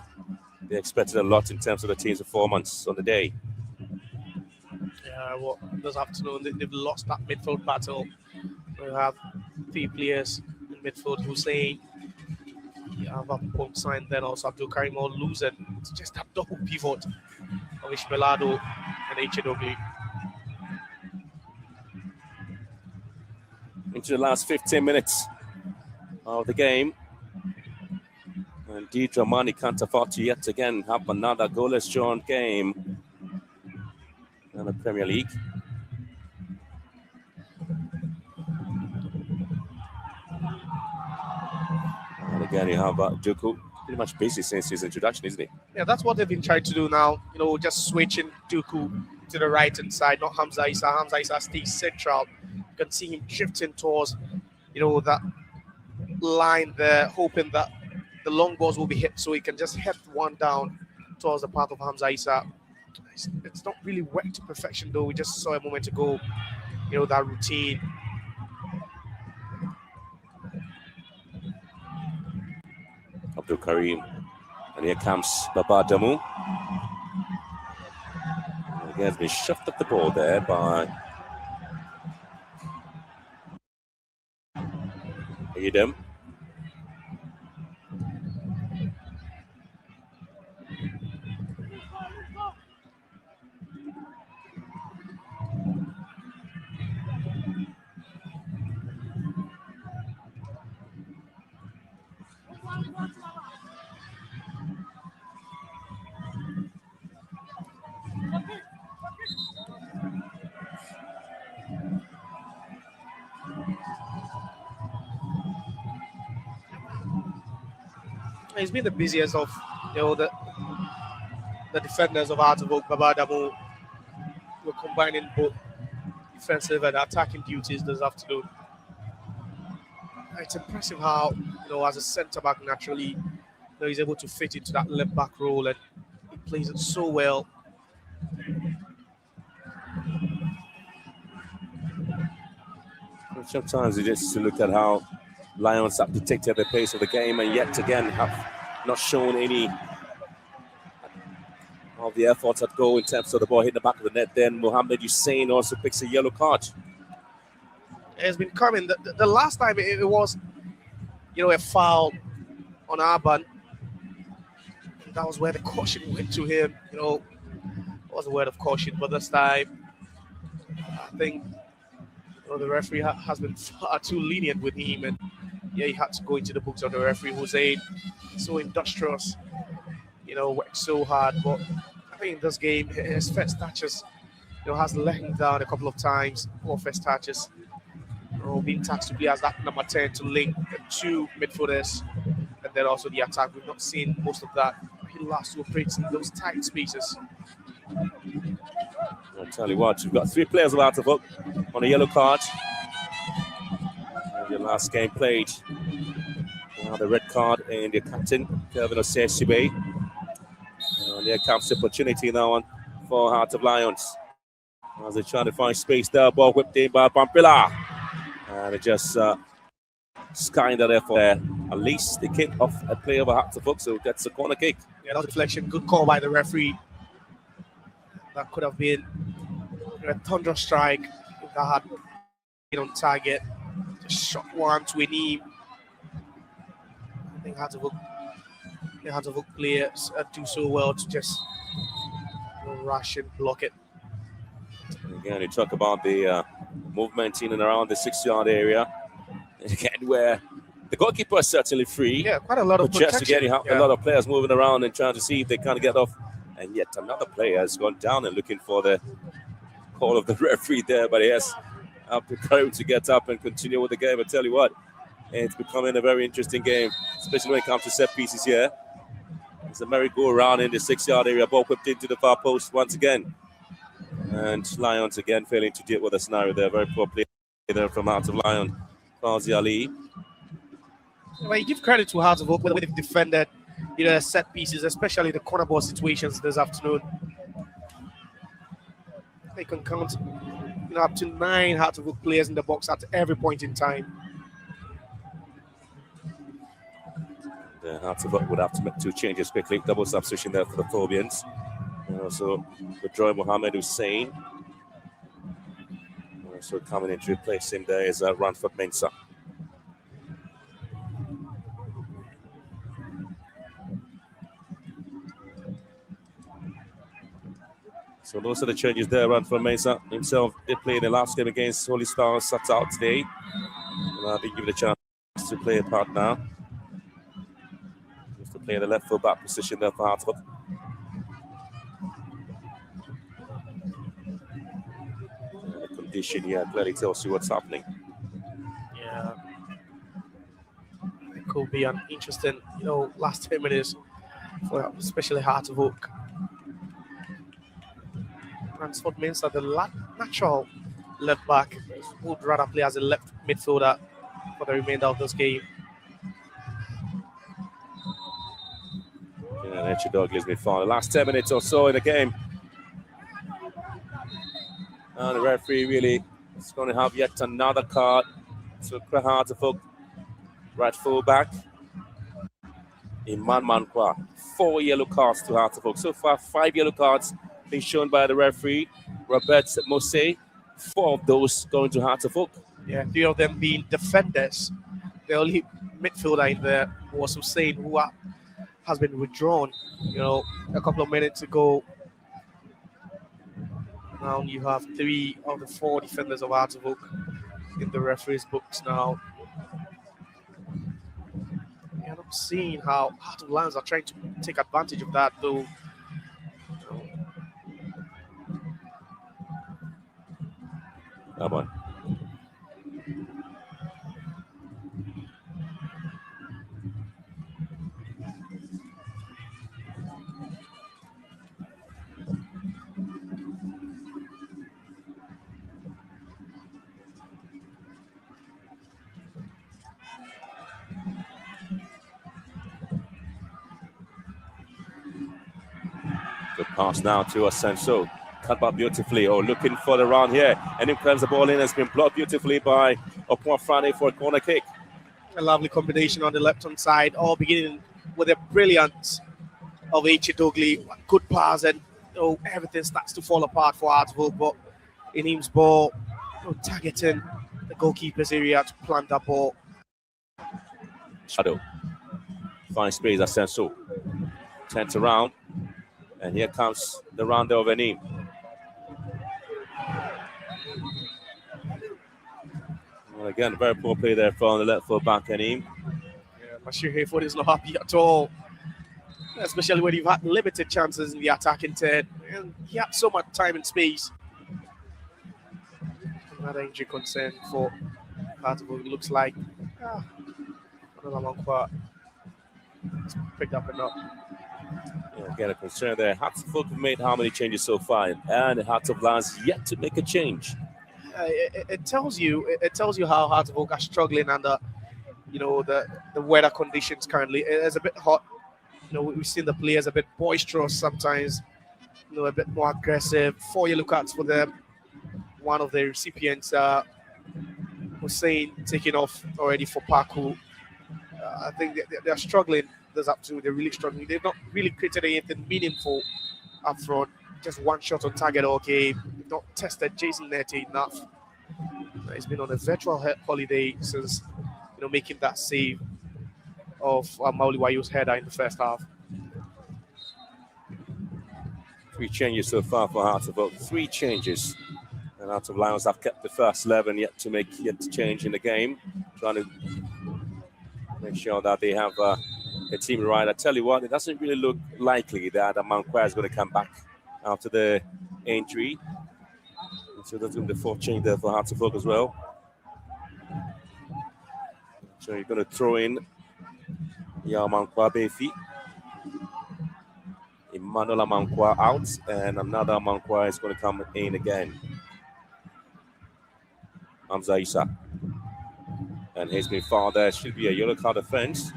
expected a lot in terms of the team's performance on the day. Yeah, well, this afternoon they've lost that midfield battle. We have 3 players in midfield: Hussein, you have a pump sign, then also Abdul Karim all losing. It's just that double pivot of Ishmelado and H.N.W. Into the last 15 minutes of the game. And D. Dramani can't afford to yet again have another goalless drawn game in the Premier League. And again, you have Duku pretty much busy since his introduction, isn't he? Yeah, that's what they've been trying to do now. Just switching Duku to the right-hand side, not Hamza Issa. Hamza Issa stays central. You can see him drifting towards, that line there, hoping that the long balls will be hit so he can just hit one down towards the path of Hamza Issa. It's not really worked to perfection, though. We just saw a moment ago, that routine. Abdul Karim. And here comes Baba Damu. He has been shoved up the ball there by Idem. He's been the busiest of the defenders of Hearts of Oak. Babadamu were combining both defensive and attacking duties this afternoon. It's impressive how as a centre back naturally he's able to fit into that left back role and plays it so well. Sometimes you just look at how Lions have dictated the pace of the game and yet again have not shown any of the efforts at goal in terms of the ball hitting the back of the net. Then Mohamed Hussein also picks a yellow card. It's been coming. The last time it was, a foul on Arban. That was where the caution went to him. It was a word of caution. But this time, I think the referee has been far too lenient with him. And he had to go into the books of the referee, Hussein. So industrious, worked so hard. But I think in this game, his first touches, has let him down a couple of times. Poor first touches. Being tasked to be as that number 10 to link the two midfielders and then also the attack. We've not seen most of that. He loves to operate in those tight spaces. I'll tell you what, you've got 3 players allowed to vote on a yellow card. Your last game played. Now the red card and your captain, Kelvin Osesibe. There comes the opportunity now for Heart of Lions. As they're trying to find space there, ball whipped in by Pampila. And it just skying there for at least the kick off a play over Heart of Oak, so that's a corner kick. Yeah, that was deflection. Good call by the referee. That could have been a thunder strike if that had been on target. Just shot one to a knee. I think Heart of Oak players do so well to just rush and block it. Again, you talk about the movement in and around the 6-yard area. Again, where the goalkeeper is certainly free. Yeah, quite a lot of protection. Just again, you have a lot of players moving around and trying to see if they can get off. And yet another player has gone down and looking for the call of the referee there. But he has the courage to get up and continue with the game. I tell you what, it's becoming a very interesting game, especially when it comes to set pieces here. It's a merry-go-round in the 6-yard area. Ball whipped into the far post once again. And Lions again failing to deal with the scenario there. Very poor play there from Heart of Lion. Qazi Ali. Well, you give credit to Heart of Oak when they've defended, set pieces, especially the corner ball situations this afternoon. They can count, up to 9 Heart of Oak players in the box at every point in time. The Heart of Oak would have to make 2 changes quickly. Double substitution there for the Phobians. And also withdrawing Mohamed Hussein. Also coming in to replace him there is Ranford Mensah. So those are the changes there. Ranford Mensah himself did play in the last game against Holy Stars, sat out today. And I'll be given a chance to play a part now. Just to play in the left full back position there for Hartford. Condition here clearly tells you what's happening. Yeah, it could be an interesting, last 10 minutes for especially Heart of Oak. Ransford Mensah, the natural left back, would rather play as a left midfielder for the remainder of this game. Yeah, Nature Dog has been fine. The last 10 minutes or so in the game. And the referee really is going to have yet another card. So Heart of Oak, right full back. Iman Mankwa. 4 yellow cards to Heart of Oak. So far, 5 yellow cards being shown by the referee, Robert Mose. 4 of those going to Heart of Oak. Yeah, 3 of them being defenders. The only midfielder in there was Hussein, who has been withdrawn, a couple of minutes ago. Now you have 3 of the 4 defenders of Heart of Oak in the referee's books now. Yeah, I'm seeing how Heart of Lions are trying to take advantage of that, though. Come on. Pass now to Asenso. Cut back beautifully. Oh, looking for the round here. And he claims the ball in. Has been blocked beautifully by Opon Friday for a corner kick. A lovely combination on the left-hand side, all beginning with a brilliance of Dogli. Good pass, and everything starts to fall apart for Hartsville. But Inim's ball, targeting the goalkeeper's area to plant that ball. Shadow. Fine space, Asenso. Turns around. And here comes the rounder of Enim. Well, again, very poor play there from the left full back, Enim. Yeah, Bashir Hayford is not happy at all, especially when you've had limited chances in the attacking third. And he had so much time and space. Another injury concern for Hartlepool. It looks like another Mankwa picked up enough. Yeah, again, a concern there. Hartlepool have made how many changes so far? And Hartlepool has yet to make a change. It tells you how Hartlepool are struggling under the weather conditions currently. It's a bit hot. We've seen the players a bit boisterous sometimes, a bit more aggressive. 4 yellow cards for them. One of the recipients, Hussein, taking off already for Paku. I think they're struggling. They're really struggling. They've not really created anything meaningful up front. Just one shot on target all game. They've not tested Jason Nete enough. He's been on a virtual holiday since making that save of Mauli Wayo's header in the first half. 3 changes so far for Hartlepool. 3 changes. And Hartlepool Lions have kept the first 11 yet to change in the game. Trying to make sure that they have a team right. I tell you what, it doesn't really look likely that Mankwa is going to come back after the injury. So that's going to be the 4th change there for Hartlepool as well. So you're going to throw in Mankwa Befi. Emmanuel Mankwa out, and another Mankwa is going to come in again. Hamza Issa. And he's been fouled there. Should be a yellow card offense.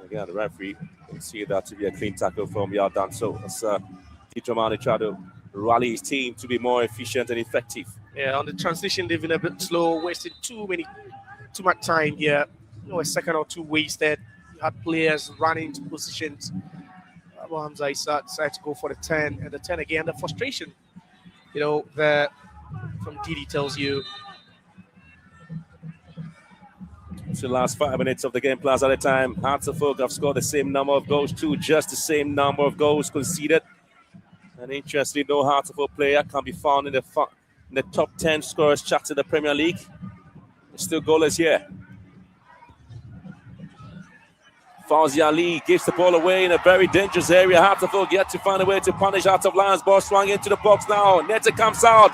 Again, the referee can see that to be a clean tackle from Yardan. So it's Dramani trying to rally his team to be more efficient and effective. Yeah, on the transition, they've been a bit slow, wasted too much time here. A second or two wasted. You had players running into positions. Hamza Issa decided to go for the 10, and the 10 again. The frustration, from Didi tells you. So the last 5 minutes of the game plus at a time. Hartlepool have scored the same number of goals too, just the same number of goals conceded. And interestingly, no Hartlepool player can be found in the top 10 scorers chart in the Premier League. It's still goalless here. Fauzi Ali gives the ball away in a very dangerous area. Hartlepool yet to find a way to punish Hartlepool Lions. Ball swung into the box now. Neta comes out,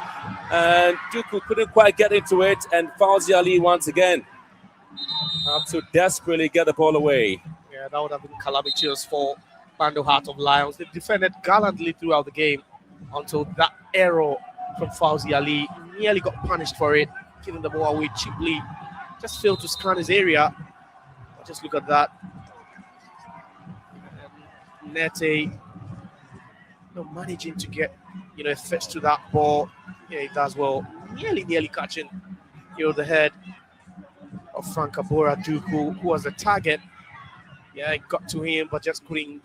and Duku couldn't quite get into it. And Fauzi Ali once again have to desperately get the ball away. Yeah, that would have been calamitous for Bando Heart of Lions. They defended gallantly throughout the game until that error from Fauzi Ali. Nearly got punished for it, giving the ball away cheaply. Just failed to scan his area. Just look at that. Nete managing to get a fetch to that ball. Yeah, he does well. Nearly catching the head of Frank Abora Duku, who was the target. Yeah, it got to him, but just couldn't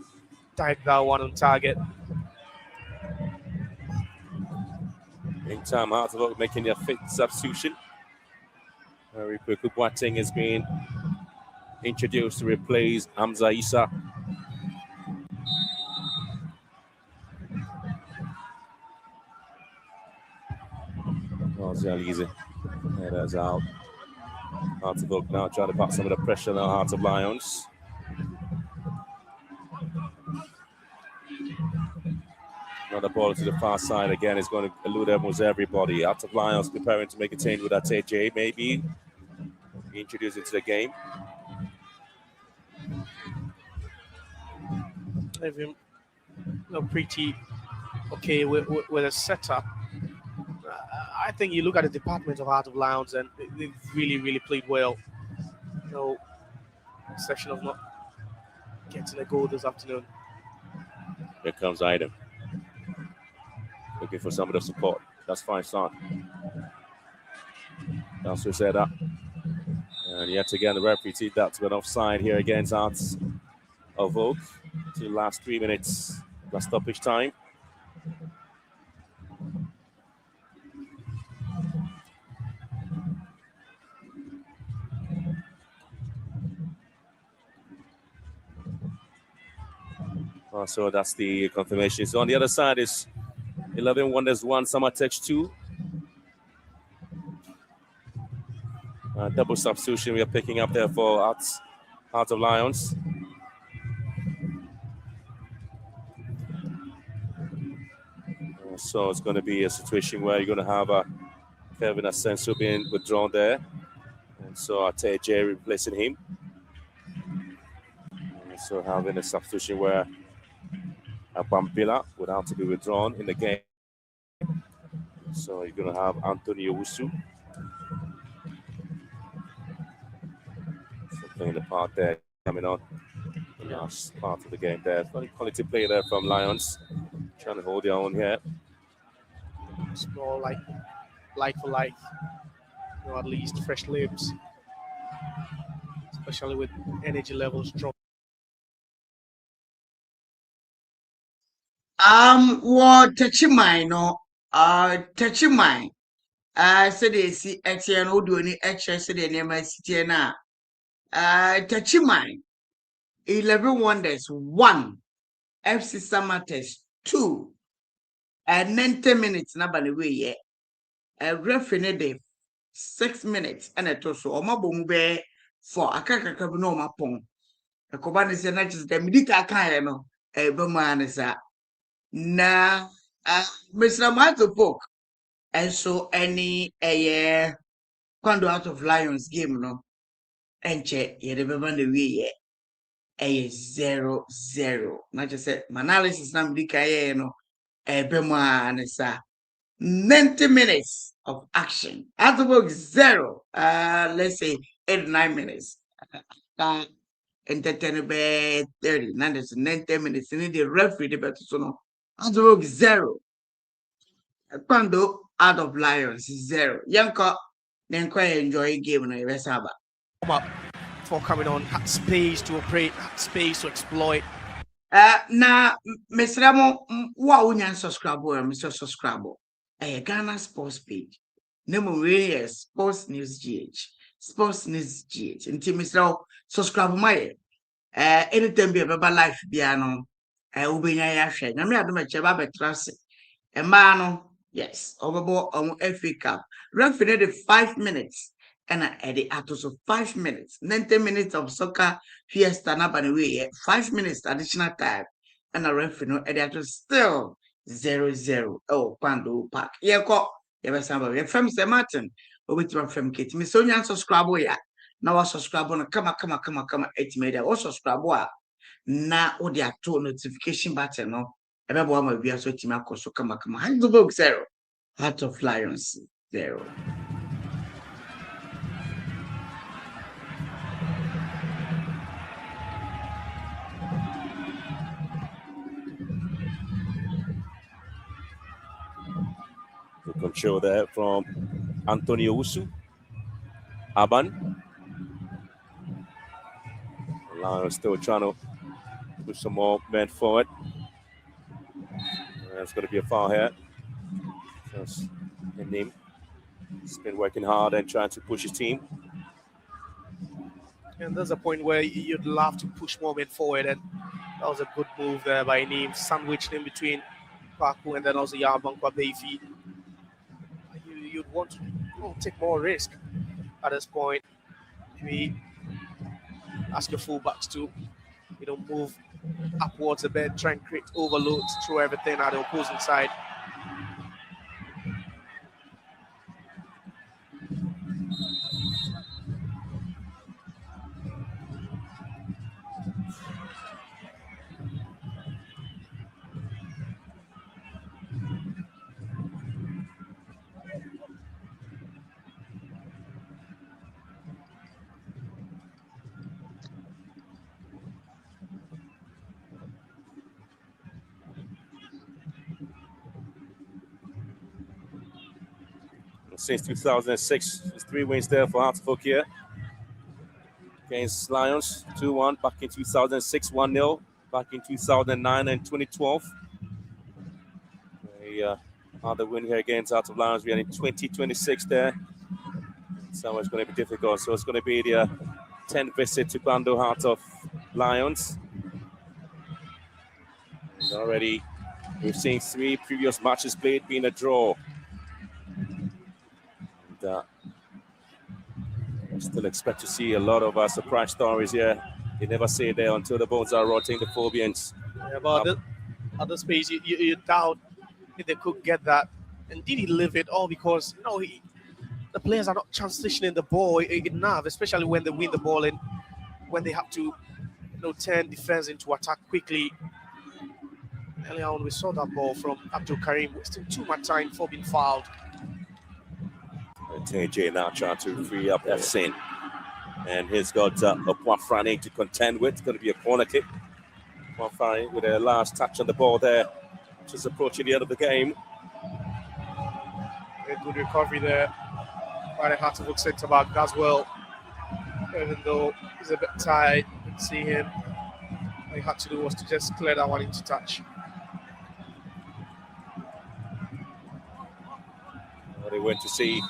dive that one on target. Meantime, Hartlepool making their 5th substitution. Riku Boateng has been introduced to replace Hamza Issa. Zialize. Headers out. Hartlepool now trying to put some of the pressure on the Heart of Lions. Another ball to the far side again is going to elude almost everybody. Heart of Lions preparing to make a change with that AJ, maybe introduced into the game. They've been pretty okay with a setup. I think you look at the department of Heart of Lions and they've really played well. No exception of not getting a goal this afternoon. Here comes Item. looking for some of the support. That's fine, son. That's who said that. And yet again, the referee teed that to an offside here against Hearts of Oak. To the last 3 minutes, last stoppage time. So that's the confirmation. So on the other side is 11 Wonders 1, Summer Tech 2. Double substitution we are picking up there for Hearts of Lions. So it's going to be a situation where you're going to have Kevin Asenso being withdrawn there. And so Ate Jerry replacing him. And so having a substitution where Bambila would have to be withdrawn in the game. So you're going to have Anthony Owusu. So playing the part there, coming on in the last part of the game there. Very quality play there from Lions. Trying to hold their own here. It's more like for like, at least fresh limbs, especially with energy levels dropping. What touching mine, no, touching mine. Said they see XN or do any extra, said the name I sit now. Touching mine. 11 Wonders 1, FC Samates 2, and 90 minutes. Na by the way, yeah. A referee day 6 minutes and a toss or my bomb bear for a cacaca no my pong. A coban is not just the medica kind of a woman is that. Na Mr. Mato Poke, and so any a year quando out of Lions game, no, and check, you remember the way, yeah, 0-0. Not just say, my analysis, na medica, you know, a woman is that. 90 minutes of action. At the work 0, let's say 89 minutes. Entertain 30. Now there's 90 minutes. You need the referee the better so no. At the work 0. Quando out of Lions 0. Yanko then quite enjoy game no rest about. For coming on, had space to operate, had space to exploit. Na Mr. Ramo, what would you subscribe or Mr. Subscribe? A Ghana sports page. Name really Sports News GH. Sports News GH. Until Mr. Subscribe my anytime be a life piano. Ubina Yasha. Nami Adama Chaba Trust. A man, yes, overboard on FA Cup. Referee the 5 minutes. And at the atos of 5 minutes. 90 minutes of soccer fiesta na by the way. 5 minutes additional time. And a referee at the atos still 0-0. Oh, Pando Park. Yeah, call. Yeah, somebody. Your family say Martin. Or with your family kit. Me so you subscribe ya. Now I subscribe on come. 8 media. Also subscribe. Na o dia to notification button no. Everybody ma be so team so come. Handbook 0. Heart of Lions 0. The control there from Antonio Usu. Aban. Lions still trying to push some more men forward. There's going to be a foul here. Just in him. He's been working hard and trying to push his team. And there's a point where you'd love to push more men forward, and that was a good move there by Neem, sandwiched in between Paku and then also Yabankwa Bayfi. You'd want to take more risk at this point. Maybe ask your fullbacks to move upwards a bit, try and create overloads, throw everything at the opposing side. since 2006. There's 3 wins there for Hearts of Oak here against Lions. 2-1 back in 2006, 1-0 back in 2009 and 2012. Another win here against Hearts of Lions. We are in 2026 there. So it's going to be difficult. So it's going to be the 10th visit to Bando Hearts of Lions. And already we've seen 3 previous matches played being a draw. And, I still expect to see a lot of surprise stories here. You never say there until the bones are rotting, the Phobians. Yeah, but at this pace, you doubt if they could get that. And did he live it all? Because the players are not transitioning the ball enough, especially when they win the ball and when they have to turn defense into attack quickly. Earlier on, we saw that ball from Abdul Karim, wasting too much time for being fouled. TJ now trying to free up Hussein. And he's got Poifrane to contend with. It's going to be a corner kick. Poifrane with a last touch on the ball there, just approaching the end of the game. A good recovery there by the Hearts of Oak centre back as well. Even though he's a bit tired, you can see him. All he had to do was to just clear that one into touch. Well, they went to see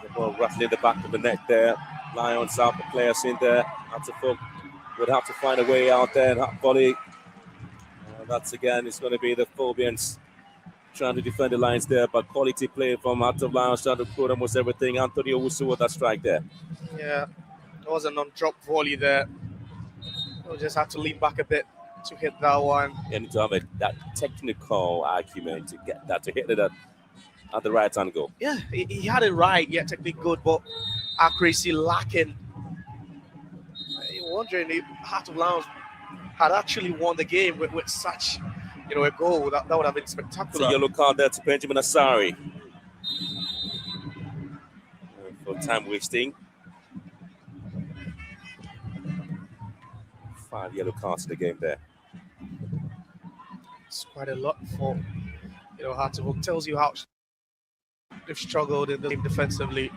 the ball rattling the back of the net there. Lions out, the players in there. Hearts of Oak would have to find a way out there. That volley. That's again, it's going to be the Phobians trying to defend the lines there, but quality play from Hearts of Lions trying to put almost everything. Anthony Owusu with that strike there. Yeah, it was a non-drop volley there. We just had to lean back a bit to hit that one. You need to have that technical argument to get that, to hit it at the right angle. Yeah, he had it right, yeah, technique good, but accuracy lacking. You're wondering if Heart of Lions had actually won the game with such, a goal. That would have been spectacular. It's a yellow card there to Benjamin Asari for time wasting. 5 yellow cards in the game there. It's quite a lot for Heart of Oak. Tells you how they've struggled in the game defensively.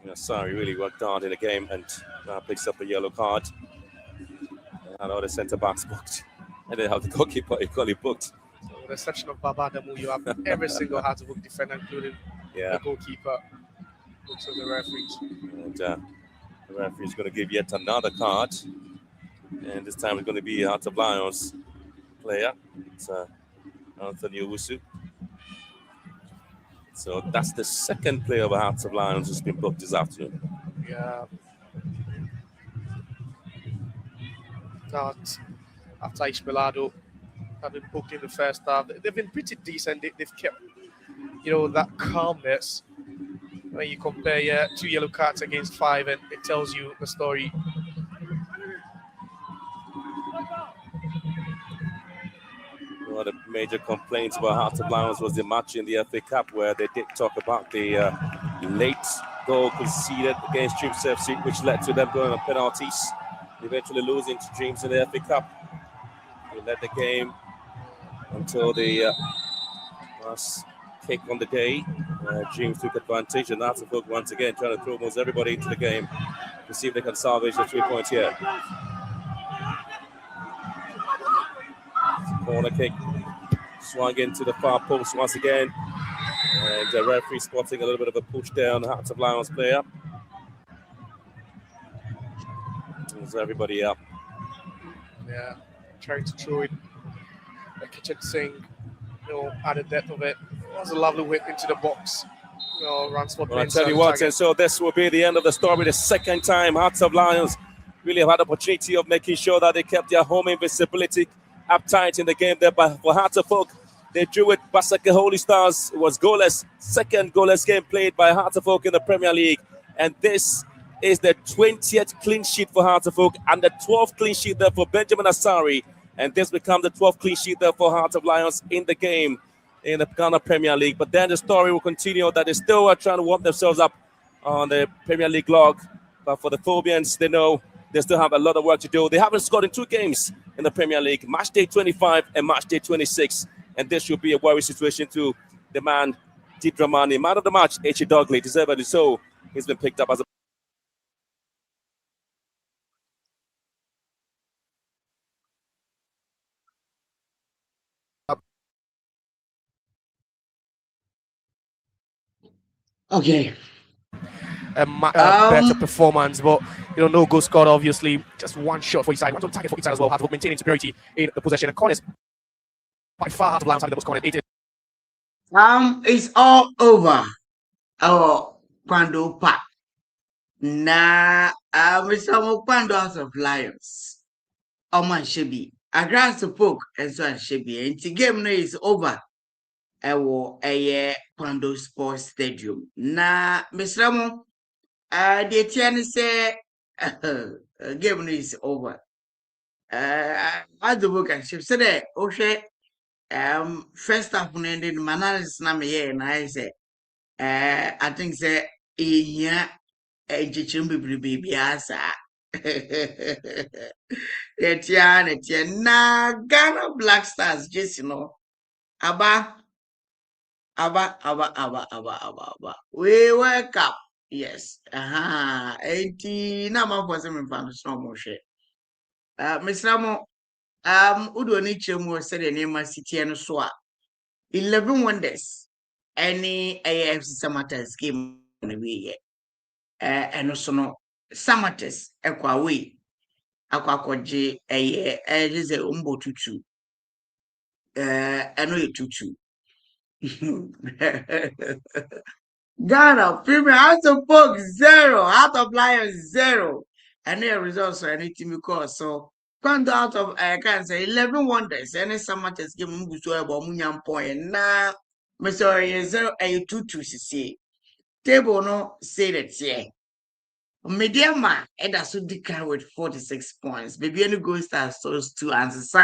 Asari really worked hard in the game and now picks up a yellow card. And all the centre backs booked. And then have the goalkeeper equally booked. So with the exception of Baba Adamu, you have every single Heart of Oak defender, including the goalkeeper, looks at the referees. And the referee is going to give yet another card. And this time it's going to be a Heart of Lions player. It's Anthony Owusu. So that's the second player of the Hearts of Lions who's been booked this afternoon. Yeah. That after Ishbelado have been booked in the first half, they've been pretty decent. They've kept, that calmness. When you compare 2 yellow cards against 5, and it tells you the story. One of the major complaints about Hearts of Lions was the match in the FA Cup, where they did talk about the late goal conceded against Dreams FC, which led to them going on penalties, eventually losing to Dreams in the FA Cup. They led the game until the last kick on the day. Dreams took advantage, and Hearts of Oak once again trying to throw almost everybody into the game to see if they can salvage the 3 points here. Corner kick swung into the far post once again, and the referee spotting a little bit of a push there on the Hearts of Lions player. There's everybody up. Yeah, trying to throw it. The kitchen sink, at the depth of it. It was a lovely whip into the box. Ransford. Well, I tell you what, and so this will be the end of the story. The second time Hearts of Lions really have had the opportunity of making sure that they kept their home invisibility uptight in the game there. But for Hearts of Oak, they drew it. Basaka Holy Stars. It was goalless. Second goalless game played by Hearts of Oak in the Premier League. And this is the 20th clean sheet for Hearts of Oak and the 12th clean sheet there for Benjamin Asari. And this becomes the 12th clean sheet there for Hearts of Lions in the game in the Ghana Premier League. But then the story will continue that they still are trying to warm themselves up on the Premier League log. But for the Phobians, they know they still have a lot of work to do. They haven't scored in 2 games in the Premier League, match day 25 and match day 26. And this should be a worry situation to the man, T. Dramani. Man of the match, H.E. Dogley, deservedly so. He's been picked up as a Okay. Better performance, but no goal scored. Obviously, just one shot for each side, one target for each side as well. Hartlepool maintaining superiority in the possession and corners. By far, Hartlepool Lions having the most corners. 8. It's all over. Our Kwando Park. Na Mr. Kwando House of Lions. Oman Shebi. Accra Poke and so on Shebi. And the game now is over. A Kwando Sports Stadium. Na Mr. The Tiani say game is over. As the book and ship said, okay, first half ended, Manalis Nami, and I say, I think say, yeah, a Jichumbi baby asa. Etian, na Ghana Black Stars, just Abba. We wake up. Yes. 80 number for some fun so much. Mr. Ramo, Udo Nichemo said the name of City and Soa. 11 wonders. Any AFC Samatas game on the way. And also no Samatas, Aqua way. Aqua Koji, is a umbo tutu. I know you tutu. Ghana Premier out of Pog 0, out of Lions 0, and their results are anything because so quando out of I can say 11 wonders, and some matches give me to about Munyam point na me sorry 0 a 2 see table no say that yeah. Mediama Eda Sudika with 46 points. Baby any goal stars those 2 answers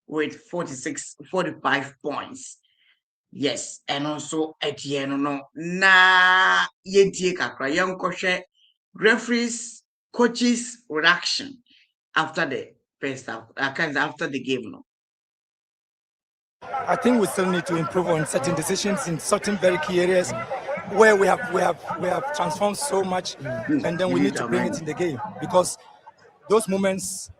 with 45 points. Yes, and also at the end, no, na yenti kakra young coach, referees, coaches reaction after the first half, after the game, no. I think we still need to improve on certain decisions in certain very key areas where we have transformed so much, and then we need to bring it in the game because those moments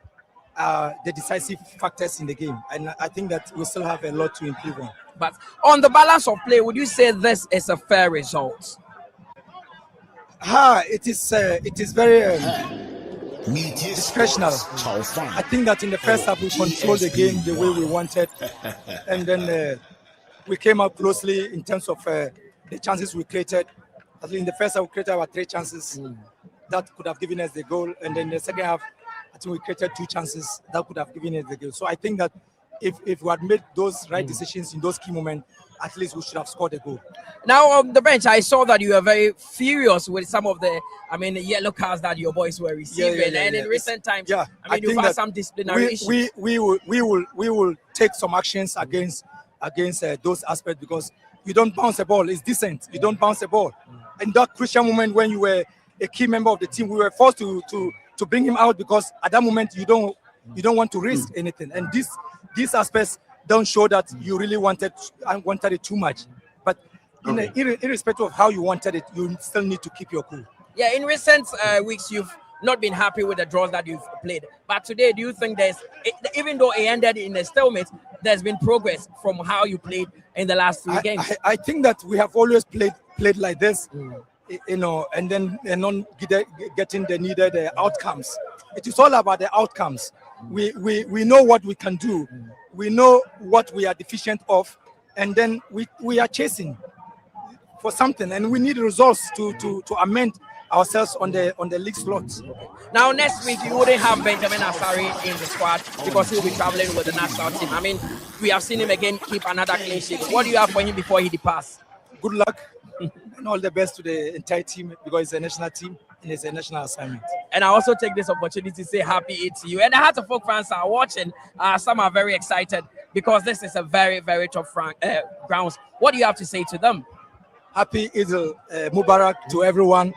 are the decisive factors in the game, and I think that we still have a lot to improve on. But on the balance of play, would you say this is a fair result? It is very discretional. I think that in the first half we controlled the game the way we wanted, and then we came out closely in terms of the chances we created. I think in the first half we created about 3 chances that could have given us the goal, and then the second half I think we created 2 chances that could have given us the goal. So I think that if we had made those right decisions in those key moments, at least we should have scored a goal. Now on the bench, I saw that you were very furious with some of the, yellow cards that your boys were receiving, and in recent times, you've had some disciplinary issues. We will take some actions against those aspects because you don't bounce the ball. It's decent. You don't bounce the ball. In that crucial moment when you were a key member of the team, we were forced to bring him out because at that moment you don't want to risk anything, and these aspects don't show that you really wanted it too much. But irrespective of how you wanted it, you still need to keep your cool. Yeah, in recent weeks, you've not been happy with the draws that you've played. But today, do you think even though it ended in a stalemate, there's been progress from how you played in the last 3 games? I think that we have always played like this, and then not getting the needed outcomes. It is all about the outcomes. We know what we can do. We know what we are deficient of, and then we are chasing for something, and we need results to amend ourselves on the league slots. Now next week you wouldn't have Benjamin Asari in the squad because he'll be traveling with the national team. We have seen him again keep another clean sheet. What do you have for him before he departs? Good luck and all the best to the entire team because it's a national team and it's a national assignment. And I also take this opportunity to say happy Eid to you. And the Heart of Folk fans are watching. Some are very excited because this is a very, very tough grounds. What do you have to say to them? Happy Eid Mubarak to everyone.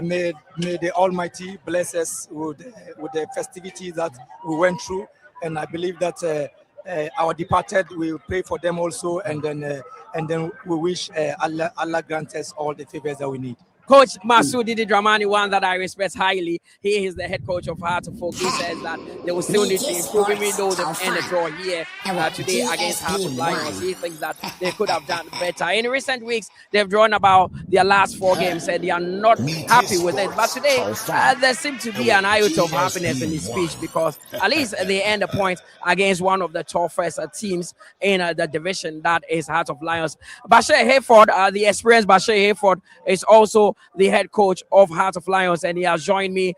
May the Almighty bless us with the festivities that we went through, and I believe that our departed, we will pray for them also, and then we wish Allah grant us all the favors that we need. Coach Masoud Didi Dramani, one that I respect highly, he is the head coach of Heart of Folk. He says that they will still need to improve, even though they've ended the draw here today against Heart of Lions. He thinks that they could have done better. In recent weeks, they've drawn about their last 4 games, and they are not happy with it. But today, there seems to be an iota of happiness in his speech, because at least they end a point against one of the toughest teams in the division, that is Heart of Lions. Bashir Hayford, the experienced Bashir Hayford, is also the head coach of Heart of Lions, and he has joined me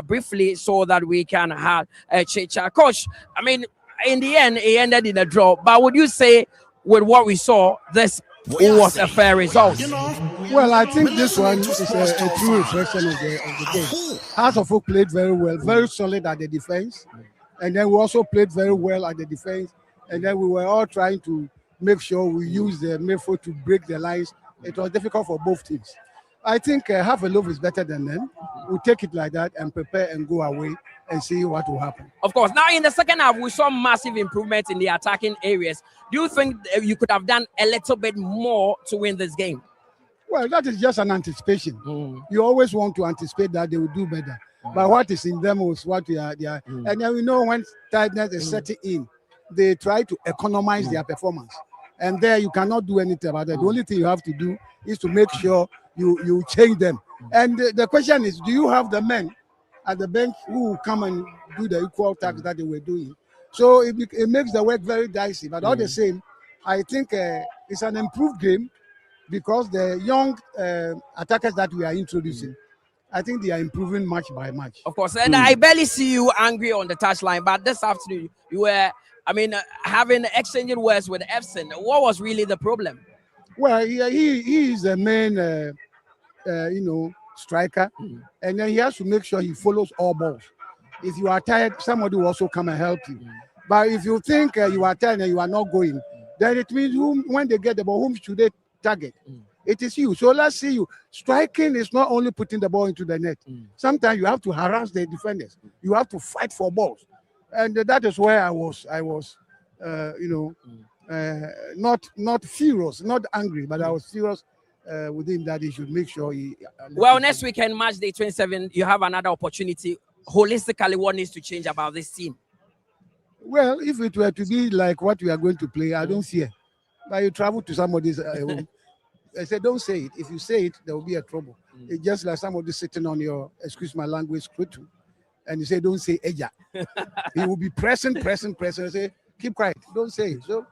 briefly so that we can have a chit-chat. Coach, I mean, in the end, it ended in a draw, but would you say with what we saw, this was a fair result? Well, I think this one is a true reflection of the game. Heart of Oak played very well, very solid at the defense, and then we also played very well at the defense, and then we were all trying to make sure we use the midfield to break the lines. It was difficult for both teams. I think half a loaf is better than them. We'll take it like that and prepare and go away and see what will happen. Of course. Now, in the second half, we saw massive improvements in the attacking areas. Do you think you could have done a little bit more to win this game? Well, that is just an anticipation. You always want to anticipate that they will do better. But what is in them is what they are. And then we know when tiredness is setting in, they try to economize their performance. And there you cannot do anything about it. The only thing you have to do is to make sure you change them. And the question is, do you have the men at the bench who will come and do the equal task that they were doing? So it makes the work very dicey. But all the same, I think it's an improved game, because the young attackers that we are introducing, I think they are improving match by match. Of course, and I barely see you angry on the touchline, but this afternoon you were, having exchanging words with Efson. What was really the problem? Well, he is the main, striker, and then he has to make sure he follows all balls. If you are tired, somebody will also come and help you. But if you think you are tired and you are not going, then it means when they get the ball, whom should they target? It is you. So let's see you. Striking is not only putting the ball into the net. Sometimes you have to harass the defenders. You have to fight for balls, and that is where I was. Not furious, not angry, but I was furious with him that he should make sure he. Well, next weekend, match day 27, you have another opportunity. Holistically, what needs to change about this team? Well, if it were to be like what we are going to play, I don't fear. But you travel to somebody's home. I said, don't say it. If you say it, there will be a trouble. It's just like somebody sitting on your, excuse my language, scrutu, and you say, don't say eja. He will be pressing, and say, keep quiet, don't say it. So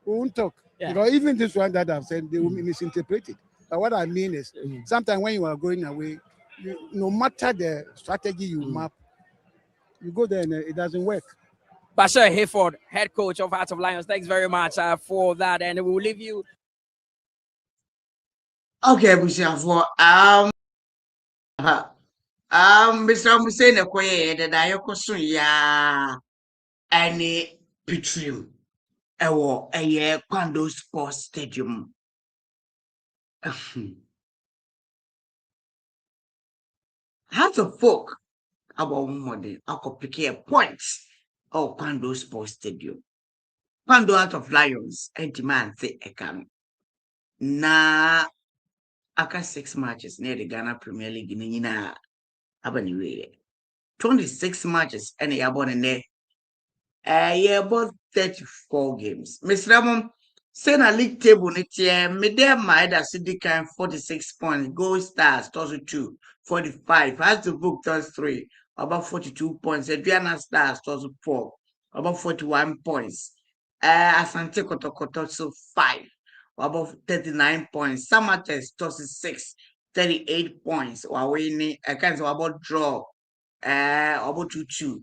we won't talk. Because even this one that I've said, they will misinterpret it. But what I mean is, sometimes when you are going away, no matter the strategy you map, you go there and it doesn't work. Bashir Hayford, head coach of Heart of Lions, thanks very much for that, and we will leave you. Okay, for Mr. Hussein Okoye, the Dayokosun ya any pitrim a year Kwando Sports Stadium. Heart of Folk about money, I could pick a point of Kwando Sports Stadium. Kwando Heart of Lions, and demand say a can. Na Accra 6 matches near the Ghana Premier League in Abaniwe. 26 matches and a born in there. About 34 games. Miss Ramon, send a league table netia, Medea Maida Sidikan 46 points, Gold Stars 32, 45, has the book does 3, about 42 points, Adriana Stars 4, about 41 points. Asante Kotokoto so 5. About 39 points. Samates 36, 38 points. While winning, I can't say about draw. About 2-2.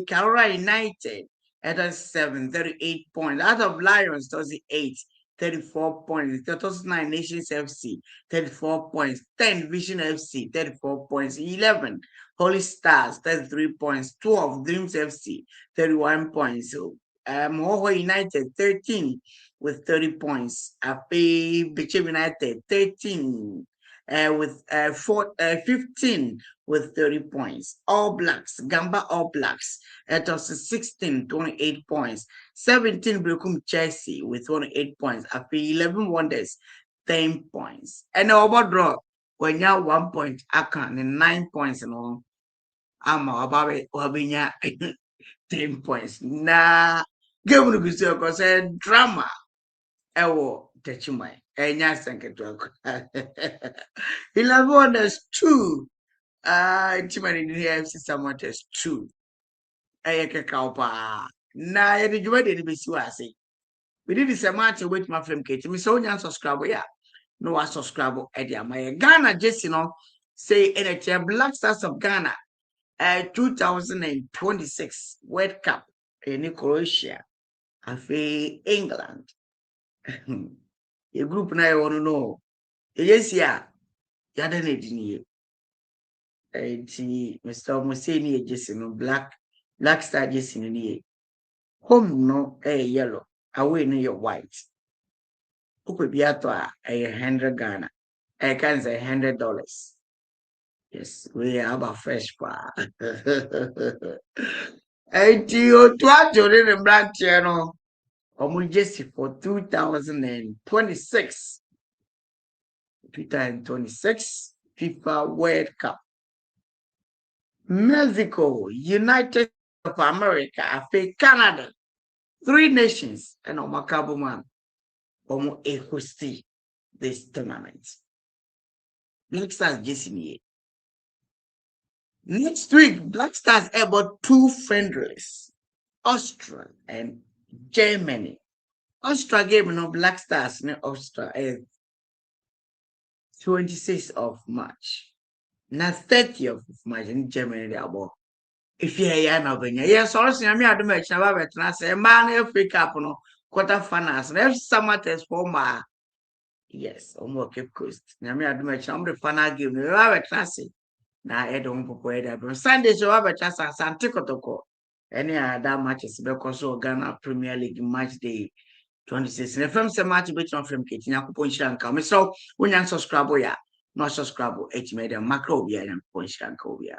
Carolina United at 7, 38 points. Out of Lions, 8, 34 points. Totos 9 Nations FC, 34 points. 10 Vision FC, 34 points. 11 Holy Stars, 33 points. 12 Dreams FC, 31 points. So Moho United 13, with 30 points. Ape Bichim United 13 with 15 with 30 points. All Blacks, Gamba All Blacks, at 16, 28 points. 17 Brukum Chelsea with 28 points. Ape 11 Wonders, 10 points. And over draw when you have 1 point, Accra and 9 points and all. I'm about Wabinya 10 points. Nah, give me the because drama. Ewo Techimai. Enya Sanketwako. 11 Wonders 2. Timani in the AFC somewhat as 2. Ayaka Kaupa. Na yedi jumadi ni bisiwasi. We did this a match with my friend Kate. Me so nyan subscribe ya. No one subscribe edia my Ghana just say NHL Black Stars of Ghana 2026 World Cup in Croatia afi England. A group na you want to know. Yes, yeah. Yada ne diniye. Mr. Museni just Black Star just in the home no yellow. Away no your white. Uko biato $100 Ghana. I can say $100. Yes, we have a fresh bar. And you try to read the black channel. Just for 2026. 2026 FIFA World Cup. Mexico, United States of America, Canada, 3 nations, and Omakabo man, host this tournament. Black Stars just in here. Next week, Black Stars about 2 friendlies, Austria and Germany. Austria game Black Stars Austria is 26th of March. Now 30th of March in Germany about. If you are na benya, yes, also I do match na ba betna say man Africa no quarter finals. If summer test for ma. Yes, omo Cape Coast. Na me adu match am the final game. We ba betna say na e don popo e da. Sunday so ba betna Asante Kotoko. Any other matches because of Ghana Premier League match day 26. And from some match between from Kenya Kuponchian come. So when you subscribe ya, no subscribe, 8 media macro ya and Ponchian Kovia.